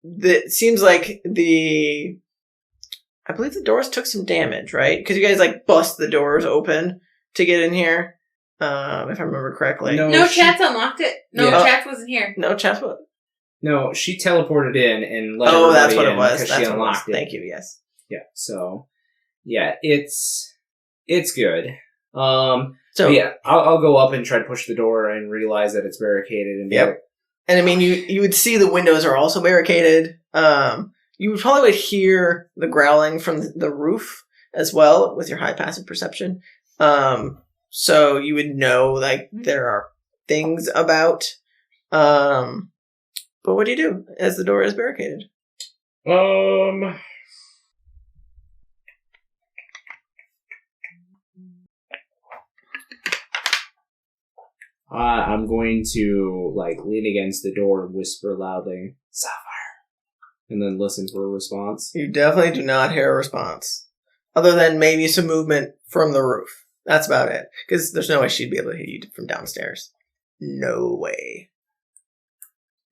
It seems like I believe the doors took some damage, right? Because you guys, like, bust the doors open to get in here, if I remember correctly. No, No, Chatz unlocked it. No, Yeah. Chatz wasn't here. No, Chatz, what? No, she teleported in and let Oh, everybody that's what in it was. because That's she what it was. unlocked it. Thank you, yes. Yeah. So, yeah, it's good. So, yeah, I'll go up and try to push the door and realize that it's barricaded. And Yep. And I mean, you would see the windows are also barricaded. You would probably would hear the growling from the roof as well with your high passive perception. So you would know, like, there are things about. But what do you do as the door is barricaded? I'm going to lean against the door and whisper loudly, "Sapphire," and then listen for a response. You definitely do not hear a response, other than maybe some movement from the roof. That's about it, because there's no way she'd be able to hit you from downstairs. No way.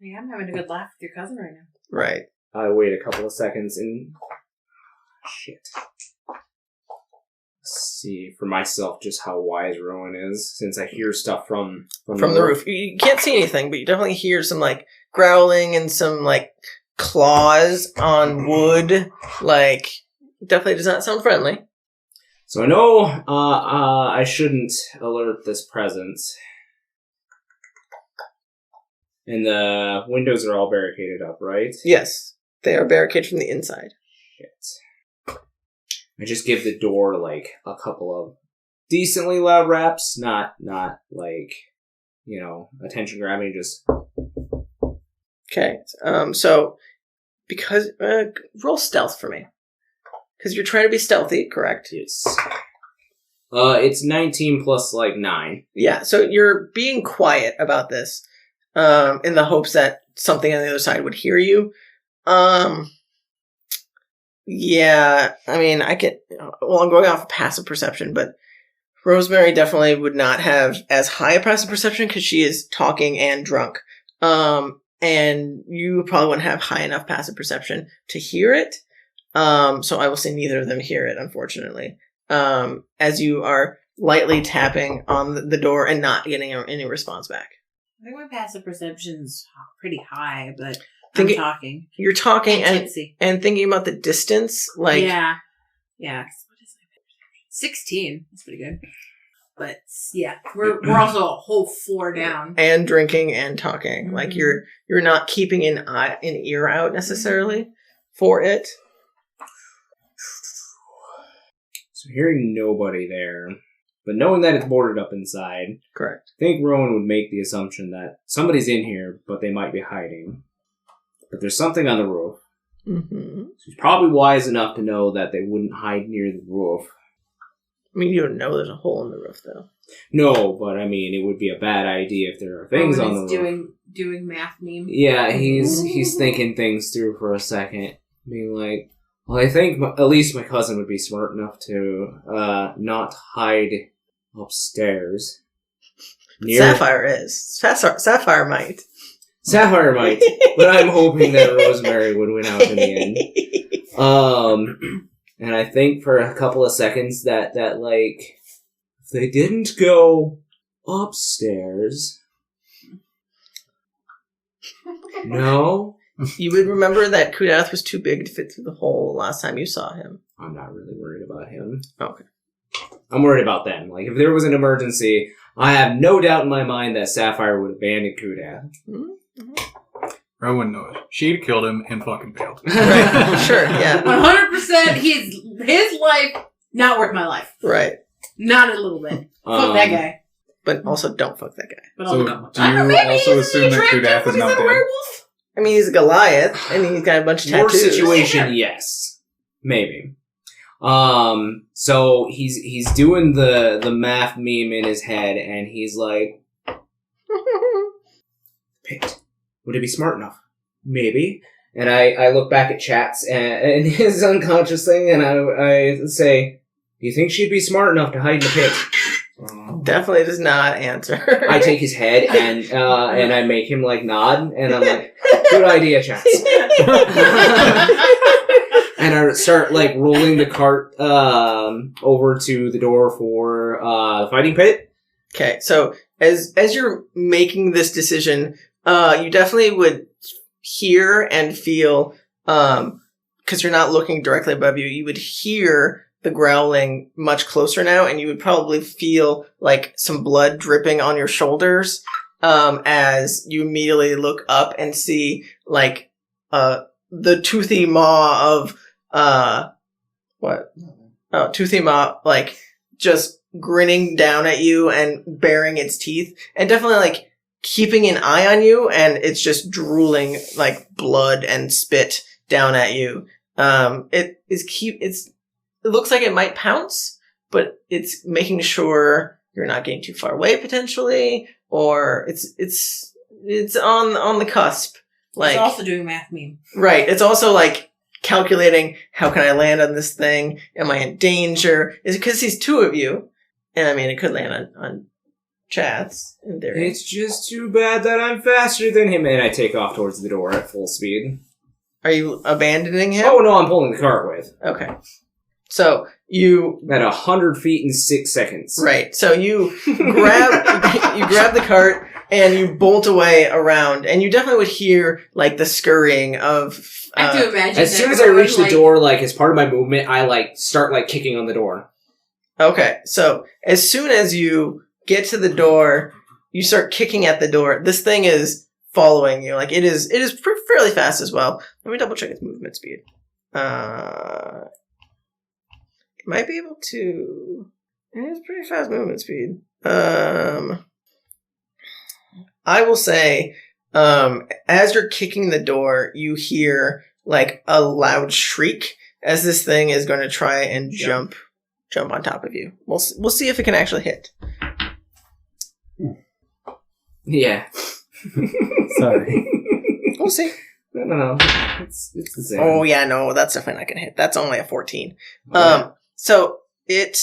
Yeah, I'm having a good laugh with your cousin right now. Right. I wait a couple of seconds and shit. See for myself just how wise Rowan is, since I hear stuff from the roof. You can't see anything, but you definitely hear some growling and some claws on wood. Definitely does not sound friendly. So I know I shouldn't alert this presence. And the windows are all barricaded up, right? Yes, they are barricaded from the inside. Shit. I just give the door a couple of decently loud raps, not attention grabbing, just. Okay, so because roll stealth for me, because you're trying to be stealthy, correct? Yes. It's 19 plus 9. Yeah, so you're being quiet about this, in the hopes that something on the other side would hear you. Yeah, I mean, I'm going off of passive perception, but Rosemary definitely would not have as high a passive perception because she is talking and drunk. And you probably wouldn't have high enough passive perception to hear it. So I will say neither of them hear it, unfortunately. As you are lightly tapping on the door and not getting any response back. I think my passive perception's pretty high, but Think I'm it- talking. You're talking and Tipsy. thinking about the distance, like Yeah. Yeah. What is my perception? 16. That's pretty good. But yeah, we're also a whole floor down. and drinking and talking. Like Mhm. you're not keeping an ear out necessarily for it. So hearing nobody there, but knowing that it's boarded up inside, Correct. I think Rowan would make the assumption that somebody's in here, but they might be hiding. But there's something on the roof. Mm-hmm. So he's probably wise enough to know that they wouldn't hide near the roof. I mean, you don't know there's a hole in the roof, though. No, but I mean, it would be a bad idea if there are things on the Rowan roof. is doing math meme. Yeah, he's thinking things through for a second, being like, well, I think at least my cousin would be smart enough to not hide upstairs. Sapphire is. Sapphire might. Sapphire might, but I'm hoping that Rosemary would win out in the end. And I think for a couple of seconds that like, if they didn't go upstairs, no, You would remember that Kudath was too big to fit through the hole last time you saw him. I'm not really worried about him. Okay. I'm worried about them. Like, if there was an emergency, I have no doubt in my mind that Sapphire would abandon Kudath. Rowan knows. She'd killed him and fucking failed. Right. Sure, yeah. 100% his life, not worth my life. Right. Not a little bit. Fuck that guy. But also don't fuck that guy. But So, don't. do you also assume that Kudath is not dead? werewolf? I mean, he's a Goliath, and he's got a bunch of Your tattoos. situation, yes. Maybe. So he's doing the math meme in his head, and he's like, Pit, would it be smart enough? Maybe. And I look back at Chatz and his unconscious thing, and I say, do you think she'd be smart enough to hide in the pit? Definitely does not answer. I take his head and I make him like nod, and I'm like, good idea, Chatz. And I start like rolling the cart over to the door for the fighting pit. Okay, so as you're making this decision, you definitely would hear and feel, because you're not looking directly above you, you would hear the growling much closer now, and you would probably feel like some blood dripping on your shoulders, as you immediately look up and see like the toothy maw of toothy maw, like just grinning down at you and baring its teeth, and definitely like keeping an eye on you, and it's just drooling like blood and spit down at you. It looks like it might pounce, but it's making sure you're not getting too far away potentially, or it's on the cusp. Like, He's also doing math meme. right. It's also like calculating, how can I land on this thing? Am I in danger? Is it because he's two of you? And I mean, it could land on Chatz in theory. It's just too bad that I'm faster than him, and I take off towards the door at full speed. Are you abandoning him? Oh no, I'm pulling the cart with. Okay. So you At 100 feet in 6 seconds. right. So you grab the cart and you bolt away around, and you definitely would hear like the scurrying of. I have to imagine As that soon as I reach the like, door, like as part of my movement, I like start like kicking on the door. Okay, so as soon as you get to the door, you start kicking at the door. This thing is following you. Like it is fairly fast as well. Let me double check its movement speed. It might be able to. It has pretty fast movement speed. I will say, as you're kicking the door, you hear like a loud shriek as this thing is going to try and jump on top of you. We'll see if it can actually hit. Yeah. Sorry. We'll see. No. It's the same. Oh yeah, no, that's definitely not going to hit. That's only a 14. Okay. So it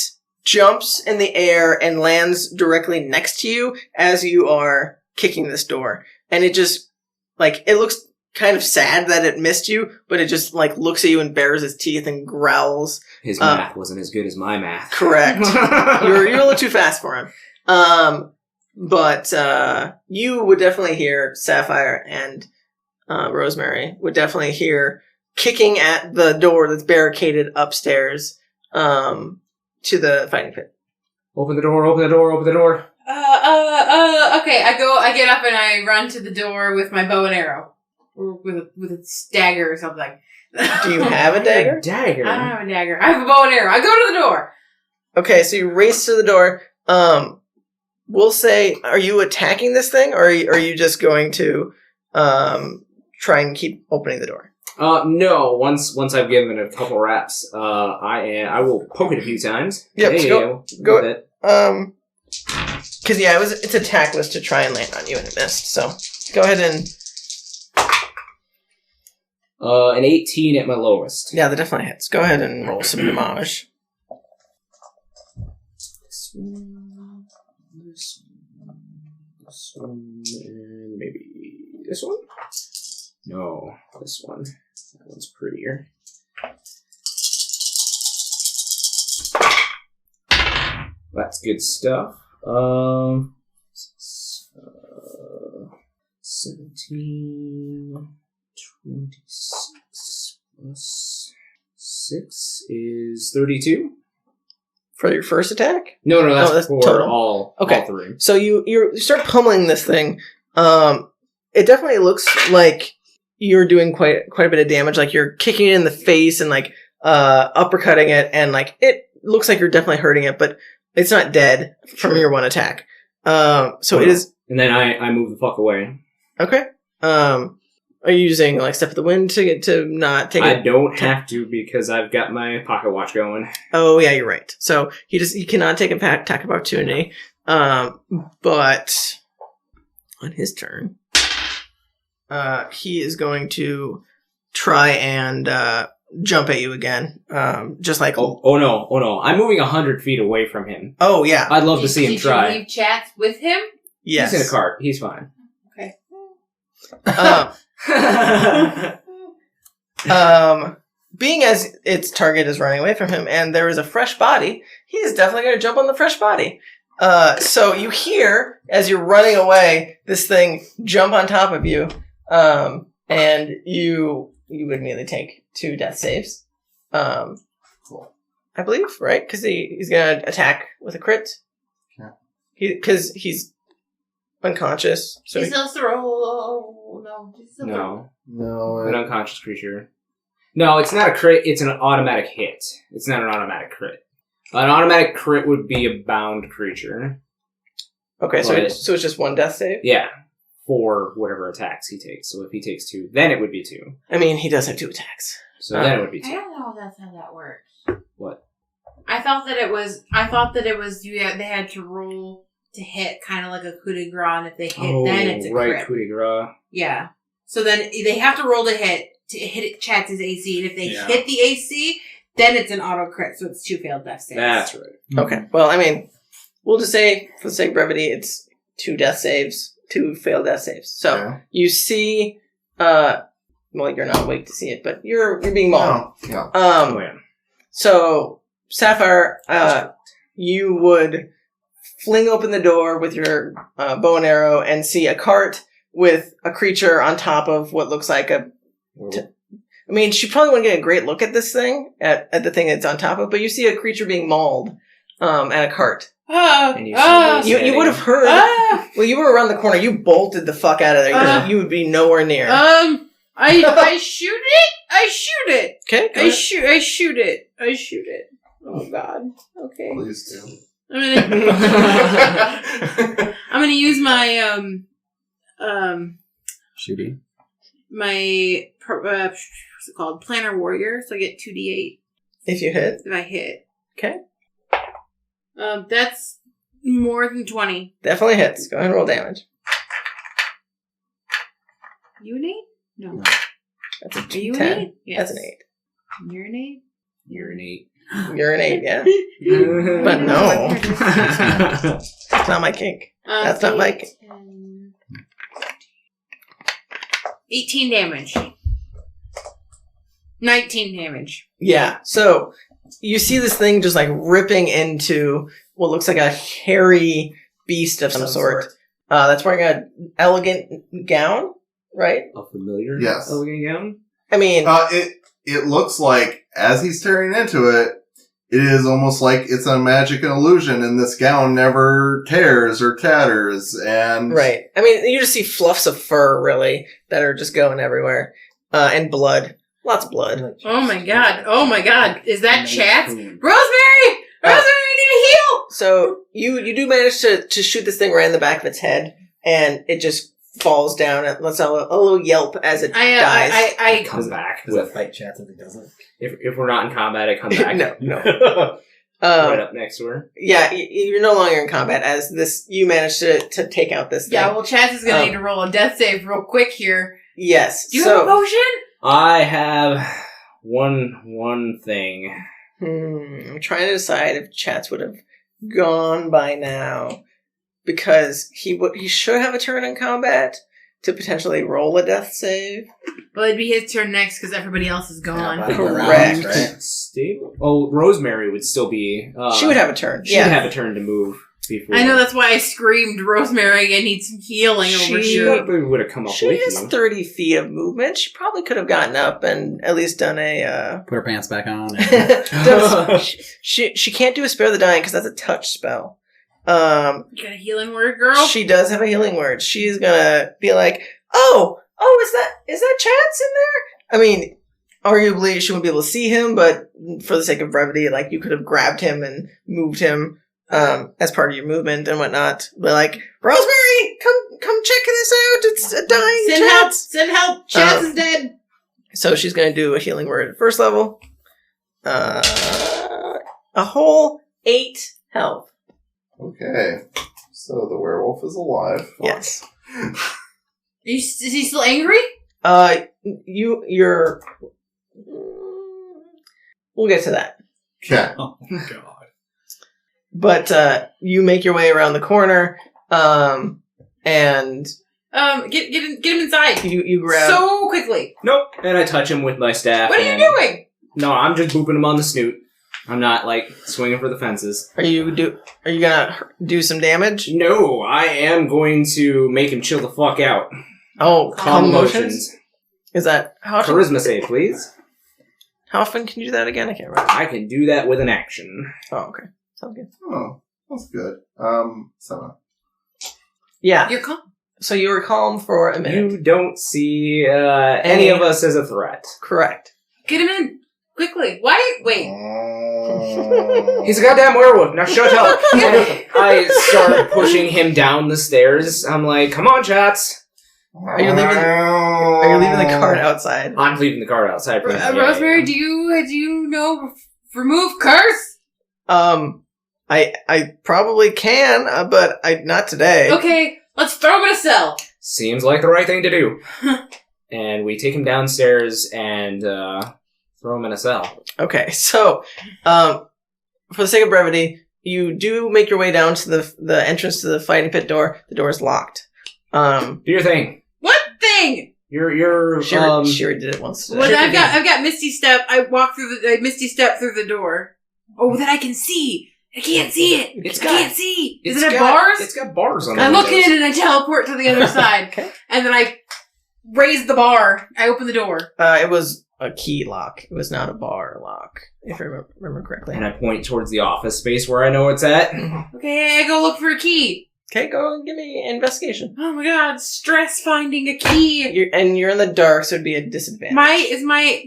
jumps in the air and lands directly next to you as you are kicking this door. And it just, like, it looks kind of sad that it missed you, but it just, like, looks at you and bares its teeth and growls. His math wasn't as good as my math. Correct. You're a little too fast for him. But you would definitely hear Sapphire and Rosemary would definitely hear kicking at the door that's barricaded upstairs to the fighting pit. Open the door, open the door, open the door. Okay, I get up and I run to the door with my bow and arrow. Or with a dagger or something. Do you have a dagger? Dagger? I don't have a dagger. I have a bow and arrow. I go to the door. Okay, so you race to the door. We'll say, are you attacking this thing, or are you just going to try and keep opening the door? No. Once I've given it a couple raps, I will poke it a few times. Yep, Hey, go with it. Because its attack was to try and land on you, and it missed. So go ahead and An 18 at my lowest. that definitely hits. Go ahead and roll some damage. This one, and maybe this one? No, this one. That one's prettier. That's good stuff. 17, 26 plus 6 is 32. For your first attack? No, that's for total. all three. So you start pummeling this thing. It definitely looks like you're doing quite a bit of damage. Like you're kicking it in the face and like uppercutting it, and like it looks like you're definitely hurting it, but it's not dead from your one attack. So it is. And then I move the fuck away. Okay. Are you using like Step of the Wind to not take? I don't have to because I've got my pocket watch going. Oh yeah, you're right. So he cannot take an attack of opportunity. But on his turn, he is going to try and jump at you again. Just like Oh no! I'm moving 100 feet away from him. Oh yeah, I'd love to see him try. Did you leave Chatz with him? yes. He's in a cart. He's fine. Okay. Being as its target is running away from him, and there is a fresh body, he is definitely going to jump on the fresh body. So you hear, as you're running away, this thing jump on top of you, and you would immediately take 2 death saves. Cool. I believe, right? Because he's going to attack with a crit. Yeah. Because he's unconscious. So He still has to roll. No, No. an unconscious creature. No, it's not a crit. It's an automatic hit. It's not an automatic crit. An automatic crit would be a bound creature. okay, so But- it's just 1 death save? Yeah, for whatever attacks he takes. So if he takes 2, then it would be 2. I mean, he does have 2 attacks. So then it would be I 2. don't know if that's how that works. What? I thought that it was. They had to roll to hit, kind of like a coup de grace, and if they hit, then it's a right, crit. coup de grace. Yeah. So then they have to roll to hit Chatz's AC, and if they Yeah. hit the AC, then it's an auto crit. So it's 2 failed death saves. That's right. Okay. Well, I mean, we'll just say, for the sake of brevity, it's 2 death saves, 2 failed death saves. So Yeah. you see, well, you're not awake to see it, but you're being mauled. No. Yeah. Oh, yeah. So Sapphire, you would fling open the door with your bow and arrow and see a cart with a creature on top of what looks like a. I mean, she probably wouldn't get a great look at this thing, at the thing it's on top of, but you see a creature being mauled at a cart. And you see You would have heard. Well, you were around the corner. You bolted the fuck out of there. You would be nowhere near. I shoot it. I shoot it. Okay. go I ahead. shoot it. I shoot it. Oh God. Okay. Please do. I'm gonna use my Shooty. my what's it called? Planner Warrior. So I get 2d8 If you hit. if I hit. Okay. That's more than 20. Definitely hits. Go ahead and roll damage. You an 8? No. That's a Are you an 10. 8? Yes. That's an 8. You're an 8? Urinate. Urinate, yeah. But no. That's not my kink. That's not my kink. 18 damage. 19 damage. Yeah, so you see this thing just like ripping into what looks like a hairy beast of some sort. That's wearing an elegant gown, right? A familiar Yes. elegant gown? I mean, It looks like, as he's tearing into it, it is almost like it's a magic and illusion, and this gown never tears or tatters, and... right. I mean, you just see fluffs of fur, really, that are just going everywhere. And blood. Lots of blood. Oh my god. Oh my god. Is that Chatz? Boom. Rosemary! Rosemary, I need a heal! So, you do manage to shoot this thing right in the back of its head, and it just falls down and lets out a little yelp as it dies. I come back. Does it fight Chatz if he doesn't? If we're not in combat, I come back. No. Right up next to her. Yeah, you're no longer in combat as this. You managed to take out this thing. Yeah, well, Chatz is gonna need to roll a death save real quick here. Yes. Do you have a potion? I have one thing. I'm trying to decide if Chatz would have gone by now, because he should have a turn in combat to potentially roll a death save. Well, it'd be his turn next because everybody else is gone. Yeah, Correct. right? Stable. Oh, Rosemary would still be. She would have a turn. She'd have a turn to move before. I know, that's why I screamed, Rosemary, I need some healing over She here. probably would have come up She with has you. 30 feet of movement. She probably could have gotten up and at least done a. Put her pants back on. she can't do a spare the dying because that's a touch spell. You got a healing word, girl? She does have a healing word. She's gonna be like, oh, is that Chatz in there? I mean, arguably she wouldn't be able to see him, but for the sake of brevity, like, you could have grabbed him and moved him, as part of your movement and whatnot. But like, Rosemary, come check this out. It's a dying Send help! Chatz. Send help! Chatz is dead! So she's gonna do a healing word at first level. A whole 8 health. Okay. So the werewolf is alive. Yes. Is he still angry? You're. We'll get to that. Okay. Oh, God. But you make your way around the corner, and Get him inside. you grab. So quickly. Nope. And I touch him with my staff. What are you and- doing? No, I'm just booping him on the snoot. I'm not, like, swinging for the fences. Are you gonna do some damage? No, I am going to make him chill the fuck out. Oh, calm emotions. emotions. Is that how often? Charisma save, please. How often can you do that again? I can't remember. I can do that with an action. Oh, okay. Sounds good. Oh, that's good. 7. Yeah. You're calm. So you were calm for a minute. You don't see any of us as a threat. Correct. Get him in. Quickly. Why? Wait. He's a goddamn werewolf. Now shut up. And I start pushing him down the stairs. I'm like, come on, Chatz. Are you leaving the cart outside? I'm leaving the cart outside for him. Rosemary, do you know remove curse? I probably can, but not today. Okay, let's throw him in a cell. Seems like the right thing to do. And we take him downstairs and throw him in a cell. Okay, so, for the sake of brevity, you do make your way down to the entrance to the fighting pit door. The door is locked. Do your thing. What thing? You're She already did it once today. Well, I've got Misty Step. I Misty Step through the door. Oh, that I can see. I can't see it. I can't see. Does it have bars? It's got bars on it. I look in and I teleport to the other side. Okay. And then I raise the bar. I open the door. It was a key lock. It was not a bar lock, if I remember correctly. And I point towards the office space where I know it's at. Okay, I go look for a key. Okay, go and give me investigation. Oh my god, stress finding a key. You're in the dark, so it'd be a disadvantage.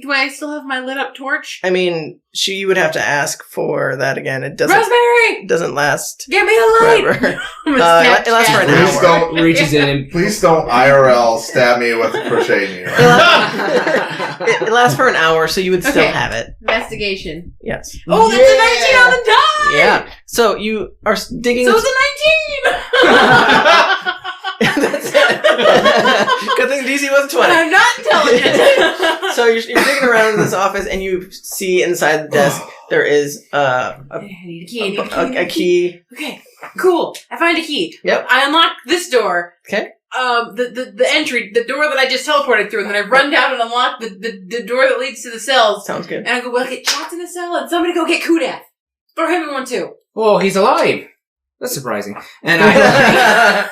Do I still have my lit up torch? I mean, you would have to ask for that again. It doesn't. Rosemary! It doesn't last Give me the light! forever. I'm gonna It lasts for an Please hour. don't Reaches in and Please don't IRL stab me with a crochet needle. It lasts for an hour, so you would still Okay. have it. Investigation. Yes. Oh, that's a 19 on the die! Yeah. So you are digging. So it's a 19! That's it. Good thing DC was 20. I'm not intelligent. So you're digging around in this office, and you see inside the desk there is I need a key. a key. Okay, cool. I find a key. Yep. I unlock this door. Okay. The entry, the door that I just teleported through, and then I run down and unlock the door that leads to the cells. Sounds good. And I go, well, get Chatz in the cell, and somebody go get Kudath. Throw him in one too. Oh, he's alive. That's surprising. And I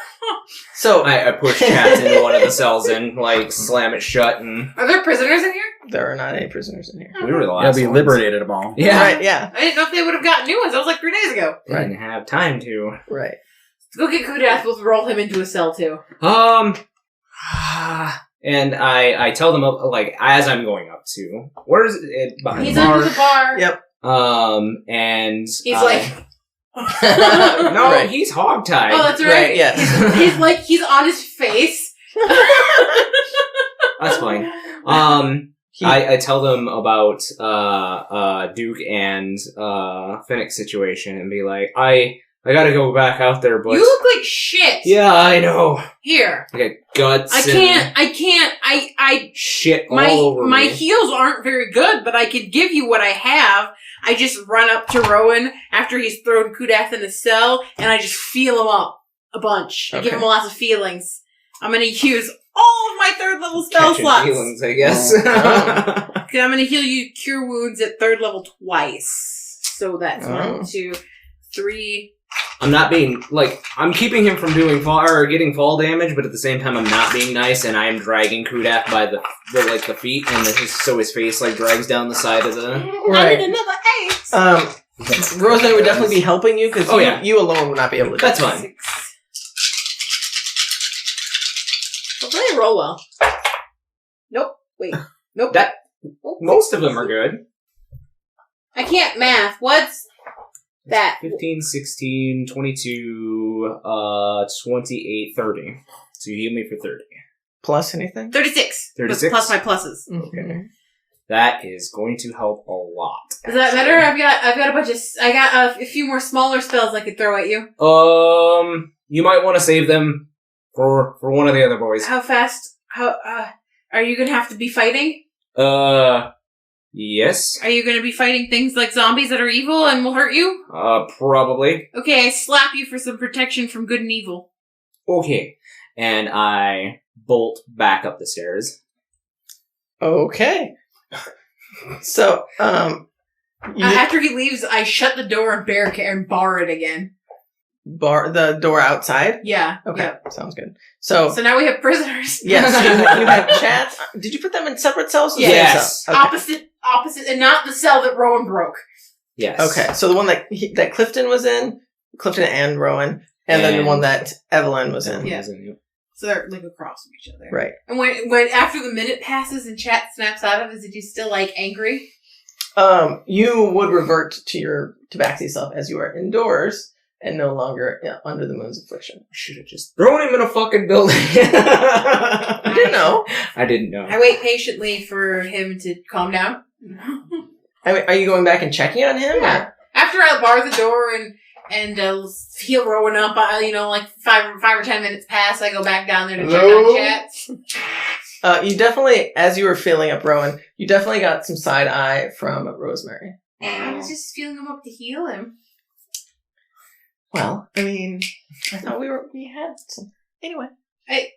So I push Chatz into one of the cells and like slam it shut, and Are there prisoners in here? there are not any prisoners in here. we were the Yeah, last we ones. liberated them all. Yeah, Right. Yeah. I didn't know if they would have gotten new ones. That was like 3 days ago. didn't have time to. Right. Let's go get Kudath. We'll roll him into a cell too. And I tell them like as I'm going up to where is it behind He's the bar. under the bar. Yep. And He's like, no, Right. he's hogtied. oh, that's right. Right. Yes. He's like, he's on his face. That's fine. He- I tell them about Duke and Finnick's situation and be like, I gotta go back out there, but You look like shit. yeah, I know. Here. I got guts. I and can't. shit all My over my me. heels aren't very good, but I could give you what I have. I just run up to Rowan after he's thrown Kudath in a cell, and I just feel him up a bunch. I give Okay. him lots of feelings. I'm gonna use all of my 3rd level spell Catching slots. feelings, I guess. Okay, I'm gonna heal you cure wounds at 3rd level twice. So that's Oh. 1, 2, 3. I'm not being like I'm keeping him from doing fall or getting fall damage, but at the same time I'm not being nice, and I am dragging Kudath by the feet, and so his face like drags down the side of the. I Right. need another 8. Rosemary would definitely be helping you because Oh, yeah. you alone would not be able to. do That's it. fine. 6. Hopefully I roll well. Nope. Wait. Nope. That Oh, most of them are good. I can't math. What's that? 15, 16, 22, 28, 30. So you heal me for 30. Plus anything. 36. 36? Plus my pluses. Okay. That is going to help a lot. Does that matter? I've got a bunch of. I got a few more smaller spells I could throw at you. You might want to save them for one of the other boys. How fast? Are you gonna have to be fighting? Yes. Are you gonna be fighting things like zombies that are evil and will hurt you? Probably. Okay, I slap you for some protection from good and evil. Okay. And I bolt back up the stairs. Okay. So, After he leaves, I shut the door and barricade and bar it again. bar the door outside. Yeah. Okay, yeah. sounds good. So, So now we have prisoners. yes, you have Chatz. Did you put them in separate cells? or Yes. same cell? Okay. Opposite, and not the cell that Rowan broke. Yes. Okay, so the one that Clifton was in, Clifton and Rowan, and then the one that Evelyn was in. Yeah. So they're like across from each other. Right. And when after the minute passes and Chatz snaps out of it, is he still like angry? You would revert to your tabaxi self as you are indoors and no longer under the moon's affliction. I should have just thrown him in a fucking building. You didn't know. I didn't know. I wait patiently for him to calm down. I mean, are you going back and checking on him? Yeah. After I bar the door and heal Rowan up, like 5 or 10 minutes pass, I go back down there to check on Chatz. You definitely, as you were filling up Rowan, you definitely got some side eye from Rosemary. I was just feeling him up to heal him. Well, I mean, I thought we had some. Anyway. I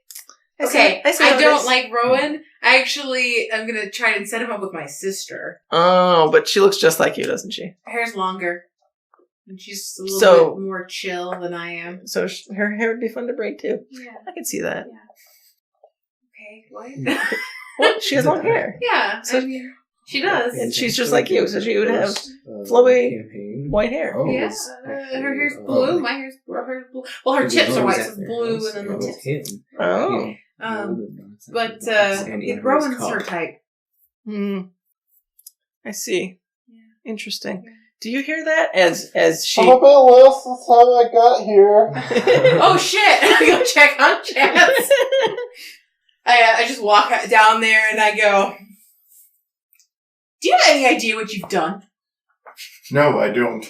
see how it don't is. like Rowan. I actually am gonna try and set him up with my sister. Oh, but she looks just like you, doesn't she? Her hair's longer. And she's a little So- bit more chill than I am. So her hair would be fun to braid too. Yeah. I can see that. Okay, what? Well, she has long hair. Yeah, So- I mean, she does. And she's just like you, so she would have flowy white hair. Oh. Yeah, her hair's blue. My hair's blue. Well, her tips are white, so it's blue, and then the tips. Oh. But Rowan's her type. I see. Yeah. Interesting. Yeah. Do you hear that? As she. I'm a bit lost since how I got here. Oh shit! I go check on Chatz. I just walk down there and I go, do you have any idea what you've done? No, I don't.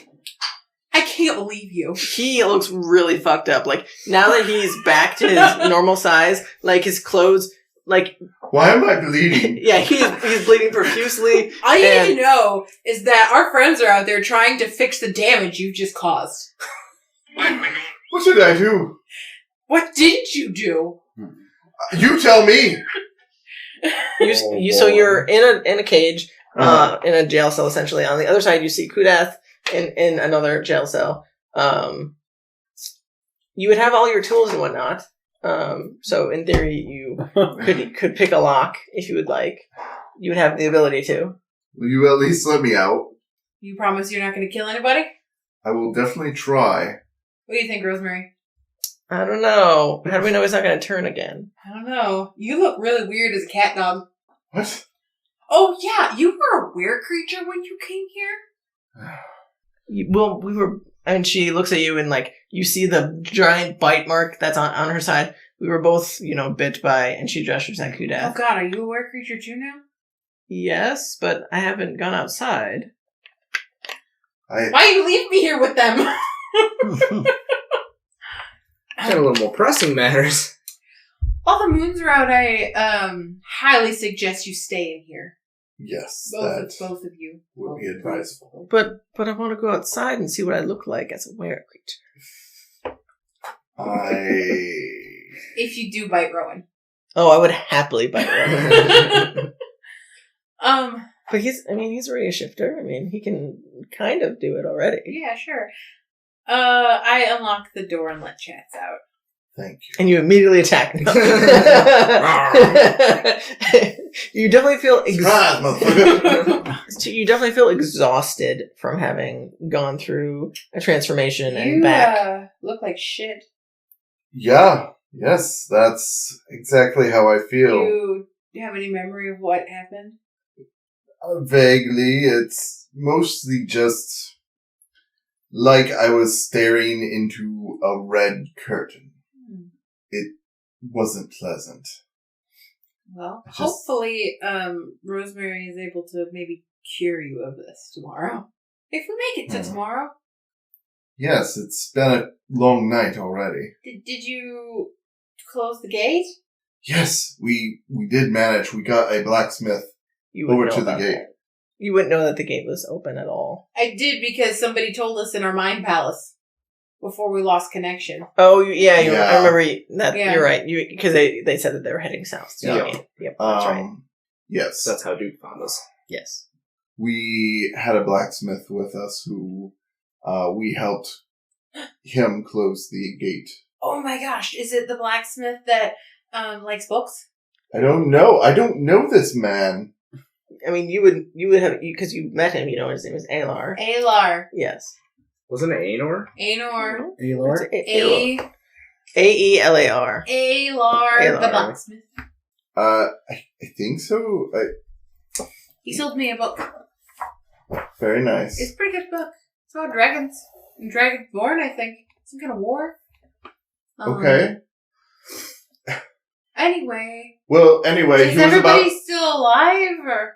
I can't believe you. He looks really fucked up. Like, now that he's back to his normal size, like, his clothes like, Why am I bleeding? yeah, he's bleeding profusely. All you And- need to know is that our friends are out there trying to fix the damage you've just caused. What did I do? What did you do? You tell me. So you're in a cage, in a jail cell essentially. On the other side, you see Kudath in another jail cell. You would have all your tools and whatnot. So in theory, you could pick a lock if you would like. You would have the ability to. Will you at least let me out? You promise you're not going to kill anybody? I will definitely try. What do you think, Rosemary? I don't know. How do we know he's not going to turn again? I don't know. You look really weird as a cat dog. What? Oh, yeah. You were a were creature when you came here? We were... And she looks at you and, like, you see the giant bite mark that's on her side. We were both, bit by... And she gestures at Oh, Kudath. God. Are you a were creature too now? Yes, but I haven't gone outside. Why you leave me here with them? Got a little more pressing matters. While the moons are out, I highly suggest you stay in here. Yes, Both of you. would be advisable. But I want to go outside and see what I look like as a were creature. If you do bite Rowan. Oh, I would happily bite Rowan. But he's already a shifter. I mean, he can kind of do it already. Yeah, sure. I unlock the door and let Chatz out. Thank you. And you immediately attack him. You definitely feel Surprise, motherfucker! you definitely feel exhausted from having gone through a transformation and back. Look like shit. Yeah. Yes, that's exactly how I feel. Do you have any memory of what happened? Vaguely, it's mostly just like I was staring into a red curtain. It wasn't pleasant. Well, hopefully, Rosemary is able to maybe cure you of this tomorrow. If we make it to tomorrow. Yes, it's been a long night already. Did you close the gate? Yes, we did manage. We got a blacksmith You wouldn't over know to the about gate. that. You wouldn't know that the gate was open at all. I did because somebody told us in our mind palace before we lost connection. Oh, yeah, Yeah. I remember that. Yeah. You're right. Because they said that they were heading south. So Yeah. Yep, that's right. Yes. That's how Duke found us. Yes. We had a blacksmith with us who we helped him close the gate. Oh my gosh, is it the blacksmith that likes books? I don't know. I don't know this man. I mean, you would have, because you met him, his name is Alar. Alar. Yes. Wasn't it Anor? Anor. Aelor? Aelar. Alar the blacksmith. I think so. He sold me a book. Very nice. It's a pretty good book. It's about dragons. And Dragonborn, I think. Some kind of war. Okay. Anyway. Well, anyway, Is he was everybody about... still alive? Or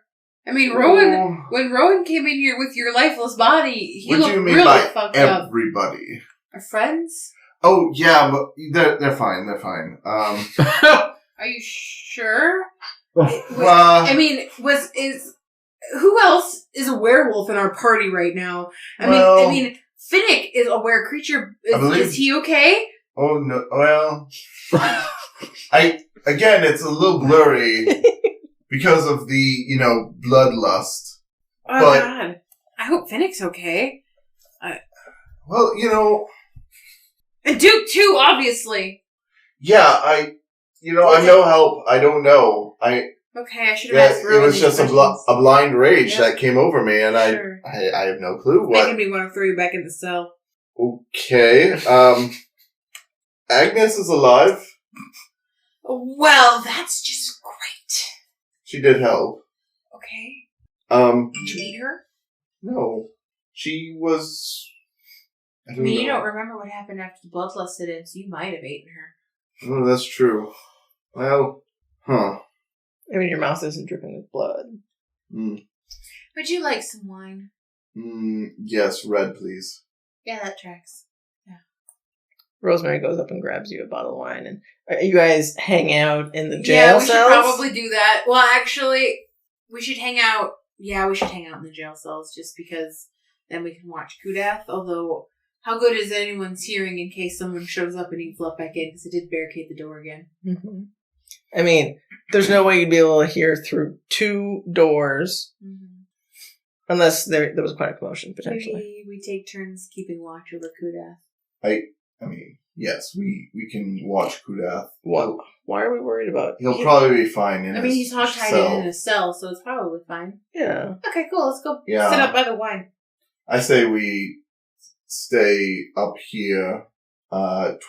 I mean, Rowan. When Rowan came in here with your lifeless body, he What looked do you mean really by fucked up. everybody? Our friends? Oh, yeah, but they're fine. They're fine. Are you sure? Well, I mean, who else is a werewolf in our party right now? I mean, Finnick is a were creature. Is he okay? Oh no. Well, again, it's a little blurry because of the bloodlust. Oh But- God! I hope Finnick's okay. Well, And Duke too, obviously. yeah, I'm no help. I don't know. Okay, I should have asked It Rowan was these just a questions. blind rage Yep. that came over me, and Sure. I have no clue Making what. me want to throw you back in the cell. Okay, Agnes is alive. Well, that's just great. She did help. Okay. Did Did you eat her? No, she was. I I don't mean, know. you don't remember what happened after the bloodlust set in, so you might have eaten her. Oh, that's true. Well, huh. I mean, your mouth isn't dripping with blood. Would you like some wine? Yes, red, please. Yeah, that tracks. Yeah. Rosemary goes up and grabs you a bottle of wine, and you guys hang out in the jail Yeah, we cells? should probably do that. Well, actually, we should hang out. Yeah, we should hang out in the jail cells just because then we can watch Kudath. Although, how good is anyone's hearing in case someone shows up and needs to let back in? Because it did barricade the door again. Mm-hmm. I mean, there's no way you'd be able to hear through 2 doors unless there was quite a commotion, potentially. Maybe we take turns keeping watch over Kudath. I mean, yes, we can watch Kudath. What? Why are we worried about? He'll probably be fine in I mean, his he's hog-tied cell. in a cell, so it's probably fine. Yeah. Okay, cool. Let's go Yeah. sit up by the wine. I say we stay up here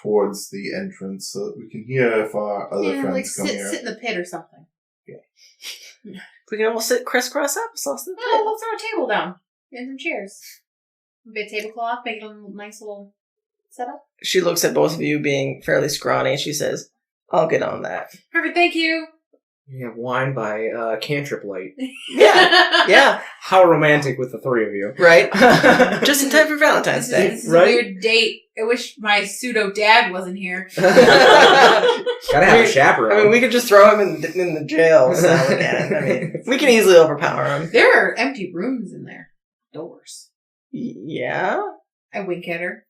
towards the entrance so that we can hear if our other friends like come here. sit in the pit or something. We can all sit crisscross applesauce in the Oh, we'll throw a table down and some chairs. Maybe a tablecloth, make it a nice little setup. She looks at both of you being fairly scrawny, and she says, I'll get on that. Perfect, thank you. We have wine by Cantrip Light. Yeah. Yeah. How romantic with the 3 of you. Right? Just in time for Valentine's Day. This is Right? a weird date. I wish my pseudo-dad wasn't here. Gotta have a chaperone. I mean, we could just throw him in the jail cell again. I mean, we can easily overpower him. There are empty rooms in there. Doors. Yeah? I wink at her.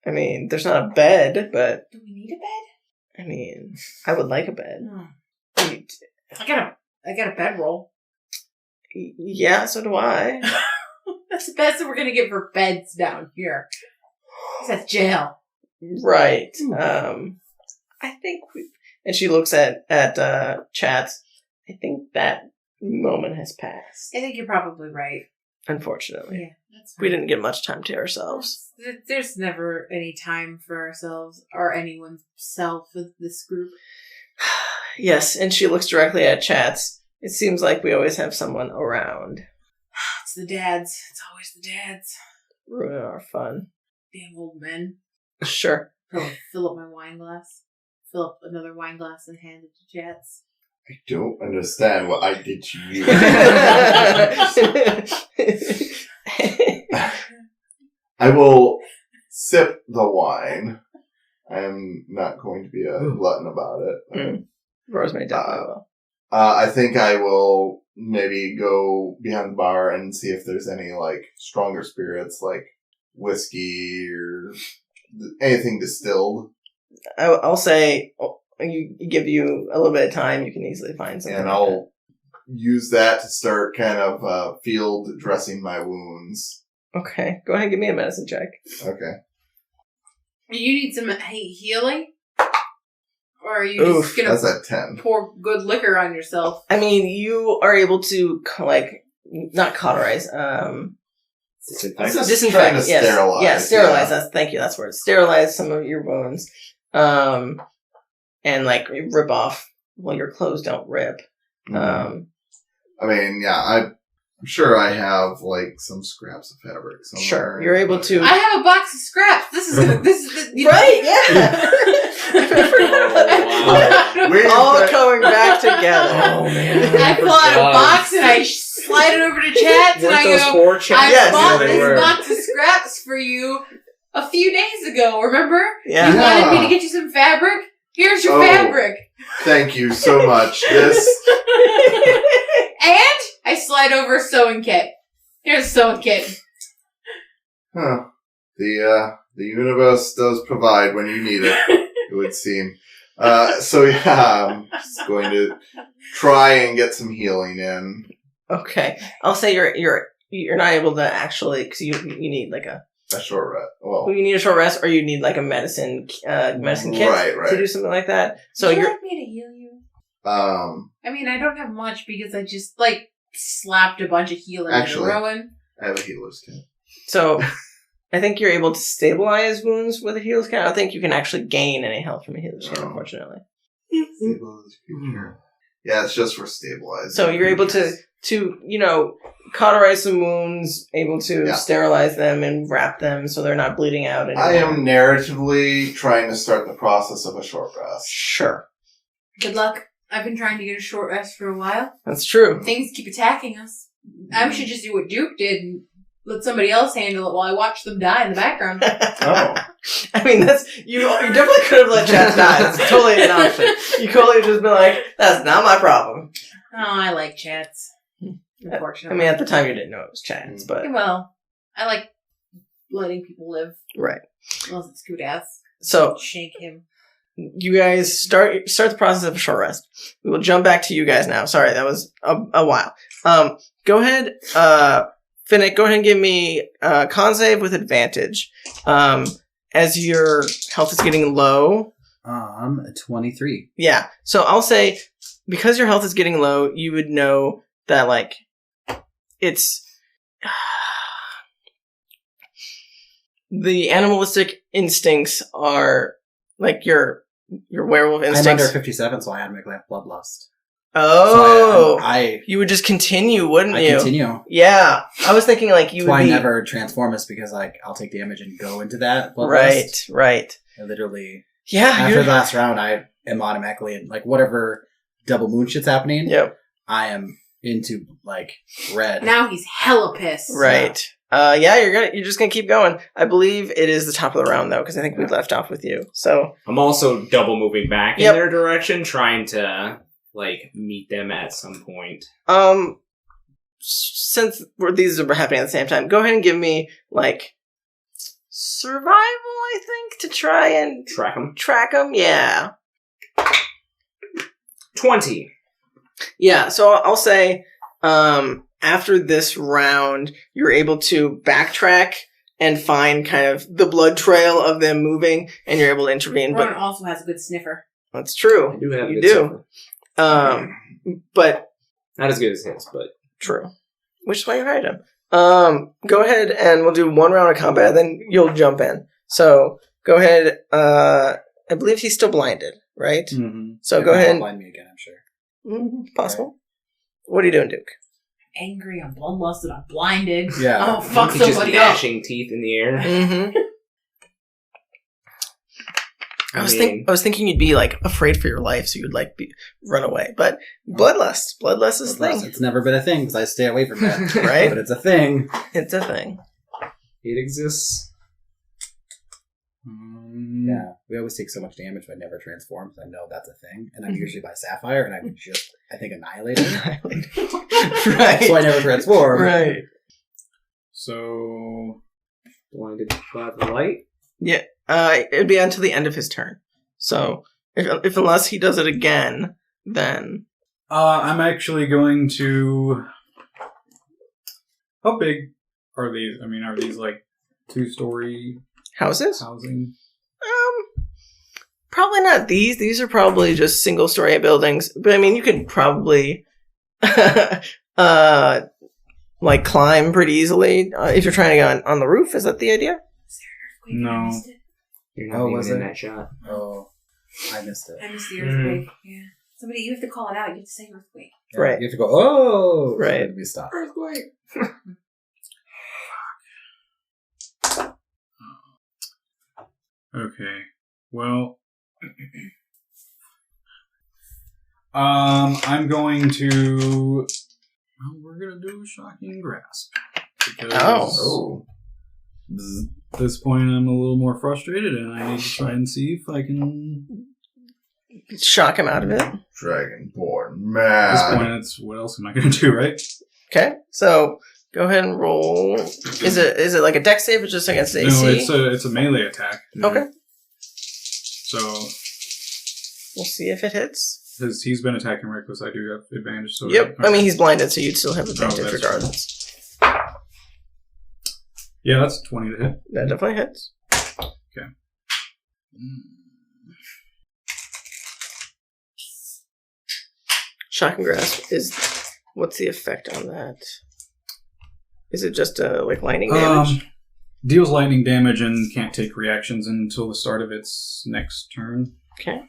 I mean, there's not a bed, but, Do we need a bed? I mean, I would like a bed. No. I got a bedroll. Yeah, so do I. That's the best that we're gonna get for beds down here. That's jail. Right. I think and she looks at Chatz. I think that moment has passed. I think you're probably right. Unfortunately. Yeah, that's fine. We didn't get much time to ourselves. There's never any time for ourselves or anyone's self with this group. Yes, and she looks directly at Chatz. It seems like we always have someone around. It's the dads. It's always the dads. Ruin our fun. Damn old men. Sure. Fill up my wine glass. Fill up another wine glass and hand it to Chatz. I don't understand what I did to you. I will sip the wine. I am not going to be a glutton about it. Rosemary definitely will. I think I will maybe go behind the bar and see if there's any, like, stronger spirits, like whiskey or anything distilled. I'll say, give you a little bit of time, you can easily find something. And like I'll use that to start kind of field dressing my wounds. that. Okay, go ahead and give me a medicine check. Okay. You need some healing? Or are you just That's gonna at 10. pour good liquor on yourself? I mean, you are able to, like, not cauterize, I'm just disinfect. trying to Yes. sterilize. Yeah, sterilize. Yeah. Thank you. That's where sterilize some of your wounds, and like rip off. Well, your clothes don't rip. Mhm. I mean, yeah, I'm sure I have, like, some scraps of fabric somewhere. Sure, you're able to. I have a box of scraps. This is Right? Yeah. We're All coming back together. Oh, man. I pull out a box and I slide it over to Chatz and Weren't I those go, 4 chats? I Yes, bought they this were. box of scraps for you a few days ago, remember? Yeah. You wanted me to get you some fabric? Here's your Oh. fabric. Thank you so much. This. And I slide over a sewing kit. Here's a sewing kit. Huh. The universe does provide when you need it, it would seem. So yeah, I'm just going to try and get some healing in. Okay, I'll say you're not able to actually, because you need like a short rest. Well, you need a short rest, or you need like a medicine kit Right. to do something like that. So Would you you're like me to heal you? I I mean, I don't have much because I just, like, slapped a bunch of healing Actually- into Rowan. have a healer's kit. so. I think you're able to stabilize wounds with a healer's kit. I don't think you can actually gain any health from a healer's kit, Oh. unfortunately. Stabilize creature. Yeah, it's just for stabilizing. So you're able to cauterize some wounds, able to Yeah. sterilize them and wrap them so they're not bleeding out anymore. I am narratively trying to start the process of a short rest. Sure. Good luck. I've been trying to get a short rest for a while. That's true. Things keep attacking us. I should just do what Duke did and let somebody else handle it while I watch them die in the background. Oh. I mean, you definitely could have let Chatz die. That's totally an option. You could have just been like, that's not my problem. Oh, I like Chatz. I Unfortunately. mean, at the time you didn't know it was Chatz, but Well, I like letting people live. right. Unless it's Kudas. So Shank him. you guys start the process of a short rest. We will jump back to you guys now. Sorry, that was a while. Go ahead, Finnick. Go ahead and give me con save with advantage. As your health is getting low. 23. Yeah. So I'll say because your health is getting low, you would know that like it's the animalistic instincts are like your werewolf instincts. I'm under 57, so I automatically have bloodlust. Oh, So I you would just continue, wouldn't you? continue. Yeah, I was thinking like you That's would why be I never transform is because like I'll take damage and go into that bloodlust. right. I literally Yeah, after the last round, I am automatically in like whatever double moon shit's happening. Yep. I am into like red. Now he's hella pissed. Right. Yeah, you're just gonna keep going. I believe it is the top of the round though, because I think we left off with you. So I'm also double moving back Yep. in their direction, trying to like meet them at some point. since these are happening at the same time, go ahead and give me like survival. I think to try and Track them. Yeah. 20. Yeah. So I'll say, after this round, you're able to backtrack and find kind of the blood trail of them moving, and you're able to intervene. Ron But also has a good sniffer. that's true. I do have You good do. supper. But Not as good as his, but true. Which is why you hired him. Go ahead and we'll do one round of combat, then you'll jump in. So go ahead. I believe he's still blinded, right? Mm-hmm. So go ahead. Blind me again, I'm sure. Possible. What are you doing, Duke? Angry, I'm bloodlusted, I'm blinded. Yeah. Oh, fuck he's just somebody up. gnashing teeth in the air. Mm-hmm. I was mean, thinking you'd be like afraid for your life, so you'd like run away. But bloodlust is a thing. It's never been a thing because I stay away from it. Right? But it's a thing. It's a thing. it exists. Yeah. We always take so much damage but never transform, so I know that's a thing. And I'm usually by Sapphire, and I would just, I think, annihilate it. Right. So I never transform. Right. So Blinded by the light. Yeah. It'd be until the end of his turn. So if unless he does it again, then I'm actually going to. How big are these? I mean, are these like 2-story houses. housing? Probably not these. These are probably just single-story buildings. But I mean, you could probably like climb pretty easily if you're trying to go on the roof. Is that the idea? No. You're not Oh, even was in it? that shot. Oh, I missed it. I missed the earthquake. Yeah. Somebody, you have to call it out. You have to say earthquake. Yeah, Right. You have to go, oh! Right. And we stop. Earthquake. Okay. Well, I'm going to. Well, we're gonna do shocking grasp because at this point I'm a little more frustrated, and I need to try and see if I can. Shock him out of it. Dragonborn At this mad. point, it's what else am I gonna do, right? Okay. So go ahead and roll. Is it like a dex save or just against AC? No, it's a melee attack. Okay. So We'll see if it hits. because he's been attacking reckless, I do have advantage. So Yep. I mean, he's blinded, so you'd still have Oh, advantage that's regardless. yeah, that's 20 to hit. That definitely hits. Okay. Shock and grasp is. What's the effect on that? Is it just like lightning damage? Deals lightning damage and can't take reactions until the start of its next turn. Okay.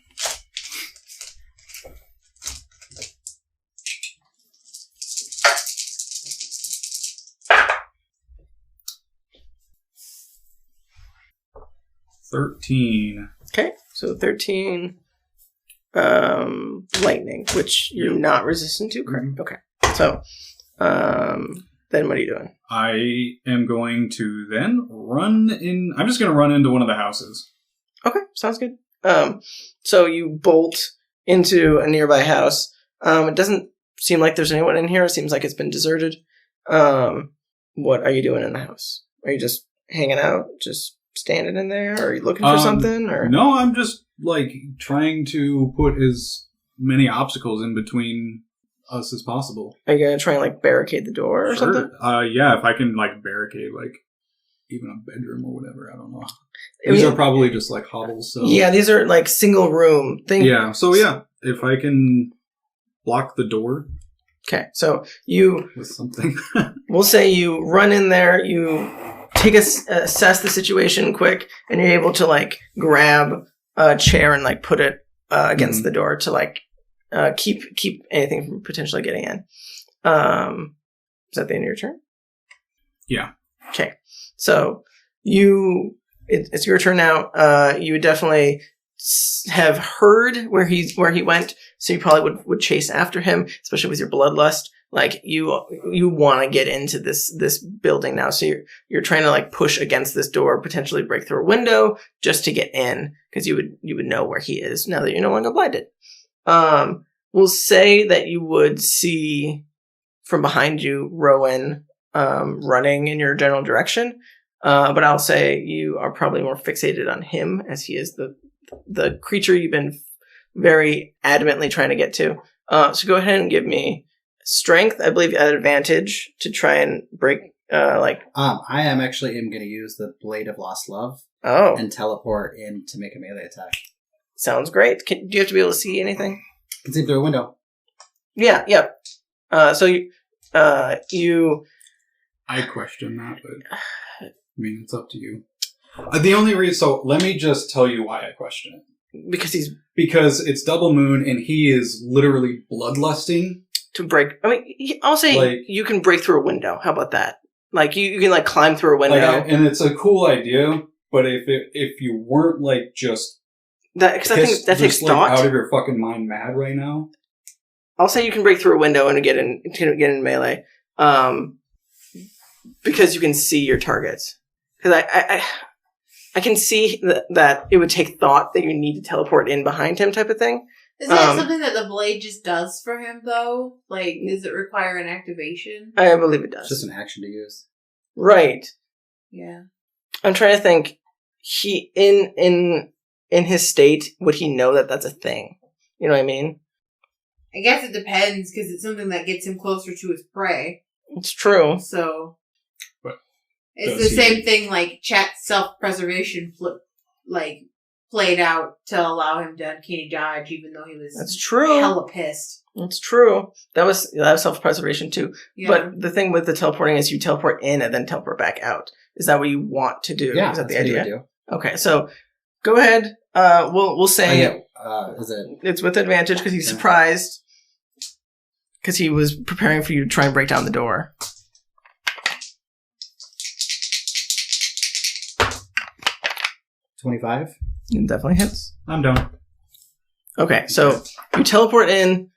$13. Okay. So 13. Lightning, which you're not resistant to, correct? Okay. So, then what are you doing? I am going to then run in. I'm just going to run into one of the houses. Okay, sounds good. So you bolt into a nearby house. It doesn't seem like there's anyone in here. It seems like it's been deserted. What are you doing in the house? Are you just hanging out, just standing in there? Or are you looking for something? Or no, I'm just like trying to put as many obstacles in between us as possible. Are you gonna try and like barricade the door or something? Yeah, if I can like barricade like even a bedroom or whatever, I don't know. These are probably just like hovels. So yeah, these are like single room things. Yeah, so yeah, if I can block the door. Okay, so you with something. We'll say you run in there, you assess the situation quick, and you're able to like grab a chair and like put it against the door to like keep anything from potentially getting in. Is that the end of your turn? Yeah. Okay, so it's your turn now. You would definitely have heard where he went, so you probably would chase after him, especially with your bloodlust. Like you want to get into this building now, so you're trying to like push against this door, potentially break through a window just to get in, because you would know where he is now that you're no longer blinded. We'll say that you would see from behind you Rowan running in your general direction, but I'll say you are probably more fixated on him, as he is the creature you've been very adamantly trying to get to. So go ahead and give me strength, I believe, at advantage to try and break. I am going to use the Blade of Lost Love. Oh, and teleport in to make a melee attack. Sounds great. Do you have to be able to see anything? I can see through a window. Yeah. Yep. So you. I question that, but I mean, it's up to you. The only reason, so let me just tell you why I question it. Because it's double moon and he is literally bloodlusting. To break, I mean, I'll say like, you can break through a window. How about that? Like you can like climb through a window, and it's a cool idea. But if you weren't like just that, because I think that takes thought, out of your fucking mind, mad right now. I'll say you can break through a window and get in melee, because you can see your targets. Because I can see that it would take thought that you need to teleport in behind him, type of thing. Is that something that the blade just does for him, though? Like, does it require an activation? I believe it does. It's just an action to use. Right. Yeah. I'm trying to think. He in his state, would he know that that's a thing? You know what I mean? I guess it depends, because it's something that gets him closer to his prey. It's true. So, but it's the same thing like Chat's self-preservation played out to allow him to uncanny dodge, even though he was hella pissed. That's true. That was self-preservation too. Yeah. But the thing with the teleporting is you teleport in and then teleport back out. Is that what you want to do? Yeah, is that that's the idea? what you do. Okay, so go ahead. We'll say is it? It's with advantage because he's surprised because he was preparing for you to try and break down the door. $25. It definitely hits. I'm done. Okay, so you teleport in.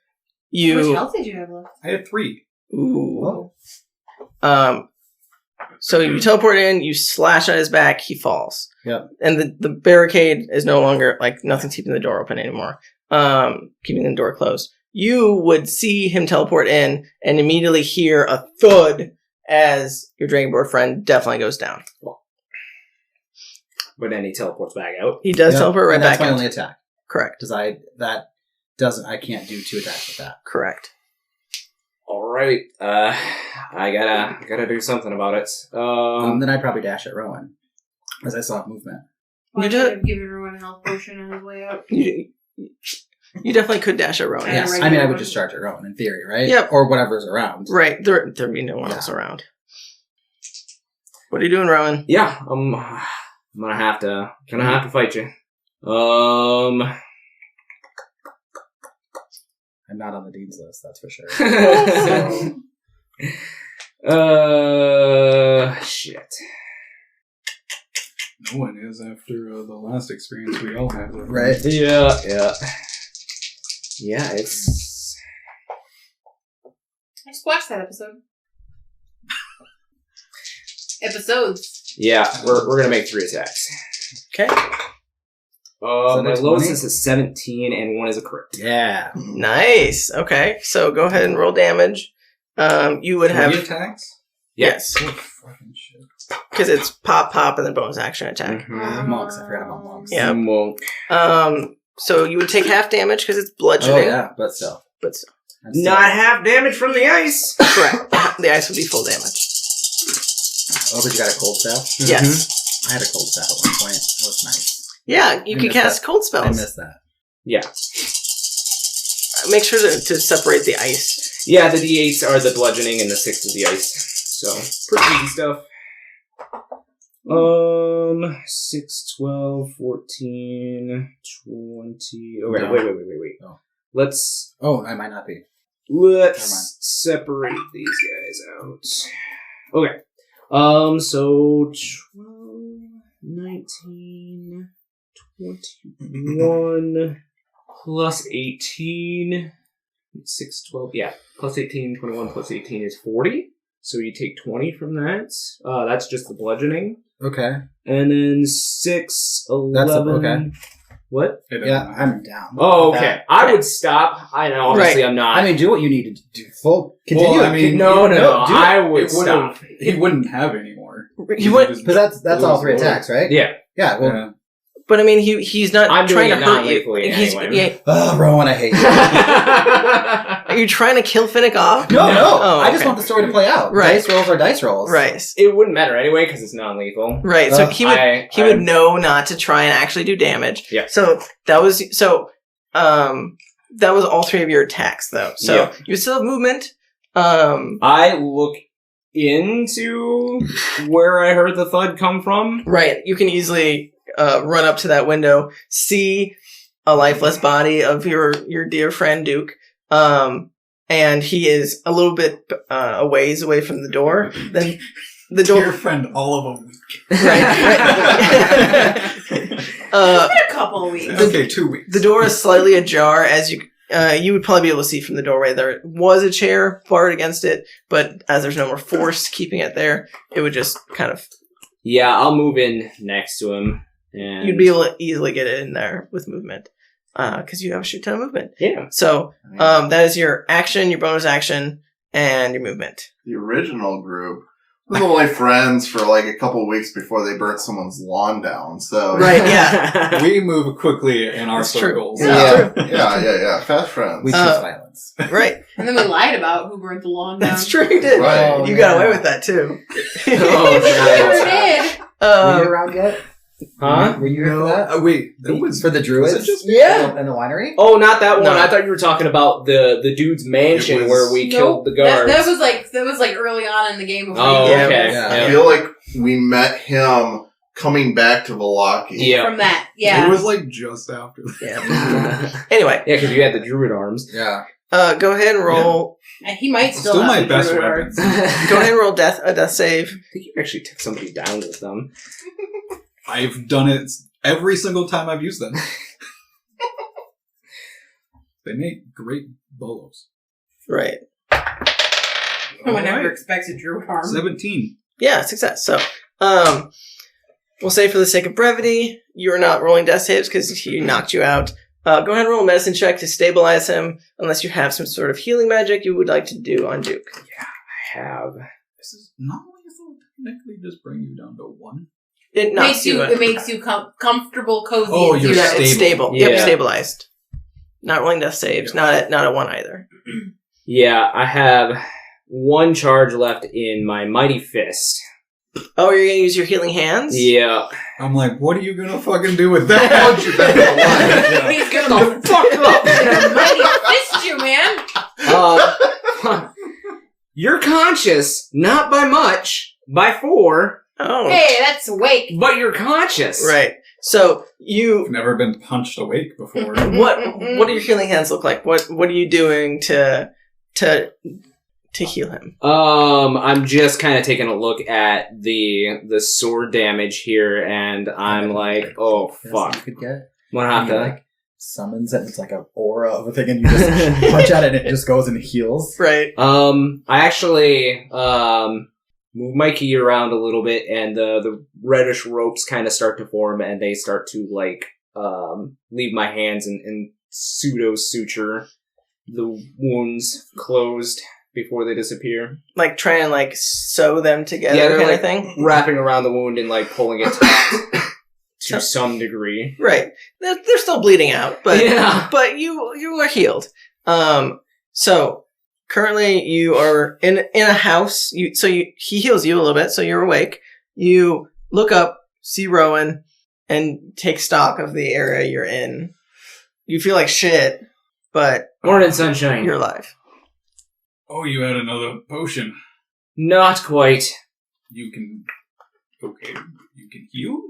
How much health did you have left? I had 3. Ooh. Whoa. So you teleport in, you slash at his back, he falls. Yep. And the barricade is no longer, like, nothing's keeping the door open anymore. Keeping the door closed. You would see him teleport in and immediately hear a thud as your Dragonborn friend definitely goes down. But then he teleports back out. He does teleport right back out. That's my only attack. Correct. Because I can't do 2 attacks with that. Correct. Alright, I gotta do something about it. Then I'd probably dash at Rowan, as I saw movement. Why should have given everyone a health potion on his way out? You definitely could dash at Rowan. Yes, I mean I would just charge at Rowan in theory, right? Yep. Or whatever's around. Right, there'd be no one else around. What are you doing, Rowan? Yeah, I'm gonna have to fight you. I'm not on the Dean's list, that's for sure. Shit. No one is after the last experience we all had. Right. Yeah, it's... I just watched that episode. episodes. Yeah, we're gonna make 3 attacks. Okay. My that's lowest 20? is a 17, and 1 is a crit. Yeah. Nice. Okay. So go ahead and roll damage. You would 3 have attacks? yes, Oh, fucking shit. because it's pop, and then bonus action attack. Monks. I forgot about monks. Yeah. Well, So you would take half damage because it's bludgeoning. Oh, yeah. But still. But still, not half damage from the ice. correct. The ice would be full damage. Oh, but you got a cold staff? Yes. I had a cold staff at one point. That was nice. Yeah, you I could missed cast that. cold I spells. missed that. Yeah. Make sure to separate the ice. Yeah, the D8s are the bludgeoning and the 6 is the ice. So, pretty easy stuff. 6, 12, 14, 20. Oh, wait, No. wait. Oh. Let's I might not be. Never mind. separate these guys out. Okay. So 12, 19, 21, plus 18, 6, 12, yeah, plus 18, 21, plus 18 is 40. So you take 20 from that. That's just the bludgeoning. Okay. And then 6, 11. That's okay. What? It doesn't Yeah, matter. I'm down. Oh, okay. That- I would stop. I know, obviously I'm not. I mean, do what you need to do. Full. Continue. Well, I mean, no, do I it. would It would've- stop. He wouldn't have any more. You would, But that's all 3 attacks, right? Yeah. Yeah. Well. Yeah. but I mean, he's not I'm trying to doing it hurt you. non-lethally He's anyway. Oh, Rowan, I hate you. Are you trying to kill Finnick off? No. Oh, I just okay. want the story to play out. Right. Dice rolls are dice rolls. Right. It wouldn't matter anyway because it's non-lethal. Right. So he would I- know not to try and actually do damage. Yeah. So that was all 3 of your attacks though. So Yeah. you still have movement. I look into where I heard the thud come from. Right. You can easily run up to that window, see a lifeless body of your dear friend Duke. And he is a little bit a ways away from the door. Then the door. Dear friend, all of a week. Right. It's been a couple of weeks. Okay, 2 weeks. The door is slightly ajar, as you would probably be able to see from the doorway. There was a chair barred against it, but as there's no more force keeping it there, it would just kind of. Yeah, I'll move in next to him. And You'd be able to easily get it in there with movement, because you have a shit ton of movement. Yeah. So that is your action, your bonus action, and your movement. The original group was only friends for like a couple weeks before they burnt someone's lawn down. So Right? Yeah. We move quickly in our That's true. circles. yeah, fast friends. We choose violence. Right. And then we lied about who burnt the lawn down. That's true. You did. Right. You got away with that too. We sure did. Were you around yet? Huh? Were you here for that? Wait, that was For the druids? Was it just Yeah. And the winery? Oh, not that one. No. I thought you were talking about the dude's mansion It was- where we killed the guards. That was like early on in the game before Oh, you Yeah. okay. Yeah. I Yeah. feel like we met him coming back to Valaki. Yeah. from that. Yeah. It was like just after that. Yeah. Anyway, Yeah, because you had the druid arms. Yeah. go ahead and roll. And he might still, Still have my the best druid weapon. arms. Go ahead and roll a death save. I think you actually took somebody down with them. I've done it every single time I've used them. They make great bolos. Right. No one ever Alright. expects a druid arm. 17. Yeah, success. So, we'll say for the sake of brevity, you are not rolling death saves because he knocked you out. Go ahead and roll a medicine check to stabilize him, unless you have some sort of healing magic you would like to do on Duke. I have. This is not lethal. Technically, just bring you down to 1. It knocks you out. It makes you comfortable, cozy. Oh, and you're zero. Yeah, it's stable. Yeah. Yep, stabilized. Not rolling death saves. Yeah. Not a 1 either. Yeah, I have 1 charge left in my mighty fist. Oh, you're gonna use your healing hands? Yeah. I'm like, what are you gonna fucking do with that? Punch you back in the line. He's gonna fuck up and mighty fist you, man. You're conscious, not by much, by 4, Oh. Hey, that's awake. but you're conscious. Right. So you I've never been punched awake before. what do your healing hands look like? What are you doing to heal him? I'm just kind of taking a look at the sword damage here, and I'm like, oh fuck, You could get. I'm gonna have And to. he, like, summons it. It's like an aura of a thing, and you just punch at it, and it just goes and heals. Right. I actually, move my key around a little bit, and the reddish ropes kind of start to form, and they start to, like, leave my hands and pseudo-suture the wounds closed before they disappear. Like, try and, like, sew them together Yeah, they're, kind like, of thing? wrapping around the wound and, like, pulling it taut to some degree. Right. They're still bleeding out, but you are healed. So currently you are in a house. He heals you a little bit, so you're awake. You look up, see Rowan, and take stock of the area you're in. You feel like shit, but Morning, sunshine. you're alive. Oh, you had another potion. Not quite. You can heal?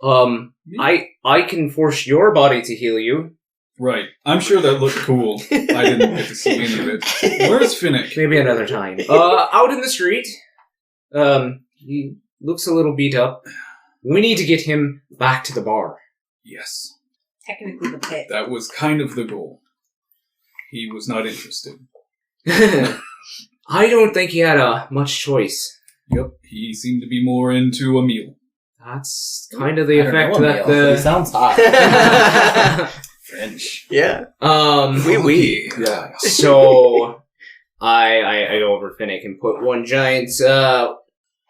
I can force your body to heal you. Right. I'm sure that looked cool. I didn't get to see any of it. Where's Finnick? Maybe another time. Out in the street. He looks a little beat up. We need to get him back to the bar. Yes. Technically the pit. That was kind of the goal. He was not interested. I don't think he had much choice. Yep. He seemed to be more into a meal. That's kind of the I don't effect know, that Emil. He the... sounds hot. French. Yeah. Okay. Yeah. So I go over to Finnick and put one giant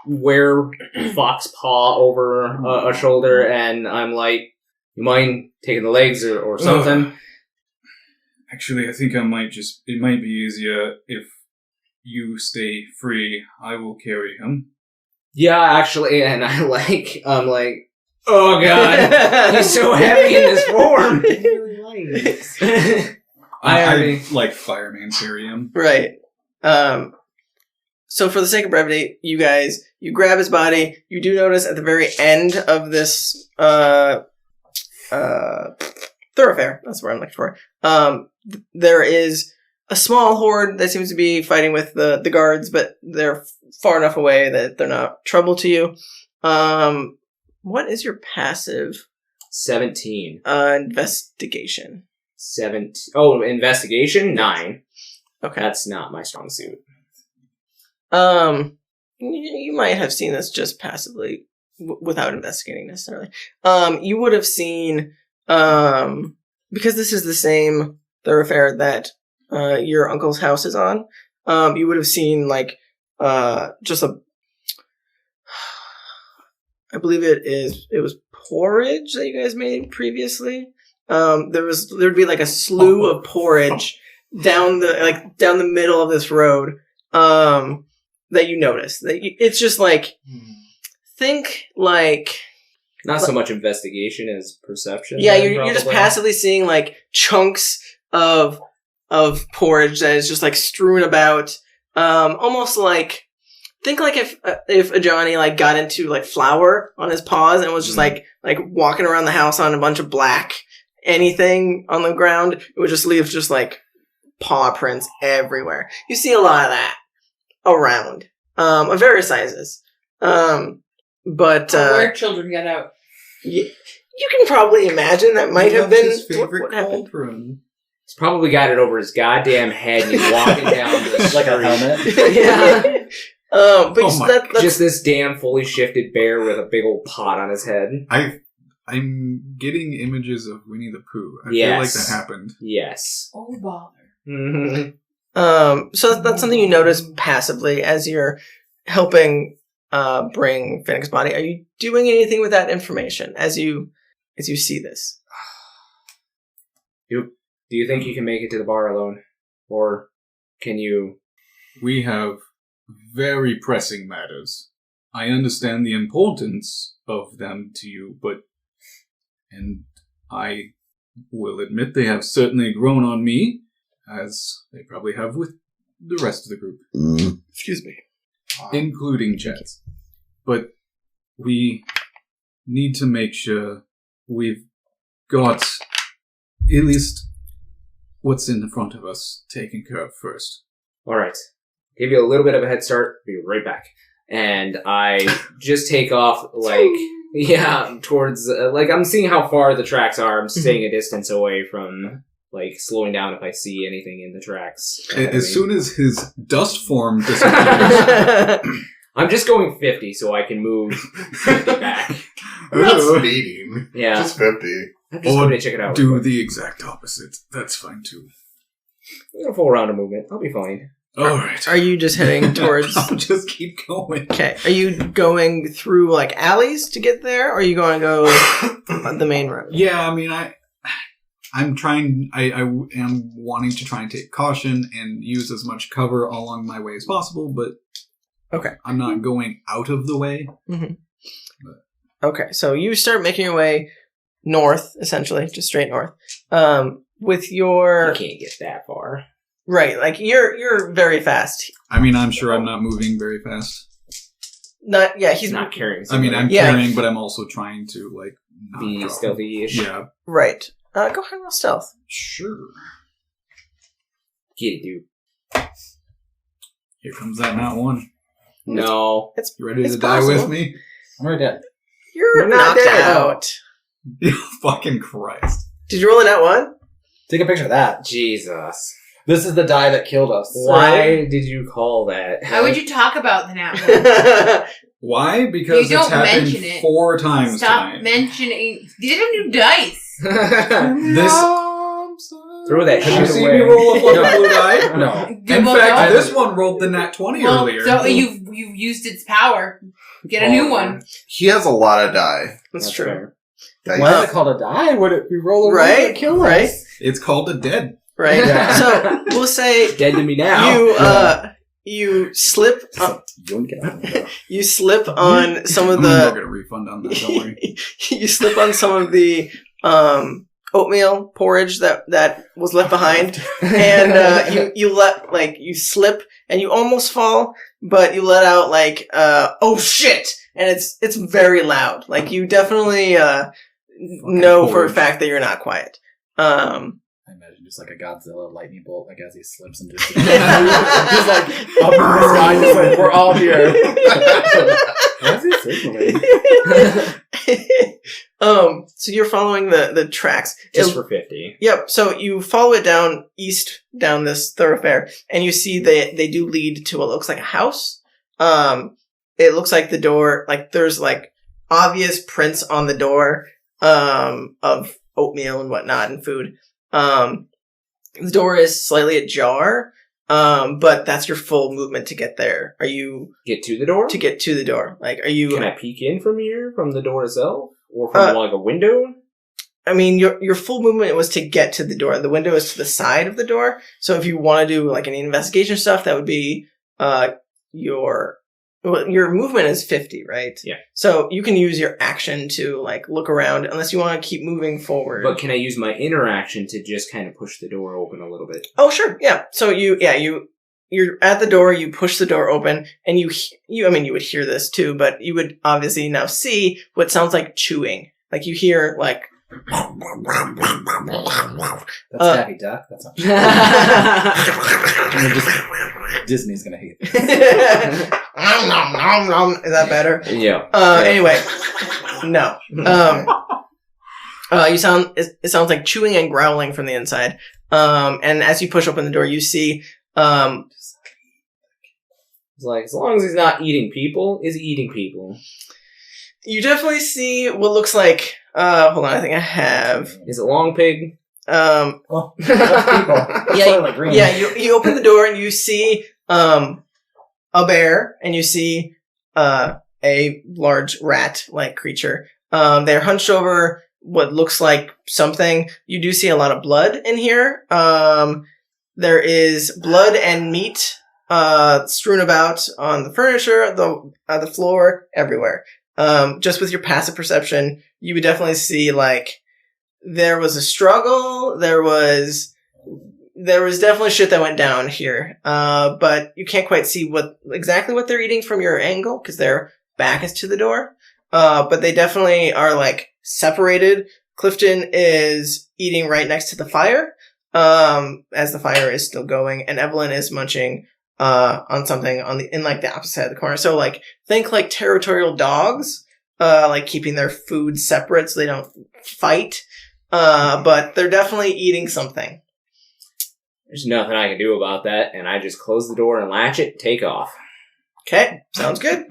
ware fox paw over a shoulder, and I'm like, you mind taking the legs or something? Actually, I think it might be easier if you stay free. I will carry him. Yeah, actually, and I'm like, oh god, he's so heavy in this form. I like fireman carry him. Right. So for the sake of brevity, you grab his body. You do notice at the very end of this thoroughfare, that's where I'm looking for, there is a small horde that seems to be fighting with the guards, but they're far enough away that they're not trouble to you. What is your passive? 17. Investigation. 17. Oh, investigation? 9. Okay. That's not my strong suit. You might have seen this just passively without investigating necessarily. You would have seen, because this is the same thoroughfare that your uncle's house is on, you would have seen like just a, I believe it was porridge that you guys made previously. There'd be like a slew of porridge down the middle of this road that you notice. It's just like, think like, Not so much investigation as perception. yeah, then, you're just probably. passively seeing like chunks of porridge that is just like strewn about, almost like, think like if a Johnny like got into like flour on his paws and was just like walking around the house on a bunch of black anything on the ground, it would just leave just like paw prints everywhere. You see a lot of that around, of various sizes. But where children get out. you can probably imagine that might have been what happened. He's probably got it over his goddamn head and he's walking down the street. Like a helmet. Yeah. But that's Just this damn fully shifted bear with a big old pot on his head. I'm getting images of Winnie the Pooh. I feel Yes. like that happened. Yes. Oh, bother. Mm-hmm. so that's something you notice passively as you're helping bring Finnick's body. Are you doing anything with that information as you see this? Do you think you can make it to the bar alone? Or can you... We have very pressing matters. I understand the importance of them to you, and I will admit they have certainly grown on me, as they probably have with the rest of the group. Excuse me. Including Chatz. But we need to make sure we've got at least what's in front of us taken care of first. Alright. Give you a little bit of a head start. Be right back. And I just take off, towards, I'm seeing how far the tracks are. I'm staying a distance away from, slowing down if I see anything in the tracks. As soon as his dust form disappears, I'm just going 50 so I can move 50 back. I'm not speeding. Yeah. Just 50. I'm just going to check it out. Do the exact opposite. That's fine too. A full round of movement. I'll be fine. All right. Are you just heading towards... I'll just keep going. Okay. Are you going through, like, alleys to get there, or are you going to go on the main road? Yeah, I mean, I'm trying. I am wanting to try and take caution and use as much cover along my way as possible, but Okay. I'm not going out of the way. Mm-hmm. Okay, so you start making your way north, essentially, just straight north. With your... You can't get that far. Right, like, you're very fast. I mean, I'm sure I'm not moving very fast. He's He's not carrying I something. mean, I'm carrying, but I'm also trying to, like, not be drop. stealthy-ish. Yeah. Right. Go ahead and roll stealth. Sure. Get it, dude. Here comes that not one. No. You ready It's to die possible. with me? I'm already dead. You're not knocked dead. out. Fucking Christ. Did you roll a nat one? Take a picture of that. Jesus. This is the die that killed us. Why did you call that? How would you talk about the nat one? Why? Because You it's don't happened mention it. 4 times Stop tonight. mentioning. These are new dice. This... Throw that Did you shit see away. me roll a fucking blue die? No. In Well, fact, no. this one rolled the nat 20 Well, earlier. so you've used its power. Get a new one. He has a lot of die. That's true. fair. Dice. Why is it called a die? Would it be roll a Right, and kill right. us? It's called a dead. Right? Yeah. So, we'll say Dead to me now. you slip You wouldn't get out. you slip on some of I'll the get a refund on that, don't worry. you slip on some of the oatmeal porridge that was left behind, and you slip and you almost fall, but you let out like oh shit, and it's very loud. Like you definitely know for a porridge. fact that you're not quiet. I imagine just like a Godzilla lightning bolt, like as he slips and just like up in the sky, just like we're all here. Why is he signaling? So you're following the tracks. Just for 50. Yep. So you follow it down this thoroughfare, and you see they do lead to what looks like a house. It looks like the door, like there's like obvious prints on the door, of oatmeal and whatnot and food. The door is slightly ajar, but that's your full movement to get there. Are you Get to the door? to get to the door? Like, are you? Can I peek in from here, from the door itself? Or from like a window? I mean, your full movement was to get to the door. The window is to the side of the door. So if you want to do like any investigation stuff, that would be your movement is 50, right? Yeah. So you can use your action to like look around, unless you want to keep moving forward. But can I use my interaction to just kind of push the door open a little bit? Oh, sure. Yeah. So you're at the door, you push the door open, and you would hear this too, but you would obviously now see what sounds like chewing. Like you hear like That's Daffy Duck. That's not Disney's gonna hate this. Is that better? Yeah. Anyway, no. It sounds like chewing and growling from the inside. And as you push open the door, you see, It's like, as long as he's not eating people, is he eating people? you definitely see what looks like, hold on, I think I have, Is it long pig? Oh, that's people. yeah, you open the door and you see, a bear, and you see, a large rat-like creature. They're hunched over what looks like something. You do see a lot of blood in here. There is blood and meat, strewn about on the furniture, the floor, everywhere. Just with your passive perception, you would definitely see, like, there was a struggle, there was definitely shit that went down here. But you can't quite see exactly what they're eating from your angle, because their back is to the door. But they definitely are, like, separated. Clifton is eating right next to the fire, as the fire is still going, and Evelyn is munching, on something in like the opposite side of the corner. So like, think like territorial dogs, like keeping their food separate so they don't fight. But they're definitely eating something. There's nothing I can do about that, and I just close the door and latch it and take off. Okay, sounds good.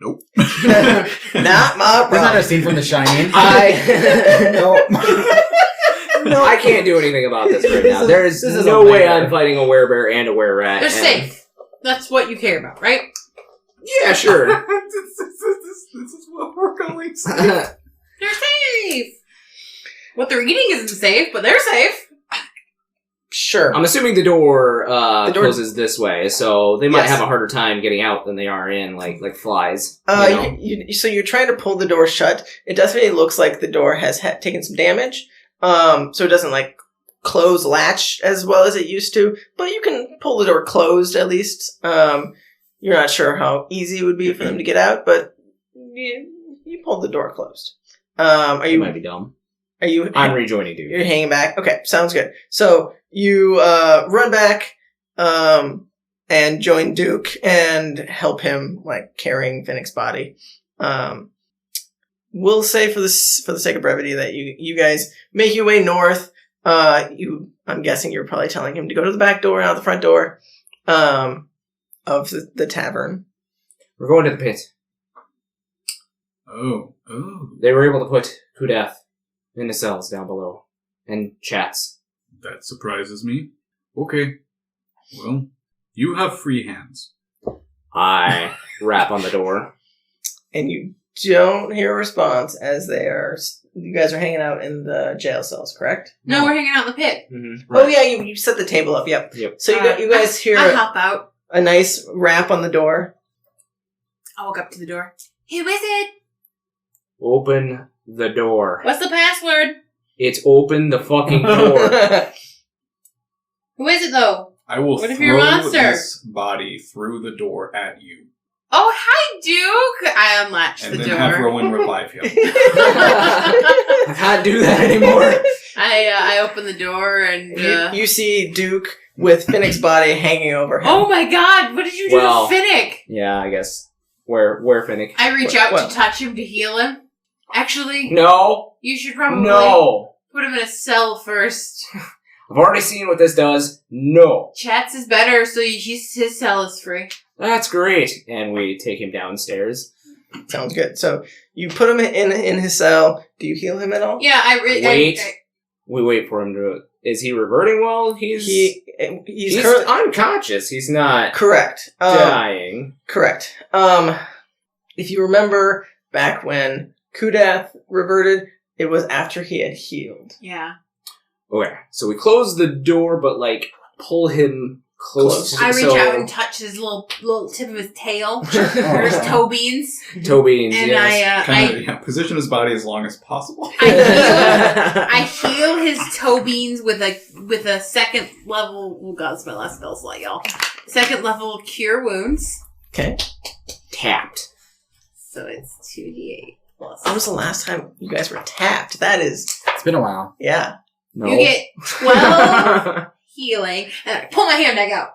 Nope. Not my Isn't that a problem. scene from The Shining? No, I can't do anything about this right now. There is this is no a way nightmare. I'm fighting a werebear and a were-rat. They're and- safe. That's what you care about, right? Yeah, sure. This is what we're going to They're safe. What they're eating isn't safe, but they're safe. Sure. I'm assuming the door, The door- closes this way, so they might Yes. have a harder time getting out than they are in, like flies. So you're trying to pull the door shut. It definitely looks like the door has taken some damage. So it doesn't like close latch as well as it used to, but you can pull the door closed at least. You're not sure how easy it would be for them to get out, but you pulled the door closed. Are You you? might be dumb. Are you? I'm rejoining, dude. You're hanging back. Okay, sounds good. So you run back and join Duke and help him like carrying Finnick's body. We'll say for the sake of brevity that you guys make your way north. I'm guessing you're probably telling him to go to the back door, not the front door of the tavern. We're going to the pit. Oh. They were able to put Kudath in the cells down below. And Chatz. That surprises me. Okay. Well, you have free hands. I rap on the door. And you don't hear a response as you guys are hanging out in the jail cells, correct? No, we're hanging out in the pit. Mm-hmm. Oh yeah, you set the table up. Yep. So you guys hear I hop out. a nice rap on the door. I walk up to the door. Who is it? Open the door. What's the password? It's open the fucking door. Who is it though? I will What if you're a throw monster? this body through the door at you. Oh, hi, Duke! I unlatch And the then door. have Rowan revive him. I can't do that anymore. I open the door and. You see Duke with Finnick's body hanging over him. Oh my god! What did you do Well- to Finnick? Yeah, I guess. Where Finnick? I reach out Well- to touch him to heal him. Actually, No. you should probably No. put him in a cell first. I've already seen what this does. No. Chatz is better, so his cell is free. That's great. And we take him downstairs. Sounds good. So you put him in his cell. Do you heal him at all? Yeah, Wait. We wait for him to... Is he reverting well? He's He's currently unconscious. He's not correct. dying. Correct. If you remember back when Kudath reverted, it was after he had healed. Yeah. Okay. So we close the door, but pull him close. I reach out and touch his little tip of his tail, or his toe beans, toe beans. and yes. Position his body as long as possible. I heal his toe beans with a second level. Oh god, it's my last spell slot, y'all. Second level cure wounds. Okay. Tapped. So it's 2d8 plus. When was the last time you guys were tapped? That is, It's been a while. yeah. No. You get 12 healing, and I pull my hand back out.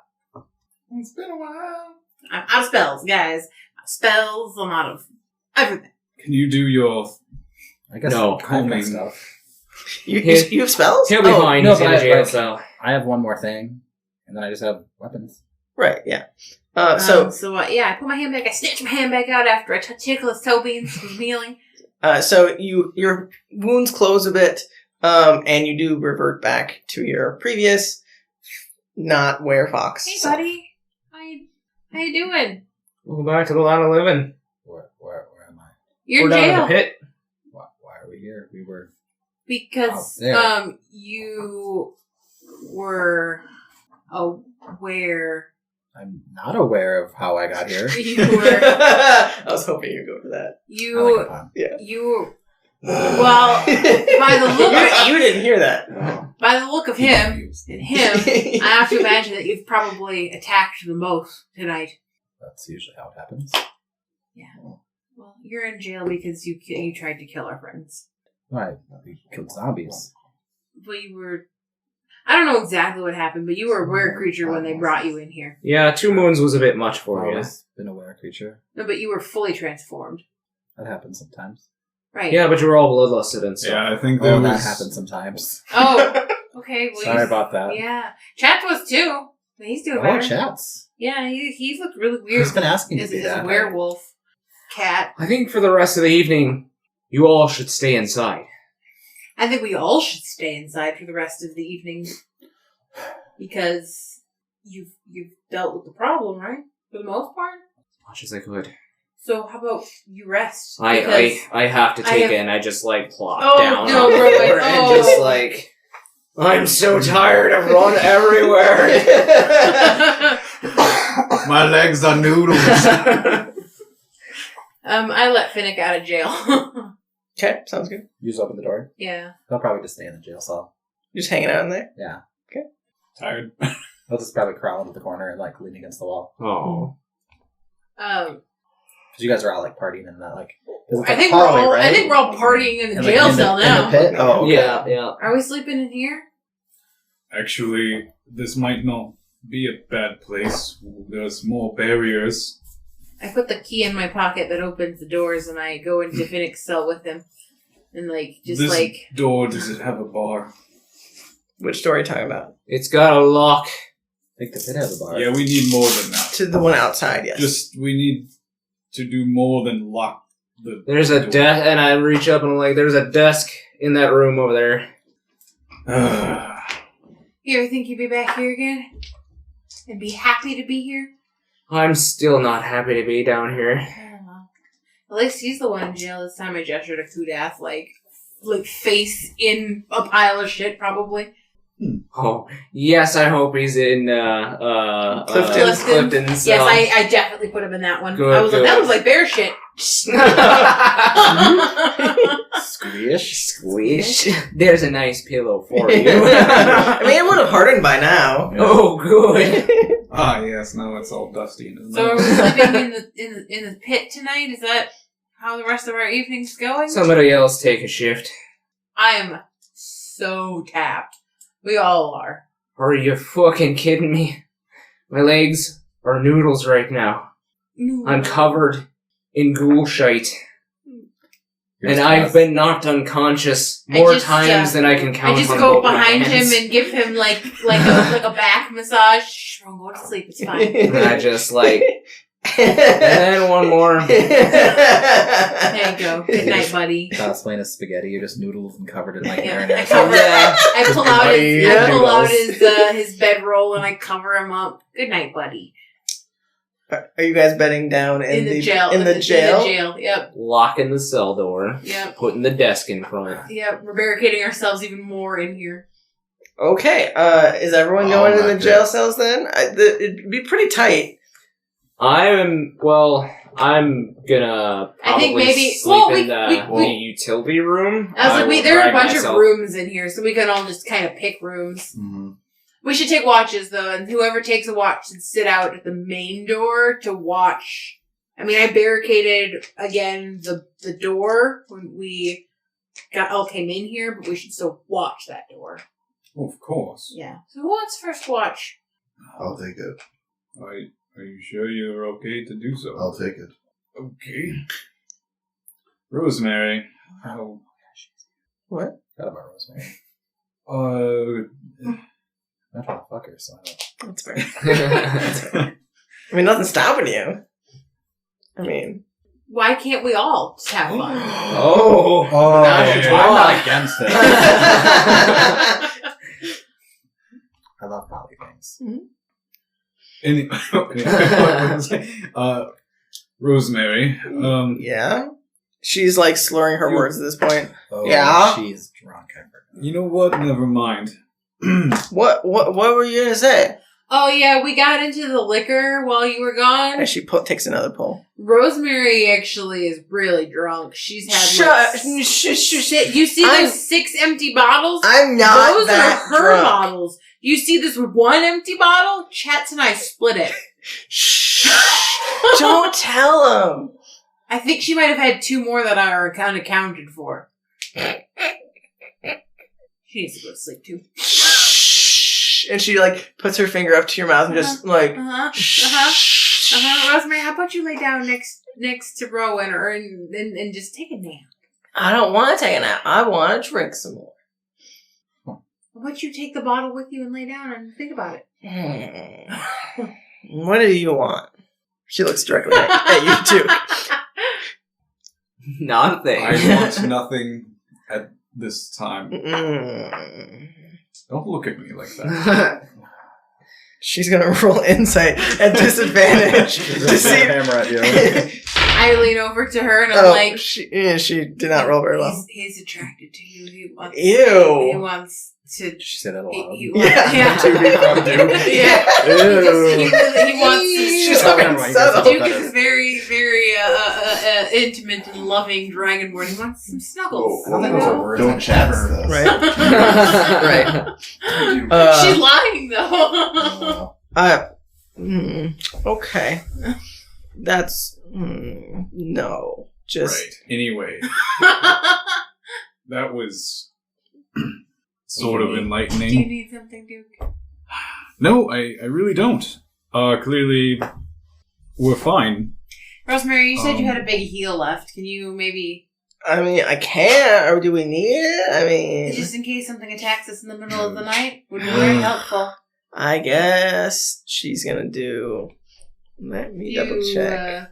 It's been a while. I'm out of spells, guys. Spells. I'm out of everything. Can you do your... I guess No, I've got calming. stuff. You have spells? He'll be Oh, fine. no, He's in but a jail like- cell. I have one more thing, and then I just have weapons. Right, yeah. I put my hand back. I snatch my hand back out after I tickle his toe beans with healing. So your wounds close a bit, and you do revert back to your previous, not werefox. Hey, self. buddy. How you doing? Welcome back to the land of living. Where am I? You're We're in down in jail the pit. Why are we here? We were... because Oh, there. you were aware. I'm not aware of how I got here. You were I was hoping you'd go for that. I like it, Pom. you. Well, by the look, you didn't hear that. by the look of him Confused. and him, I have to imagine that you've probably attacked them both tonight. That's usually how it happens. Yeah. Well, you're in jail because you tried to kill our friends. Right. We killed zombies. But you were. I don't know exactly what happened, but you were a were creature when they brought you in here. Yeah, 2 moons was a bit much for I've you. always been a were creature. No, but you were fully transformed. That happens sometimes. Right. Yeah, but you were all bloodlusted and stuff. Yeah, I think there Oh, was... that happens sometimes. Oh, okay. Well, Sorry about that. Yeah. Chatz was too. But he's doing Oh, better. Chatz. Yeah, he looked really weird. He's been asking to as be a that. werewolf cat. I think for the rest of the evening, you all should stay inside. I think we all should stay inside for the rest of the evening because you've dealt with the problem, right? For the most part. As much as I could. So how about you rest? I have to take it, and I just plop down no, on the Rowan, floor and just I'm so tired. I've run everywhere. My legs are noodles. I let Finnick out of jail. Okay, sounds good. You just open the door. Yeah. He'll probably just stay in the jail cell. You're just hanging out in there? Yeah. Tired. He'll just probably crawl into the corner and lean against the wall. Oh. Because you guys are all partying in that I think we're all partying in the jail cell now. In the pit? Oh, okay. Yeah. Are we sleeping in here? Actually, this might not be a bad place. There's more barriers. I put the key in my pocket that opens the doors, and I go into Finnick's cell with him, and This door, does it have a bar? Which door are you talking about? It's got a lock. I think the pit has a bar. Yeah, we need more than that. To the one outside, yes. We need to do more than lock the There's a door. desk, and I reach up and I'm like, there's a desk in that room over there. You ever think you'd be back here again? And be happy to be here? I'm still not happy to be down here. I don't know. At least he's the one in jail this time. I gestured to Kudath, like face in a pile of shit, probably. Oh, yes, I hope he's in, Clifton. Clifton's Yes, cell. I definitely put him in that one. Good, I was good. like, that was like bear shit. Squish. There's a nice pillow for you. I mean, it would have hardened by now. Oh, good. Ah, yes, now it's all dusty in his So are we mouth. sleeping in the pit tonight? Is that how the rest of our evening's going? Somebody else take a shift. I am so tapped. We all are. Are you fucking kidding me? My legs are noodles right now. I'm covered in ghoul shite. And I've been knocked unconscious more times than I can count. I just on go both my behind hands. him and give him like a back massage. Shh, I'm going to sleep. It's fine. And I just and then one more. There you go. Good night, buddy. Explain as spaghetti. You're just noodles and covered in Yeah, marinara I cover. Yeah. I pull out Yeah. his bedroll and I cover him up. Good night, buddy. Are you guys bedding down in the jail. In the jail? In the jail. Yep. Locking the cell door. Yep. Putting the desk in front. Yep. We're barricading ourselves even more in here. Okay. Is everyone going in the jail cells then? It'd be pretty tight. I'm gonna I think probably maybe- sleep well, in the utility room. I was like, will there are a drag bunch myself- of rooms in here, so we can all just kind of pick rooms. Mm-hmm. We should take watches, though, and whoever takes a watch should sit out at the main door to watch. I mean, I barricaded, again, the door when we all came in here, but we should still watch that door. Of course. Yeah. So who wants first watch? I'll take it. Are you sure you're okay to do so? I'll take it. Okay. Rosemary. Oh. What? Got about Rosemary. I'm not trying to fuck her, so I don't. That's fair. I mean, nothing's stopping you. I mean... Why can't we all just have fun? Oh, I'm yeah. not against it. I love poly things. Rosemary. Yeah? She's like slurring her words at this point. Oh, Yeah? she's drunk. You know what? Never mind. What were you gonna say? Oh, yeah, we got into the liquor while you were gone. And she takes another pull. Rosemary actually is really drunk. She's had Shit. You see those 6 empty bottles? I'm not Those that are her drunk. bottles. You see this one empty bottle? Chatz and I split it. Shh. Don't tell him. I think she might have had 2 more that are unaccounted for. She needs to go to sleep too. Shh. And she like puts her finger up to your mouth and just like Rosemary, how about you lay down next to Rowan and just take a nap? I don't want to take a nap. I want to drink some more. How about you take the bottle with you and lay down and think about it? What do you want? She looks directly at you too. Not a thing. I want nothing at this time. Don't look at me like that. She's gonna roll insight at disadvantage to see. Hammer at you. I lean over to her and I'm like, she did not roll very well. He's attracted to you. He wants. Ew. He wants to. She said it aloud. He Yeah. wants, yeah. He wants. She's fucking subtle. Duke is very, very intimate and loving dragonborn. He wants some snuggles. I don't think those are words. Don't chatter this. Right. Right. She's lying though. Okay. That's no. Just Right. Anyway, that was sort of Do you enlightening. need something, Duke? No, I really don't. Clearly, we're fine. Rosemary, you said you had a big heel left. Can you maybe, I mean, I can't. Or do we need it? I mean, just in case something attacks us in the middle of the night, would be very helpful. I guess she's gonna do. Let me double check.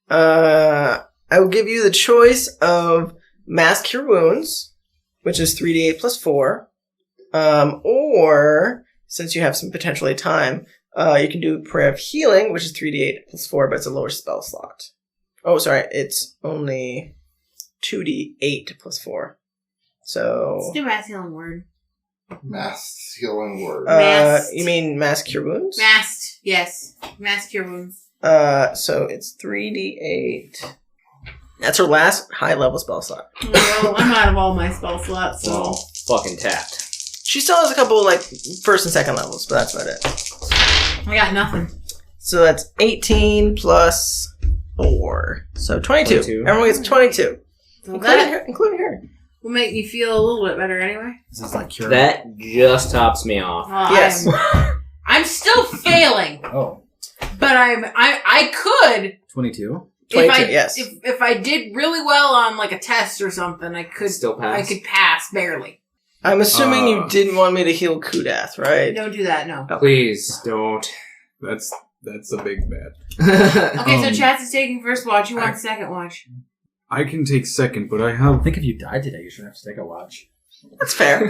I will give you the choice of Mass Cure Wounds, which is 3d8 plus 4. Or, since you have some potentially time, you can do Prayer of Healing, which is 3d8 plus 4, but it's a lower spell slot. Oh, sorry, it's only 2d8 plus 4. So... Let's do Mass Healing Word. Mass healing word. Masked. You mean Mass Cure Wounds? Masked, yes. Mass Cure Wounds. So it's 3d8. That's her last high level spell slot. Well, I'm out of all my spell slots, so... Well, fucking tapped. She still has a couple, like, first and second levels, but that's about it. I got nothing. So that's 18 plus 4. So 22. 22. Everyone gets 22. So Including that her. will make me feel a little bit better anyway. This is like cure. That just tops me off. Yes. I'm still failing, Oh. but I could 22? 22, yes. if I did really well on like a test or something, I could Still pass. I could pass barely. I'm assuming you didn't want me to heal Kudath, right? Don't do that, no. Please don't. That's a big bet. Okay, so Um, Chatz is taking first watch. You want second watch? I can take second, but I I have... think if you died today, you shouldn't have to take a watch. That's fair.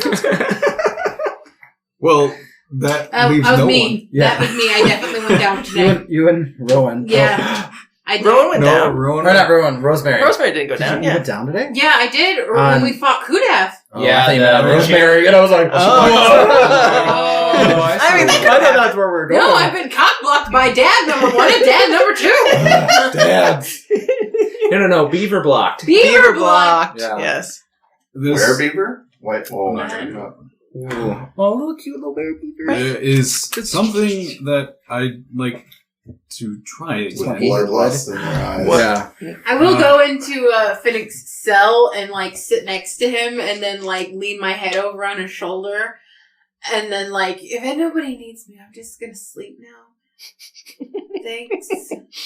Well, that leaves That was no me. one. Yeah. That was me. I definitely went down today. You and Rowan. Yeah, I did. Rowan went No, down. Rowan. Oh. Or not Rowan, Rosemary. Rosemary didn't go Did down, you yeah. went down today? Yeah, I did. Or when we fought Kudath. Oh, Yeah, I thought you meant the- Rosemary, and I was like, Oh. I I mean, that thought that's where we were going. No, I've been cock-blocked by dad number 1 and dad number 2. Dads. No. Beaver blocked. Beaver block. blocked. Yeah. Yes. This, Where beaver? White. Oh, Ooh. Oh, little cute little bear beaver. there is something that I'd like to try with again. bloodlust in your eyes. Yeah. I will go into Finnick's cell and like sit next to him and then like lean my head over on his shoulder. And then like, if nobody needs me, I'm just gonna sleep now. Thanks.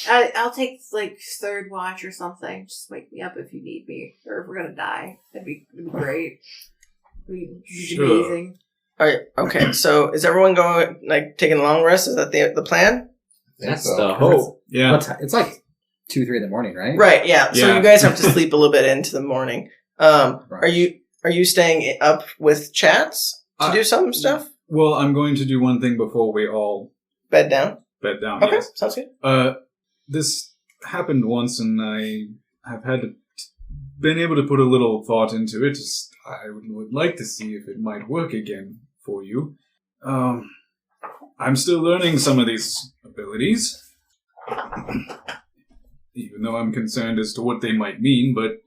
I'll take like third watch or something. Just wake me up if you need me. Or if we're gonna die. That'd be great. It'd be Sure. amazing. Alright, okay, so is everyone going, like, taking a long rest? Is that the plan? That's so. the hope. Yeah. What it's like 2-3 in the morning, right? Right, yeah. So Yeah. you guys have to sleep a little bit into the morning. Right. Are you staying up with Chatz to do some stuff? Well, I'm going to do one thing before we all Bed down? bed down. Okay, Yes. sounds good. This happened once, and I have been able to put a little thought into it. I would like to see if it might work again for you. I'm still learning some of these abilities, even though I'm concerned as to what they might mean, but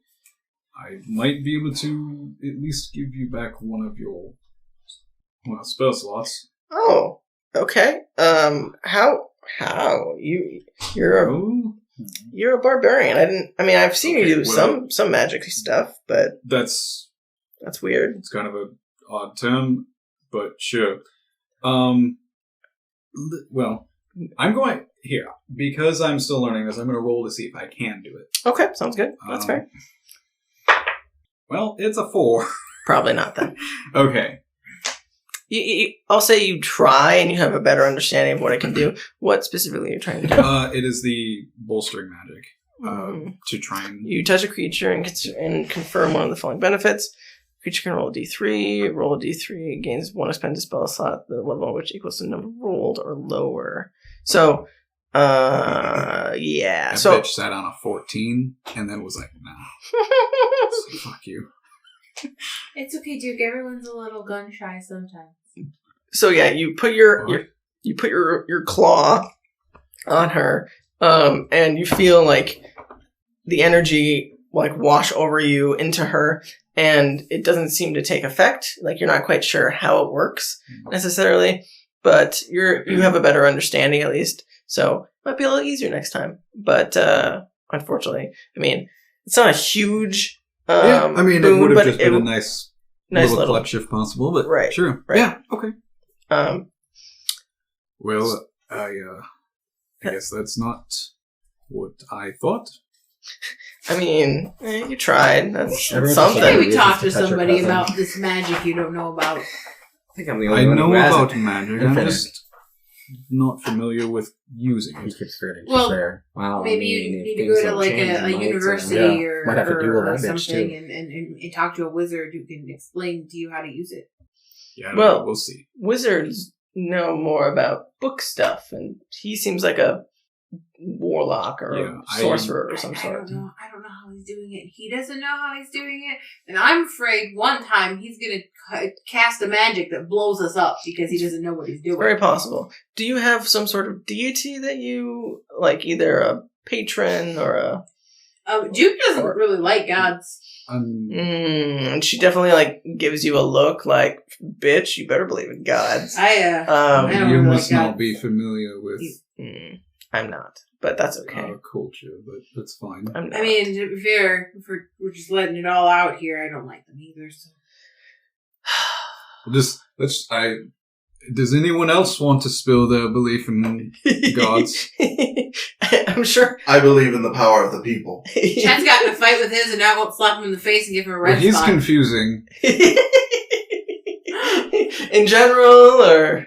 I might be able to at least give you back one of your spell slots. Oh, okay. How? You're a barbarian. I've seen you do well, some magic stuff, but That's weird. It's kind of an odd term, but sure. Well, I'm going here because I'm still learning this. I'm going to roll to see if I can do it. Okay, sounds good. That's fair. Well, it's a 4. Probably not then. Okay. I'll say you try and you have a better understanding of what it can do. What specifically are you trying to do? It is the bolstering magic. To try and... You touch a creature and confirm one of the following benefits. Creature can roll a d3. Roll a d3. Gains 1 expended spell slot, the level of which equals the number rolled or lower. So, yeah. That So bitch sat on a 14 and then was like, nah. So fuck you. It's okay, Duke. Everyone's a little gun shy sometimes. So yeah, you put your claw on her, and you feel like the energy like wash over you into her, and it doesn't seem to take effect. Like you're not quite sure how it works necessarily, but you have a better understanding at least. So it might be a little easier next time. But unfortunately, I mean, it's not a huge I mean, boon, it would have but just been a nice little clutch if possible, but right, sure. Right. Yeah, okay. Well, I guess that's not what I thought. I mean, you tried. That's Everyone's something. Maybe we reasons talk to to touch your somebody cousin. about this magic you don't know about. I think I'm the only I one know who has about it. magic. I'm Infinite. just not familiar with using He it. keeps forgetting. Well, She's there. Wow, Maybe you need to go to like a university or, Might have to Google or that bitch, something too. and talk to a wizard who can explain to you how to use it. Yeah, I don't Well, know, we'll see. Wizards know more about book stuff, and he seems like a warlock or Yeah, a sorcerer or some I sort. don't know. I don't know how he's doing it. He doesn't know how he's doing it, and I'm afraid one time he's gonna cast a magic that blows us up because he doesn't know what he's doing. Very possible. Do you have some sort of deity that you like, either a patron or a? Duke doesn't really like gods. And she definitely like gives you a look like, bitch, you better believe in gods. I don't You really must like not gods. be familiar with I'm not, but that's okay. our culture, but that's fine. I'm not. I mean, to be fair, if we're just letting it all out here, I don't like them either. So. Does anyone else want to spill their belief in gods? I'm sure. I believe in the power of the people. Chat's got in a fight with his, and I won't slap him in the face and give him a red Well, he's spot. confusing. In general, or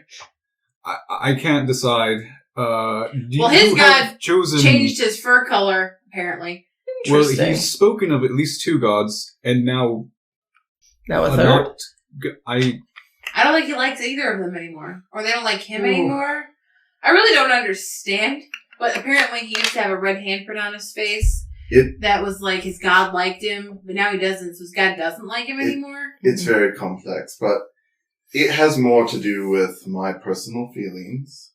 I can't decide. Well, his god chosen. Changed his fur color, apparently. Well, interesting. he's spoken of at least 2 gods, and now Now a a third. not. I don't think he likes either of them anymore. Or they don't like him anymore. I really don't understand. But apparently he used to have a red handprint on his face. That was like his god liked him, but now he doesn't, so his god doesn't like him anymore. It's very complex, but it has more to do with my personal feelings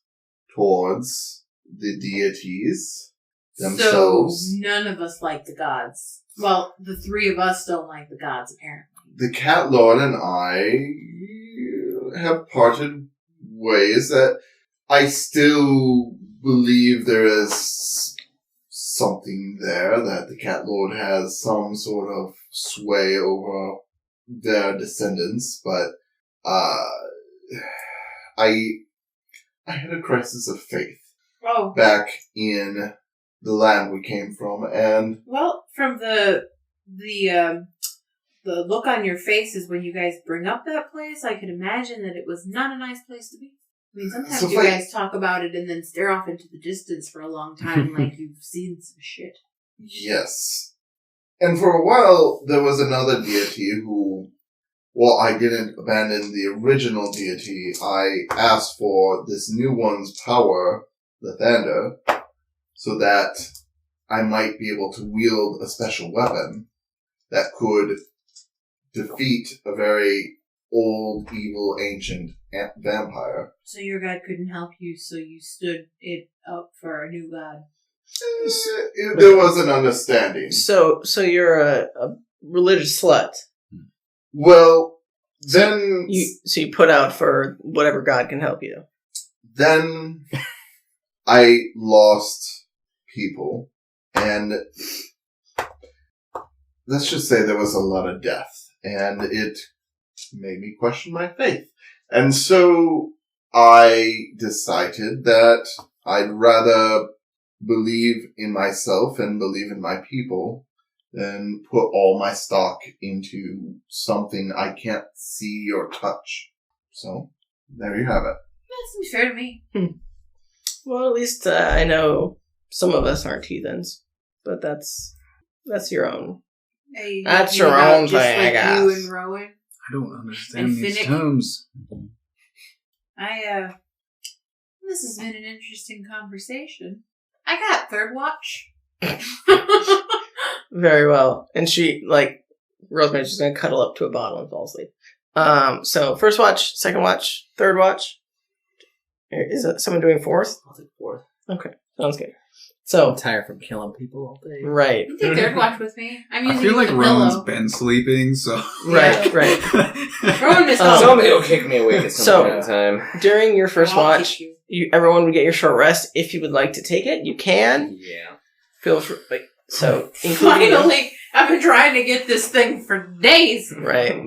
towards the deities themselves. So none of us like the gods. Well, the 3 of us don't like the gods, apparently. The Cat Lord and I have parted ways that I still believe there is something there, that the Cat Lord has some sort of sway over their descendants, but I had a crisis of faith Oh. back in the land we came from, and Well, from the look on your faces when you guys bring up that place, I could imagine that it was not a nice place to be. I mean, sometimes So you if I- guys talk about it and then stare off into the distance for a long time like you've seen some shit. yes. And for a while, there was another deity who, well, I didn't abandon the original deity. I asked for this new one's power, Lathander, so that I might be able to wield a special weapon that could defeat a very old, evil, ancient vampire. So your god couldn't help you, so you stood it up for a new god. There was an understanding. So you're a religious slut. Well, then... So you put out for whatever god can help you. Then I lost people, and let's just say there was a lot of death, and it made me question my faith. And so I decided that I'd rather believe in myself and believe in my people than put all my stock into something I can't see or touch. So there you have it. That seems fair to me. Well, at least I know some of us aren't heathens, but that's your own. Hey, That's you your about own just thing, I like guess. You and Rowan. I don't understand And these Finnick. terms. This has been an interesting conversation. I got third watch. Very well. And she, Rosemary's just going to cuddle up to a bottle and fall asleep. So first watch, second watch, third watch. Is it someone doing fourth? I'll take fourth. Okay, sounds good. So, I'm tired from killing people all day. right. You can take third watch with me. I'm I using feel it like as a Rowan's pillow. been sleeping, so. Right. Rowan missed all. Somebody will kick me awake at some So- point in time. During your first I'll watch, kick you. everyone would get your short rest. If you would like to take it, you can. Yeah. Feel free. So, including Finally, I've been trying to get this thing for days. right.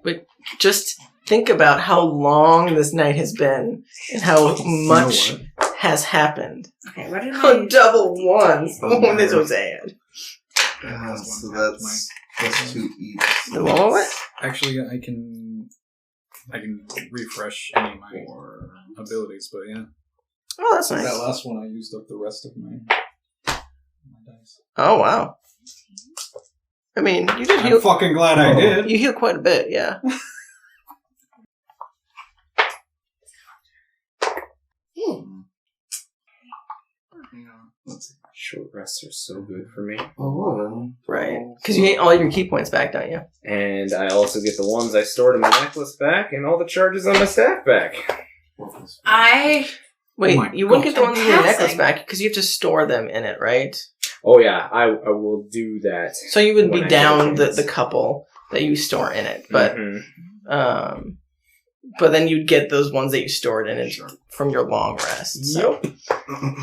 But just think about how long this night has been and how much has happened. Okay, what did Oh, I... double ones. Oh, this was sad. So that's plus 2 each. The one what? Actually, I can refresh any of my abilities, but yeah. Oh, that's nice. That last one, I used up the rest of my dice. Oh, wow. I mean, you did I'm heal. fucking glad I did. You heal quite a bit, yeah. Let's see. Short rests are so good for me. 11. Right. Because you get all your key points back, don't you? And I also get the ones I stored in my necklace back and all the charges on my staff back. Wait, Oh my you wouldn't get the God. ones in your necklace Passing. back because you have to store them in it, right? Oh yeah, I will do that. So you would When be I down get a chance. the couple that you store in it, but Mhm. but then you'd get those ones that you stored in it from your long rest. So.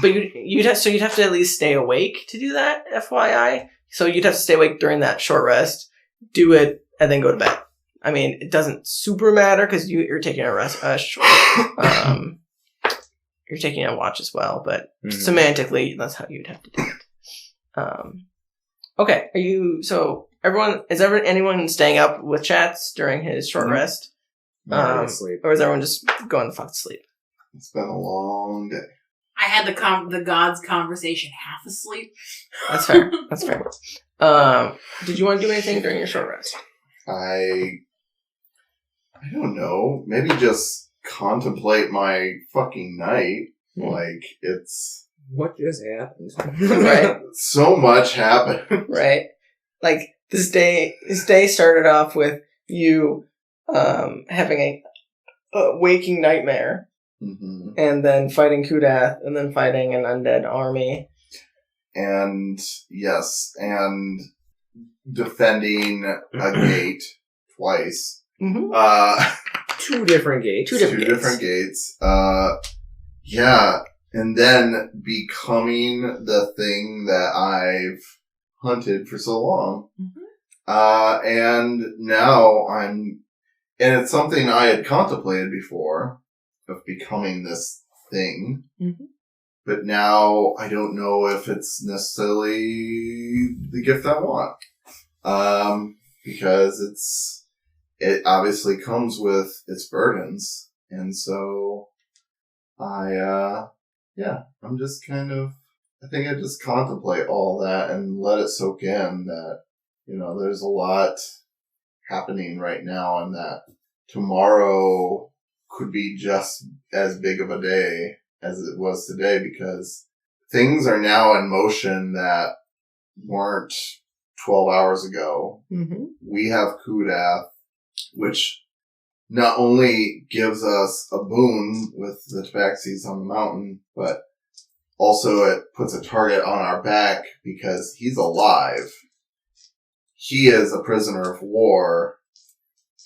But you'd have to at least stay awake to do that, FYI. So you'd have to stay awake during that short rest, do it, and then go to bed. I mean, it doesn't super matter because you're taking a rest. You're taking a watch as well, but Mhm. semantically, that's how you'd have to do it. Okay, anyone staying up with Chatz during his short Mhm. rest, I'm already asleep. or is everyone just going the fuck to sleep? It's been a long day. I had the gods conversation half asleep. That's fair. That's fair. Did you want to do anything during your short rest? I don't know. Maybe just contemplate my fucking night. Like, it's... What just happened? Right. So much happened. Right. Like this day started off with you having a waking nightmare, Hmm. and then fighting Kudath, and then fighting an undead army. And, yes, and defending a gate twice. Mm-hmm. Two different gates. Two Two different gates. Yeah, and then becoming the thing that I've hunted for so long. And now and it's something I had contemplated before, of becoming this thing. Mhm. But now I don't know if it's necessarily the gift I want. Because it obviously comes with its burdens. And so I'm just I think I just contemplate all that and let it soak in that, there's a lot happening right now and that tomorrow could be just as big of a day as it was today because things are now in motion that weren't 12 hours ago. Mm-hmm. We have Kudath, which not only gives us a boon with the tabaxis on the mountain, but also it puts a target on our back because he's alive. He is a prisoner of war,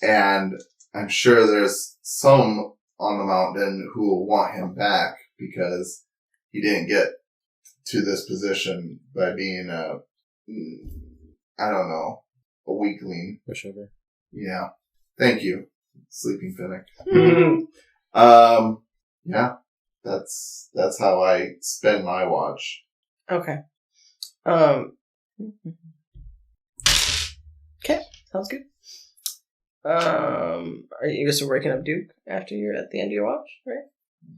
and I'm sure there's some on the mountain who will want him back because he didn't get to this position by being a weakling. Pushover. Yeah. Thank you, Sleeping Finnick. Mm-hmm. Yeah. That's how I spend my watch. Okay. Okay, sounds good. you just waking up Duke after you're at the end of your watch, right?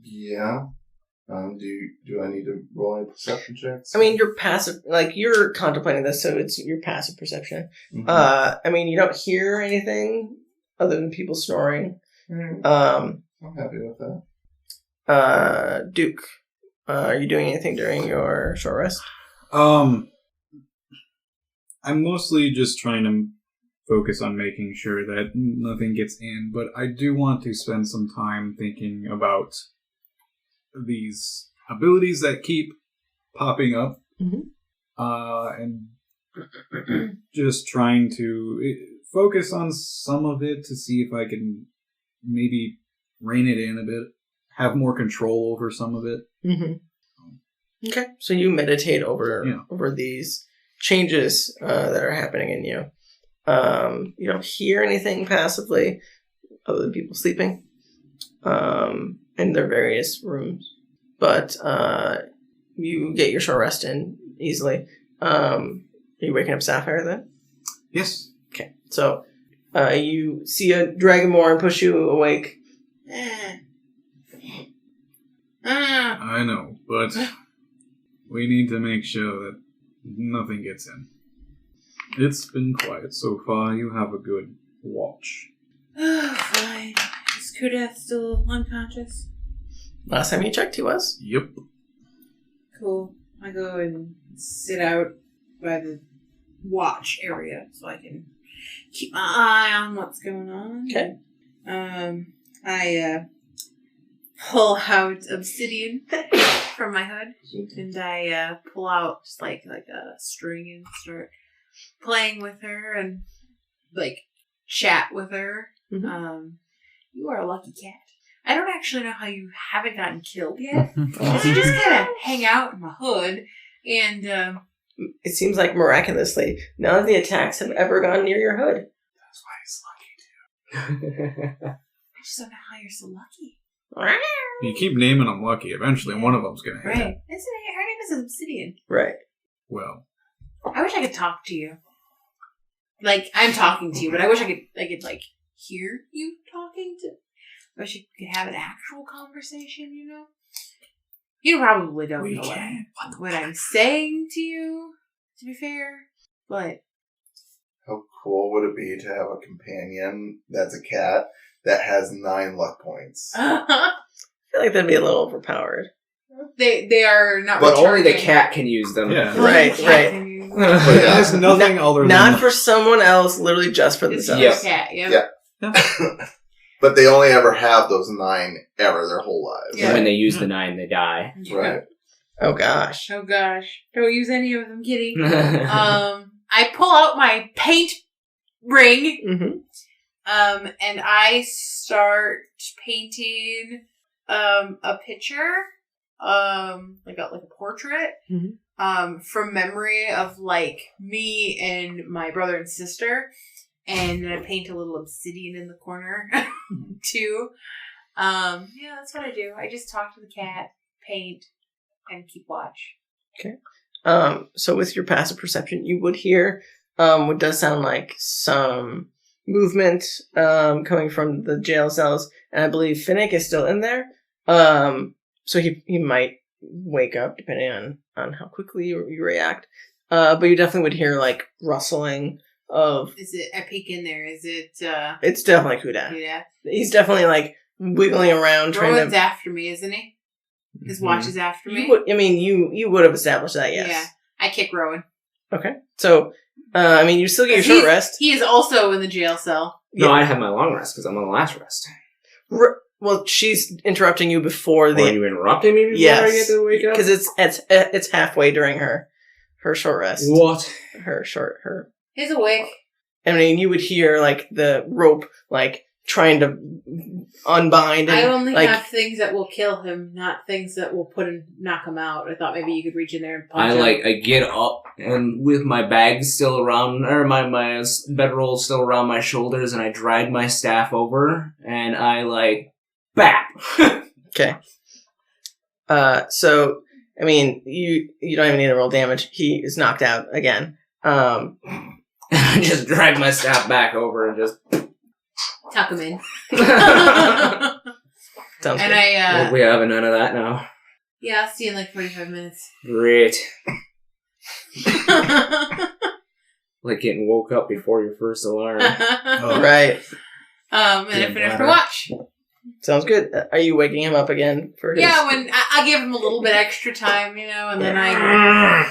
Yeah. Do I need to roll any perception checks? I mean, you're passive, like, you're contemplating this, so it's your passive perception. Mhm. I mean, you don't hear anything other than people snoring. I'm happy with that. Duke, are you doing anything during your short rest? I'm mostly just trying to focus on making sure that nothing gets in, but I do want to spend some time thinking about these abilities that keep popping up, and just trying to focus on some of it to see if I can maybe rein it in a bit, have more control over some of it. Okay, so you meditate over these changes that are happening in you. You don't hear anything passively other than people sleeping in their various rooms, but you get your short rest in easily. Are you waking up Sapphire then? Yes. Okay, so you see a dragonborn push you awake. I know, but we need to make sure that nothing gets in. It's been quiet so far. You have a good watch. Fine. Is Kudeth still unconscious? Last time you checked, he was. Yep. Cool. I go and sit out by the watch area so I can keep my eye on what's going on. Okay. I pull out obsidian from my hood, and I pull out just like a string and start playing with her and like chat with her. You are a lucky cat. I don't actually know how you haven't gotten killed yet. Because you just kind of hang out in my hood, and it seems like miraculously none of the attacks have ever gone near your hood. That's why he's lucky too. I just don't know how you're so lucky. You keep naming them lucky. Eventually, one of them's gonna hit. Right. Her name is Obsidian. Right. Well, I wish I could talk to you. Like, I'm talking to you, but I wish I could like, hear you talking to... I wish you could have an actual conversation, you know? You probably don't know what I'm saying to you, to be fair, but... How cool would it be to have a companion that's a cat that has 9 luck points? I feel like that'd be a little overpowered. They are not But only the returning. cat can use them. yeah. Right. There's nothing other than... Not for someone else, literally just for It's themselves. just a cat, yeah. But they only ever have those 9 ever their whole lives. Yeah. When they use the 9, they die. Right. Oh gosh. Oh gosh. Don't use any of them, kidding. I pull out my paint ring, and I start painting a picture, like a portrait, from memory of like me and my brother and sister, and then I paint a little obsidian in the corner too. Yeah, that's what I do. I just talk to the cat, paint, and keep watch. Okay. So with your passive perception, you would hear what does sound like some movement coming from the jail cells, and I believe Finnick is still in there. So he might wake up depending on how quickly you react. But you definitely would hear like rustling of. Is it? I peek in there. Is it? It's definitely Kuda. Yeah. He's definitely like wiggling around trying Rowan's to. after me, isn't he? His watch is after me. You would have established that, yes. Yeah. I kick Rowan. Okay. So, you still get your short rest. He is also in the jail cell. No, I have my long rest because I'm on the last rest. Well, she's interrupting you before Are you interrupting me before Yes. I get to wake up? because it's halfway during her short rest. What? Her. He's awake. I mean, you would hear like the rope like trying to unbind. And, I only like, have things that will kill him, not things that will knock him out. I thought maybe you could reach in there and punch him. I get up and with my bag still around, or my bedroll still around my shoulders, and I drag my staff over, and I bap. Okay. So I mean, you don't even need to roll damage. He is knocked out again. I just drag my staff back over and just. tuck him in. Sounds And good. I, We have none of that now. yeah, I'll see you in like 45 minutes. Great. Like getting woke up before your first alarm. Oh. Right. And I Damn finish bladder. my watch. Sounds good. Are you waking him up again for his... Yeah, when I give him a little bit extra time, you know, and then I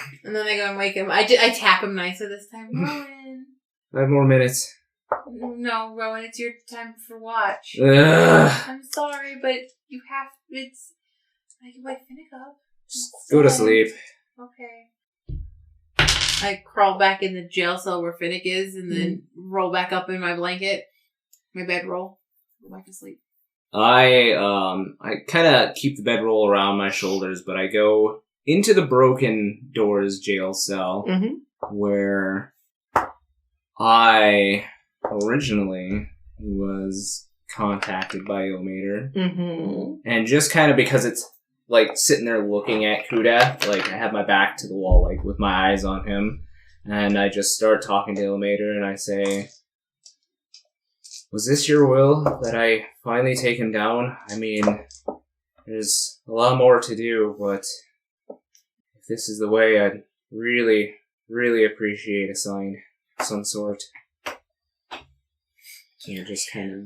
go and wake him. I tap him nicely this time. Rowan. 5 more minutes. No, Rowan, it's your time for watch. Ugh. I'm sorry, but you have. It's. I can wake Finnick up. Go to sleep. Okay. I crawl back in the jail cell where Finnick is, and then roll back up in my blanket, my bedroll, go back to sleep. I kind of keep the bedroll around my shoulders, but I go into the Broken Doors jail cell Mhm. where I originally was contacted by Ilmater. Mm-hmm. And just kind of because it's like sitting there looking at Kuda, like I have my back to the wall, like with my eyes on him, and I just start talking to Ilmater and I say, was this your will that I finally take him down? I mean, there's a lot more to do, but if this is the way, I'd really, really appreciate a sign of some sort. So just kind of...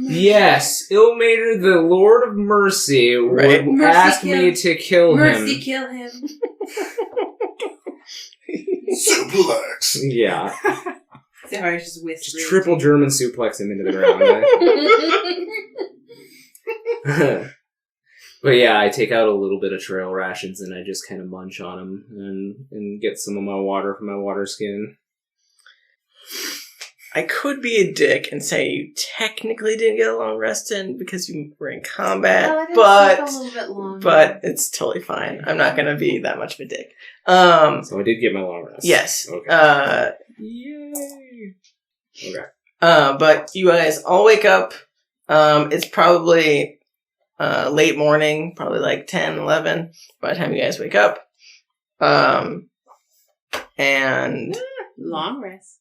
Yes, Ilmater, the Lord of Mercy, Right. would Mercy ask kill- me to kill Mercy, him. kill him. Suplex. Yeah, Sorry, I was just whispering. just triple German suplex him into the ground. But yeah, I take out a little bit of trail rations and I just kind of munch on them and get some of my water from my water skin. I could be a dick and say you technically didn't get a long rest in because you were in combat, Oh, I did but sleep a little bit longer. but it's totally fine. I'm not going to be that much of a dick. So I did get my long rest. Yes. Okay. Yay. Okay. But you guys all wake up. It's probably late morning, probably like 10, 11 by the time you guys wake up. And Long rest.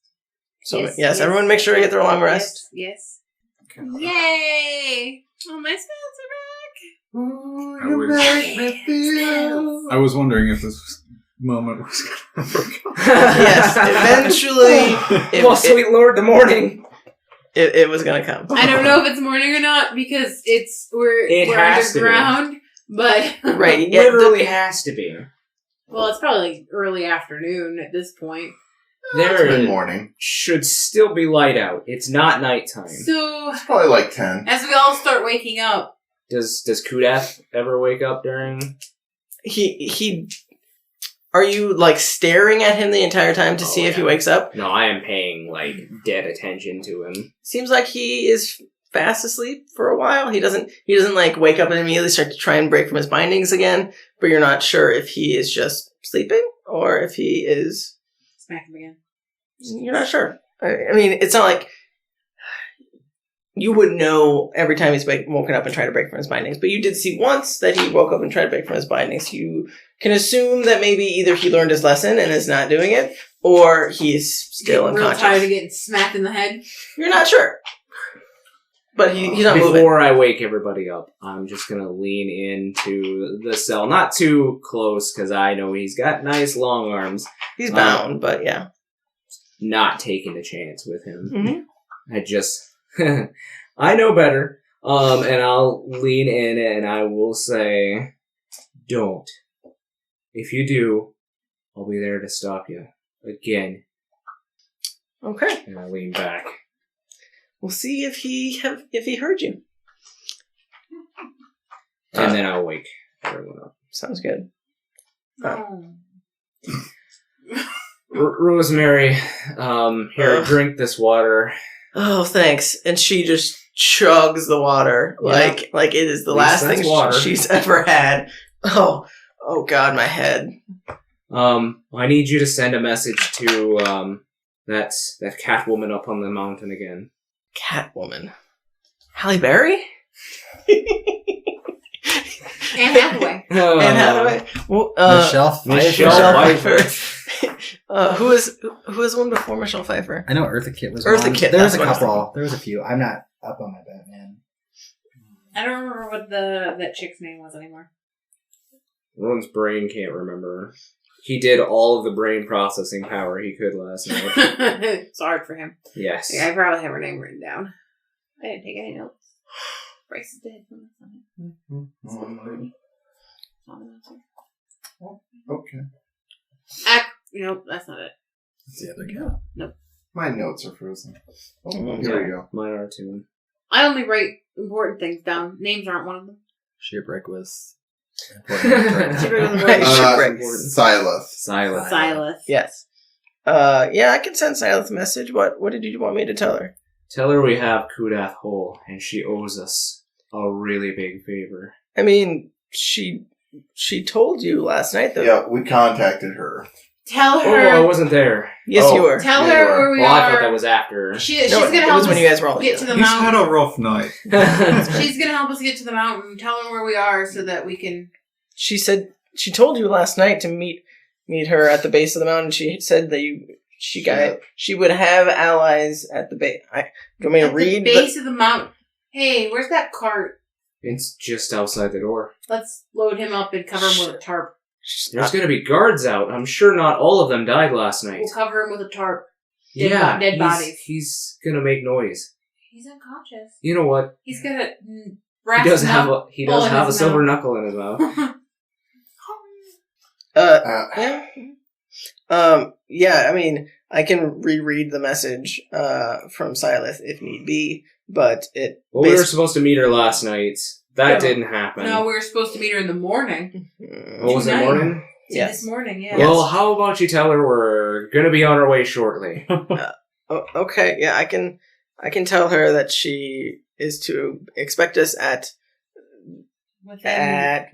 so, yes, everyone make sure you get their long rest. Yes. Yay! Oh, my spells I was wondering if this moment was going to work out. Yes, eventually Well, sweet Lord, the morning. it was going to come. are back. I don't know if it's morning or not because we're has to be. underground, but Right, It yeah, literally has to be. well, it's probably like early afternoon at this point. There Good morning. should still be light out. It's not nighttime. So Probably like 10. as we all start waking up, Does Kudath ever wake up during? He are you like staring at him the entire time to Oh, see if he yeah. wakes up? No, I am paying like dead attention to him. Seems like he is fast asleep for a while. He doesn't like wake up and immediately start to try and break from his bindings again, but you're not sure if he is just sleeping or if he is... smack him again. You're not sure. I mean, it's not like you would know every time he's woken up and tried to break from his bindings, but you did see once that he woke up and tried to break from his bindings. You can assume that maybe either he learned his lesson and is not doing it, or he's still Getting real tired of unconscious. getting smacked in the head. You're not sure. But he's not moving. Before I wake everybody up, I'm just gonna lean into the cell, not too close, because I know he's got nice long arms. He's bound, but yeah. Not taking a chance with him. Mm-hmm. I just, I know better. And I'll lean in and I will say, don't. If you do, I'll be there to stop you. Again. Okay. And I lean back. We'll see if he heard you. And then I'll wake everyone up. Sounds good. Rosemary, here, drink this water. Oh, thanks. And she just chugs the water like it is the At least last that's thing water. she's ever had. Oh God, my head. I need you to send a message to that Catwoman up on the mountain again. Catwoman. Halle Berry? Anne Hathaway. Anne Hathaway? Well, Michelle Pfeiffer. Michelle Pfeiffer. Who was the one before Michelle Pfeiffer? I know Eartha Kitt was Eartha one. Kitt, There was a that's what I was couple. There was a few. I'm not up on my Batman. I don't remember what that chick's name was anymore. Ron's brain can't remember. He did all of the brain processing power he could last night. It's hard for him. Yes. Yeah, I probably have her name written down. I didn't take any notes. Bryce is dead. Okay. Nope, that's not it. That's the other guy. My notes are frozen. Oh, Mm, here we go. Mine are too. I only write important things down. Names aren't one of them. Shipwreck was Shipwreck was right. Uh, Shipwreck. Silas. Silas. Silas. Yes. Yeah, I can send Silas a message. What did you want me to tell her? Tell her we have Kudath whole, and she owes us a really big favor. I mean, she told you last night that. Yeah, we contacted her. Tell Oh, her. I wasn't there. Yes, Oh. you were. Tell Yeah, you her are. where we Well, are. I thought that was after. She's No, gonna it help was when us you guys were all get to the He's had mountain. a rough night. She's gonna help us get to the mountain. Tell her where we are so that we can. She said she told you last night to meet her at the base of the mountain. She said that she would have allies at the base. Do you want me to At read? the base of the mountain. Hey, where's that cart? It's just outside the door. Let's load him up and cover him with a tarp. There's gonna be guards out. I'm sure not all of them died last night. We'll cover him with a tarp. Dead Dead bodies. He's gonna make noise. He's unconscious. You know what? He's got a He brass does have knuckle a in his silver mouth. knuckle in his mouth. Yeah. Yeah, I mean, I can reread the message from Silas if need be, but it. Well, we were supposed to meet her last night. That No. didn't happen. No, we were supposed to meet her in the morning. What was it, tonight. morning? Yes. This morning, yeah. Well, how about you tell her we're gonna be on our way shortly? Okay, yeah, I can tell her that she is to expect us at where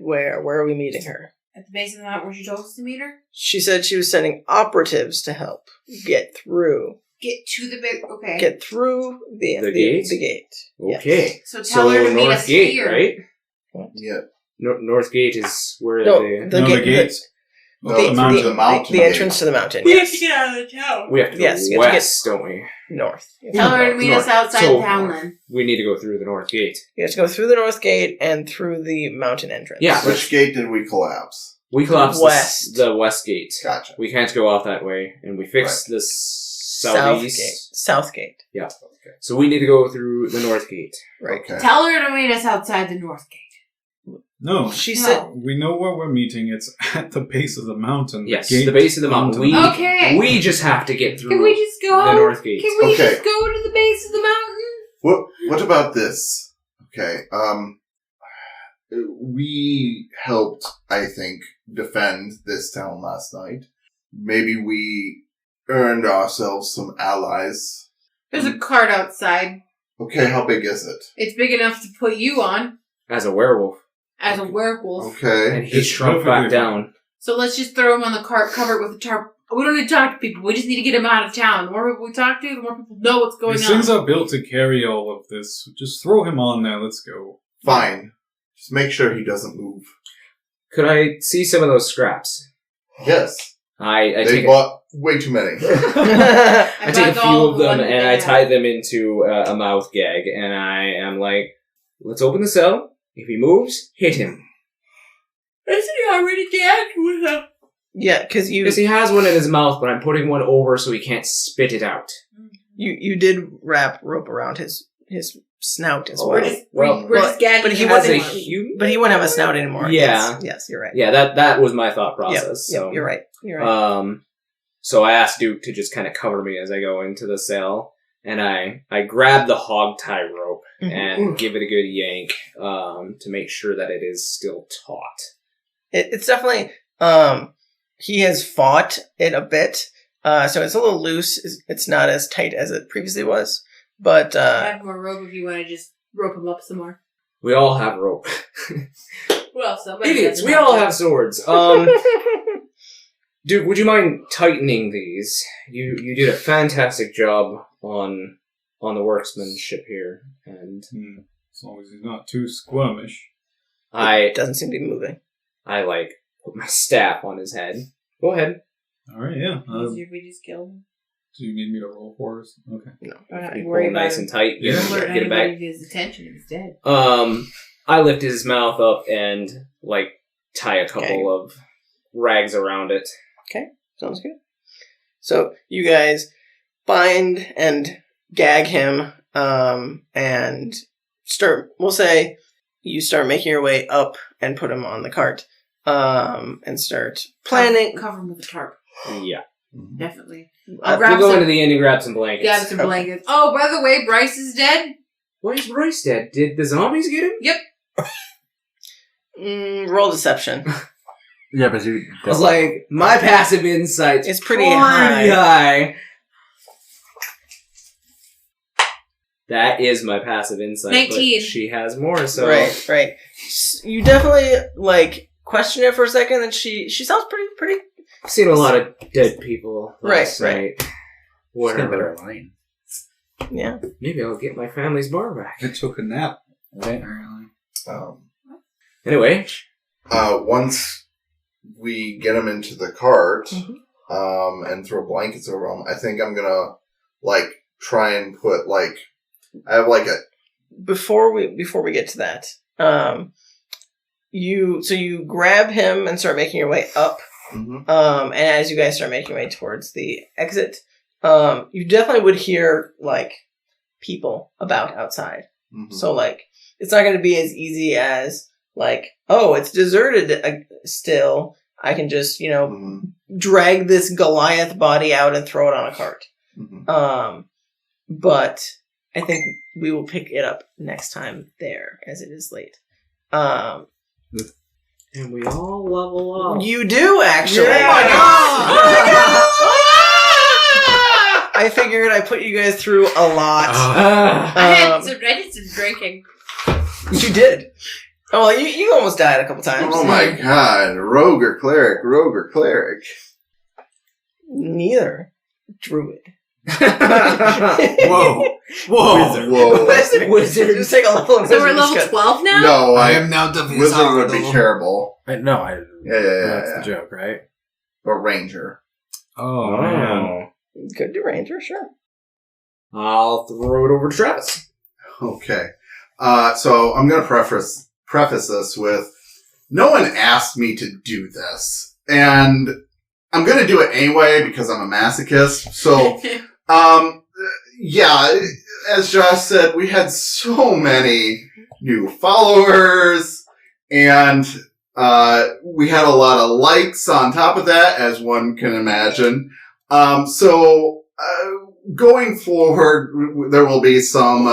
are we meeting her? At the base of the mountain where she told us to meet her? She said she was sending operatives to help get through Get to the big. Okay. the gate? The gate. Okay. So tell her to meet North us Gate, here. right? Yeah. North Gate is where No, the the No, gate. the gates. No, the it's mountain. the mountain. The entrance to the mountain. We have Yes. to get out of the town. we have to go Yes, you have to get- west, don't we? North. Tell her to meet us outside So- town then. We need to go through the North Gate. You have to go through the north gate and through the mountain entrance. Yeah. Which gate did we collapse? We collapsed West. the West Gate. Gotcha. We can't go out that way, and we fixed the southeast. South gate. Yeah. So we need to go through the North Gate. Right. Okay. Tell her to meet us outside the north gate. No, She No. said we know where we're meeting. It's at the base of the mountain. Yes, gate the base of the mountain. We, Okay. we just have to get through Can we just go? the North Gate. Can we Okay. just go to the base of the mountain? What about this? Okay. We helped, I think, defend this town last night. Maybe we earned ourselves some allies. There's a cart outside. Okay, how big is it? It's big enough to put you on As a werewolf. as a werewolf. Okay. And he It's shrunk perfectly back down. So let's just throw him on the cart, cover it with a tarp. We don't need to talk to people. We just need to get him out of town. The more people we talk to, the more people know what's going These on. things are built to carry all of this. Just throw him on there. Let's go. Fine. Just make sure he doesn't move. Could I see some of those scraps? Yes. I They take bought way too many. I take a bought few all of them one and I bag. tie them into a mouth gag, and I am like, let's open the cell. If he moves, hit him. Isn't he already gagged with a... yeah, because Because he has one in his mouth, but I'm putting one over so he can't spit it out. you did wrap rope around his snout as Oh, well. We're just, Well, we're just gagging but he him As a wasn't- anyway. human? But he wouldn't have a snout anymore. Yeah. Yes, you're right. Yeah, that was my thought process. Yep, so. you're right. You're right. So I asked Duke to just kind of cover me as I go into the cell, and I grab the hog tie rope and give it a good yank to make sure that it is still taut. It's definitely he has fought it a bit, so it's a little loose. It's not as tight as it previously was, but I have more rope if you want to just rope him up some more. We all have rope. Well, somebody Idiots, doesn't we have all rope. have swords. Duke, would you mind tightening these? You did a fantastic job on the workmanship here, and As long as he's not too squirmish. I it doesn't seem to be moving. put my staff on his head. Go ahead. All right, yeah. Easier if we just kill him. Do you need me to roll for us? Okay. No, I don't have You to pull worry him about nice him. and tight. Yeah. Alert Get it back. anybody to his attention if he's dead. I lift his mouth up and tie a couple Okay. of rags around it. Sounds good. So you guys bind and gag him, and start. We'll say you start making your way up and put him on the cart, and start planning. Cover him with a tarp. Yeah. Definitely. Uh, Grab We'll go some- into the inn and grab some blankets. Grab some blankets. Oh, by the way, Bryce is dead. Why is Bryce dead? Did the zombies get him? Roll deception. Yeah, but you. I was like, my passive insight's It's pretty high. high. That is my passive insight. 19. But she has more, so. Right. You definitely question it for a second, and she sounds pretty. I've seen a lot of dead people last Right. night. It's got a Whatever. better line. Yeah. Maybe I'll get my family's bar back. I took a nap. Right? Apparently. Anyway. Once we get him into the cart, Mhm. and throw blankets over him, I think I'm gonna try and put I have a Before we get to that, you grab him and start making your way up. mhm. And as you guys start making your way towards the exit, you definitely would hear people about outside. Mhm. So it's not going to be as easy as oh, it's deserted still. I can just Mhm. drag this Goliath body out and throw it on a cart. Mhm. But I think we will pick it up next time there, as it is late. And we all level up. You do actually. Yeah. Oh my god! I figured I put you guys through a lot. I did some drinking. You did. Oh, well, you almost died a couple times. Oh my god, rogue or cleric. Neither. Druid. Whoa. Whoa. Whoa. Wizard. Just take a level in So we're wizard level discuss. 12 now? No, I am now Duffy's wizard would be terrible. Yeah. That's the joke, right? But ranger. Oh, man. Could do ranger, sure. I'll throw it over to Travis. Okay. So I'm gonna preface this with, no one asked me to do this. And I'm gonna do it anyway because I'm a masochist. So, yeah, as Josh said, we had so many new followers, and we had a lot of likes on top of that, as one can imagine. So going forward, there will be some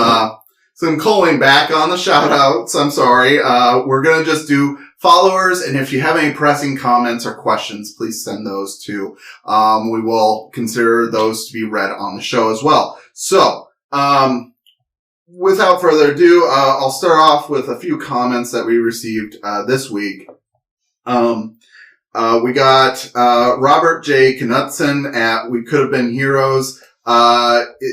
calling back on the shout outs. I'm sorry. We're going to just do followers. And if you have any pressing comments or questions, please send those too. We will consider those to be read on the show as well. So, without further ado, I'll start off with a few comments that we received, this week. We got, Robert J. Knutson at We Could Have Been Heroes.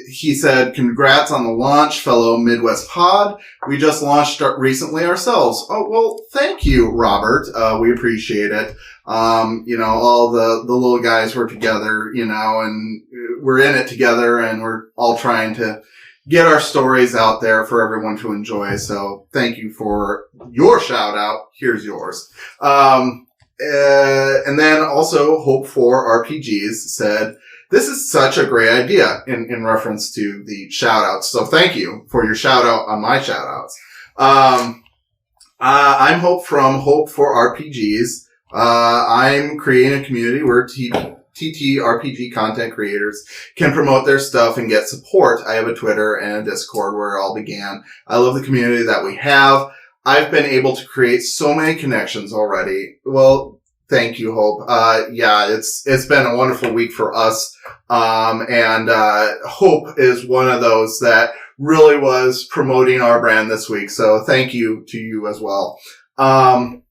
He said, congrats on the launch, fellow Midwest Pod. We just launched recently ourselves. Oh, well, thank you, Robert. We appreciate it. All the little guys were together, and we're in it together, and we're all trying to get our stories out there for everyone to enjoy. So thank you for your shout out. Here's yours. And then also Hope for RPGs said, this is such a great idea in reference to the shout outs. So thank you for your shout out on my shout outs. I'm Hope from Hope for RPGs. I'm creating a community where TTRPG content creators can promote their stuff and get support. I have a Twitter and a Discord where it all began. I love the community that we have. I've been able to create so many connections already. Well, thank you, Hope. Yeah, it's been a wonderful week for us. And Hope is one of those that really was promoting our brand this week. So thank you to you as well. And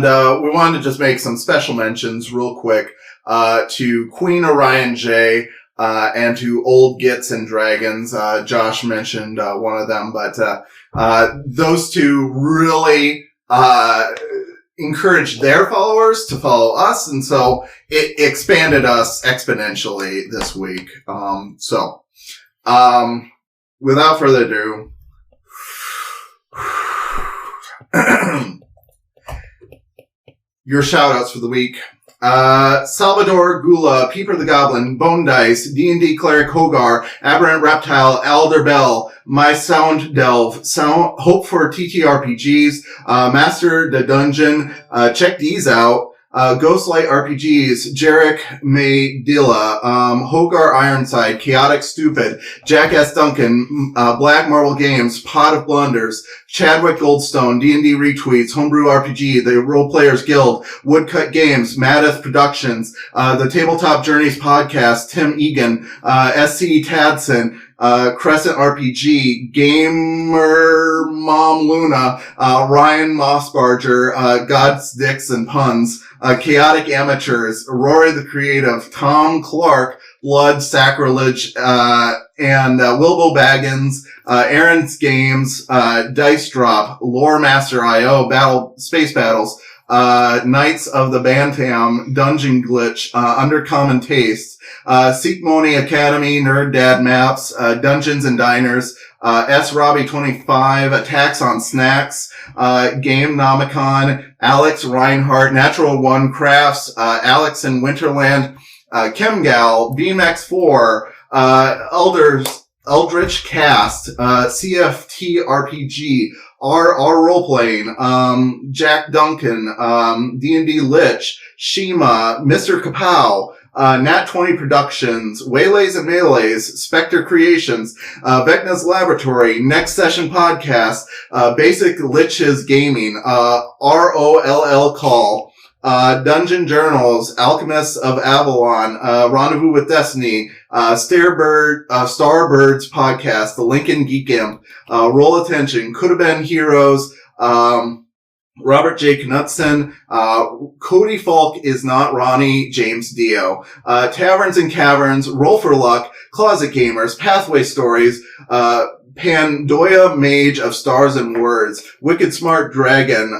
we wanted to just make some special mentions real quick, to Queen Orion J, and to Old Gits and Dragons. Josh mentioned, one of them, but, those two really, encouraged their followers to follow us, and so it expanded us exponentially this week. Without further ado, your shout-outs for the week. Salvador Gula, Peeper the Goblin, Bone Dice, D&D Cleric Hogar, Aberrant Reptile, Alder Bell, My Sound Delve, Hope for TTRPGs, Master the Dungeon, check these out. Ghostlight RPGs, Jarek Maydilla, Hogar Ironside, Chaotic Stupid, Jackass Duncan, Black Marble Games, Pot of Blunders, Chadwick Goldstone, D&D Retweets, Homebrew RPG, The Role Players Guild, Woodcut Games, Maddith Productions, the Tabletop Journeys Podcast, Tim Egan, SC Tadson, Crescent RPG, Gamer Mom Luna, Ryan Mossbarger, Gods, Dicks, and Puns, Chaotic Amateurs, Rory the Creative, Tom Clark, Blood, Sacrilege, and Wilbo Baggins, Aaron's Games, Dice Drop, Lore Master IO, Space Battles, Knights of the Bantam, Dungeon Glitch, Undercommon Tastes, Seekmoni Academy, Nerd Dad Maps, Dungeons and Diners, S. Robbie 25, Attacks on Snacks, Game Nomicon, Alex Reinhardt, Natural One Crafts, Alex in Winterland, Chemgal, BMX4, Eldritch Cast, CFT RPG, our role-playing, Jack Duncan, D&D Lich, Shima, Mr. Kapow, Nat 20 Productions, Waylays and Melees, Spectre Creations, Vecna's Laboratory, Next Session Podcast, Basic Liches Gaming, ROLL Call, Dungeon Journals, Alchemists of Avalon, Rendezvous with Destiny, Starbirds Podcast, The Lincoln Geek Imp, Roll Attention, Could Have Been Heroes, Robert J. Knudsen, Cody Falk is not Ronnie James Dio, Taverns and Caverns, Roll for Luck, Closet Gamers, Pathway Stories, Pandoya Mage of Stars and Words, Wicked Smart Dragon,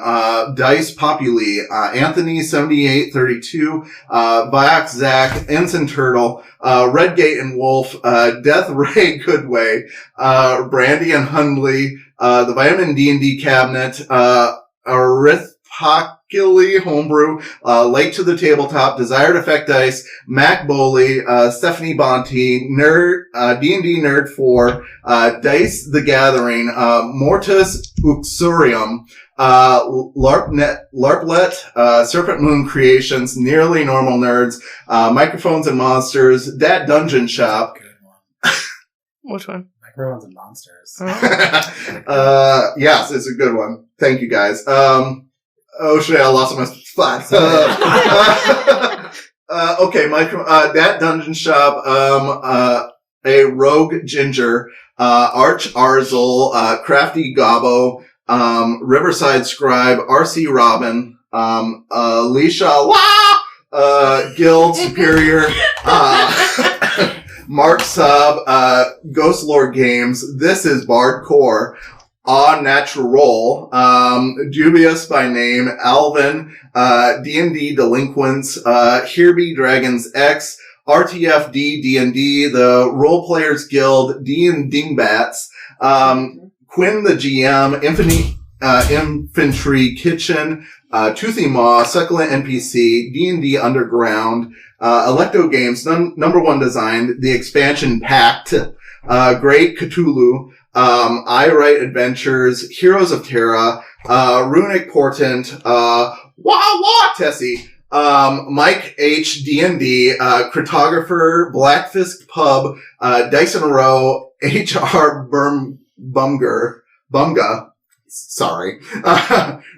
Dice Populi, Anthony 7832, Viox Zach, Ensign Turtle, Redgate and Wolf, Death Ray Goodway, Brandy and Hundley, the Vitamin D&D Cabinet, Arithpoculi Homebrew, Late to the Tabletop, Desired Effect Dice, Mac Bowley, Stephanie Bonte, Nerd, D&D Nerd 4, Dice the Gathering, Mortis Uxurium, Larplet, Serpent Moon Creations, Nearly Normal Nerds, Microphones and Monsters, Dat Dungeon Shop. Good one. Which one? Microphones and Monsters. Yes, it's a good one. Thank you guys. Oh shit, I lost my spot. Okay, that Dungeon Shop, a Rogue Ginger, Arch Arzel, Crafty Gobbo, Riverside Scribe, RC Robin, Alicia, Guild Superior, Mark Sub, Ghost Lord Games, This is Bardcore, Natural, Dubious by Name, Alvin, D&D Delinquents, Here Be Dragons X, RTFD D&D, the Role Players Guild, Dingbats, Quinn the GM, Infantry Kitchen, Toothy Maw, Succulent NPC, D&D Underground, Electo Games, number one designed, the expansion Pact, Great Cthulhu, I Write Adventures, Heroes of Terra, Runic Portent, Tessie, Mike H, D&D, Cryptographer, Blackfisk Pub, Dice in a Row, HR Bumga, sorry,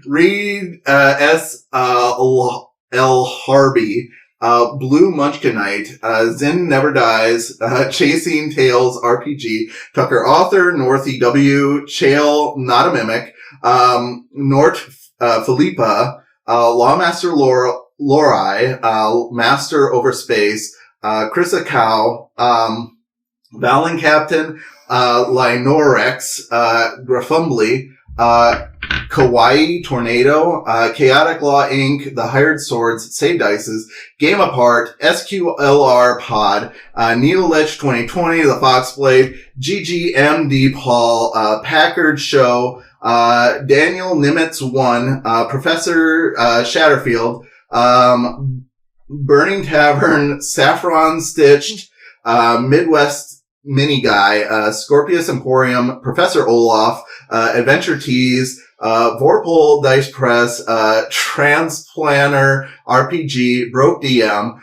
Reed, S, L Harvey, Blue Munchkinite, Zin Never Dies, Chasing Tales RPG, Tucker Author, North EW, Chael Not a Mimic, Nort Philippa, Lawmaster Lorai, Master Over Space, Chrissa Cow, Valen Captain, Linorex, Graffumbly, Kawaii Tornado, Chaotic Law Inc., The Hired Swords, Say Dices, Game Apart, SQLR Pod, Neolich 2020, The Foxblade, GGMD Paul, Packard Show, Daniel Nimitz 1, Professor Shatterfield, Burning Tavern, Saffron Stitched, Midwest Mini Guy, Scorpius Emporium, Professor Olaf, Adventure Tees, Vorpal Dice Press, Transplanner RPG, Broke DM,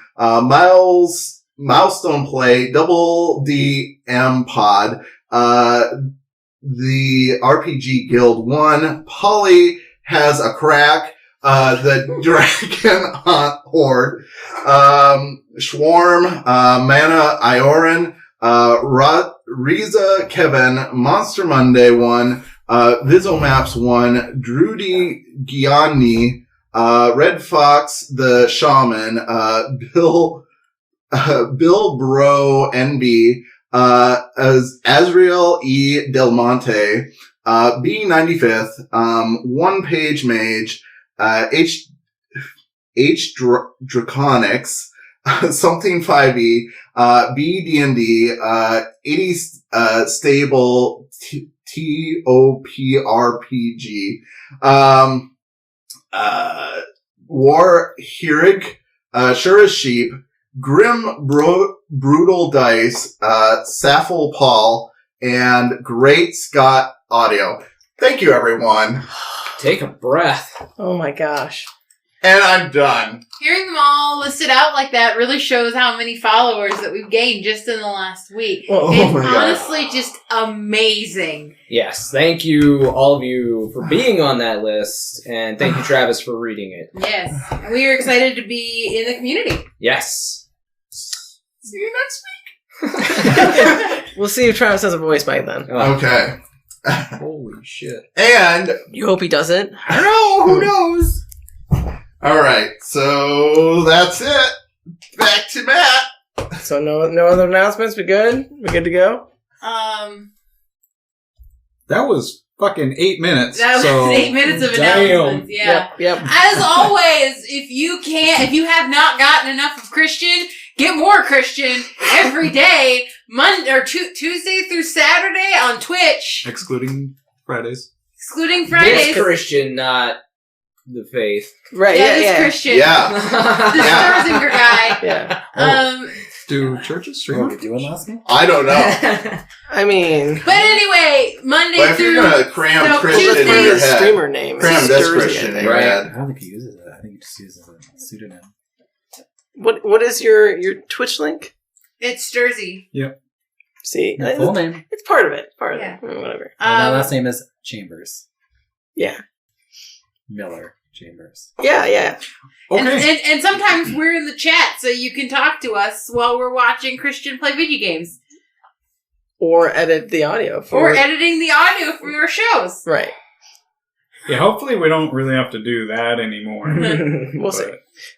Milestone Play, Double DM Pod, the RPG Guild 1, Polly Has a Crack, the Dragon Hunt Horde, Schwarm, Mana Ioran, Riza Kevin, Monster Monday 1, Visomaps 1, Drudy Gianni, Red Fox the Shaman, Bill Bro NB, Azriel E. Del Monte, B95th, One Page Mage, H Draconics, Something 5e, BD&D, 80 Stable, TOPRPG, War Hierig, Sure as Sheep, Grim Brutal Dice, Saffel Paul, and Great Scott Audio. Thank you, everyone. Take a breath. Oh my gosh. And I'm done. Hearing them all listed out like that really shows how many followers that we've gained just in the last week. Oh it's my God. honestly just amazing. Yes, thank you, all of you, for being on that list, and thank you, Travis, for reading it. Yes. And we are excited to be in the community. Yes. See you next We'll see if Travis has a voice by then. week. Okay. Holy shit. And You hope he doesn't. I don't know. Who knows? All right. So that's it. Back to Matt. So no other announcements? We good? We good to go? That was fucking 8 minutes. That was so 8 minutes of Damn. announcements. Yeah. Yep. As always, if you have not gotten enough of Christian, get more Christian every day, Monday or Tuesday through Saturday on Twitch, excluding Fridays. excluding Fridays. This Christian, not the faith. Right, Yeah, this yeah. Christian. Yeah. The Starzinger guy. Yeah. Do churches stream? What are we doing last night? I don't know. I mean, But anyway, Monday But if through you're gonna cram so Christian in Tuesday- your his head, streamer name. cram is this Sturzy, Christian I in think. your Right. head. I don't think he uses it. I think he just uses a pseudonym. What is your Twitch link? it's Sturzy. See, My full name. it's part of it. Part of Yeah. it. Whatever. My last name is Chambers. Yeah. Miller Chambers. Yeah. Okay. And sometimes we're in the chat, so you can talk to us while we're watching Christian play video games. Or edit the audio. Or editing the audio for your shows. Right. Yeah, hopefully we don't really have to do that anymore. We'll see. But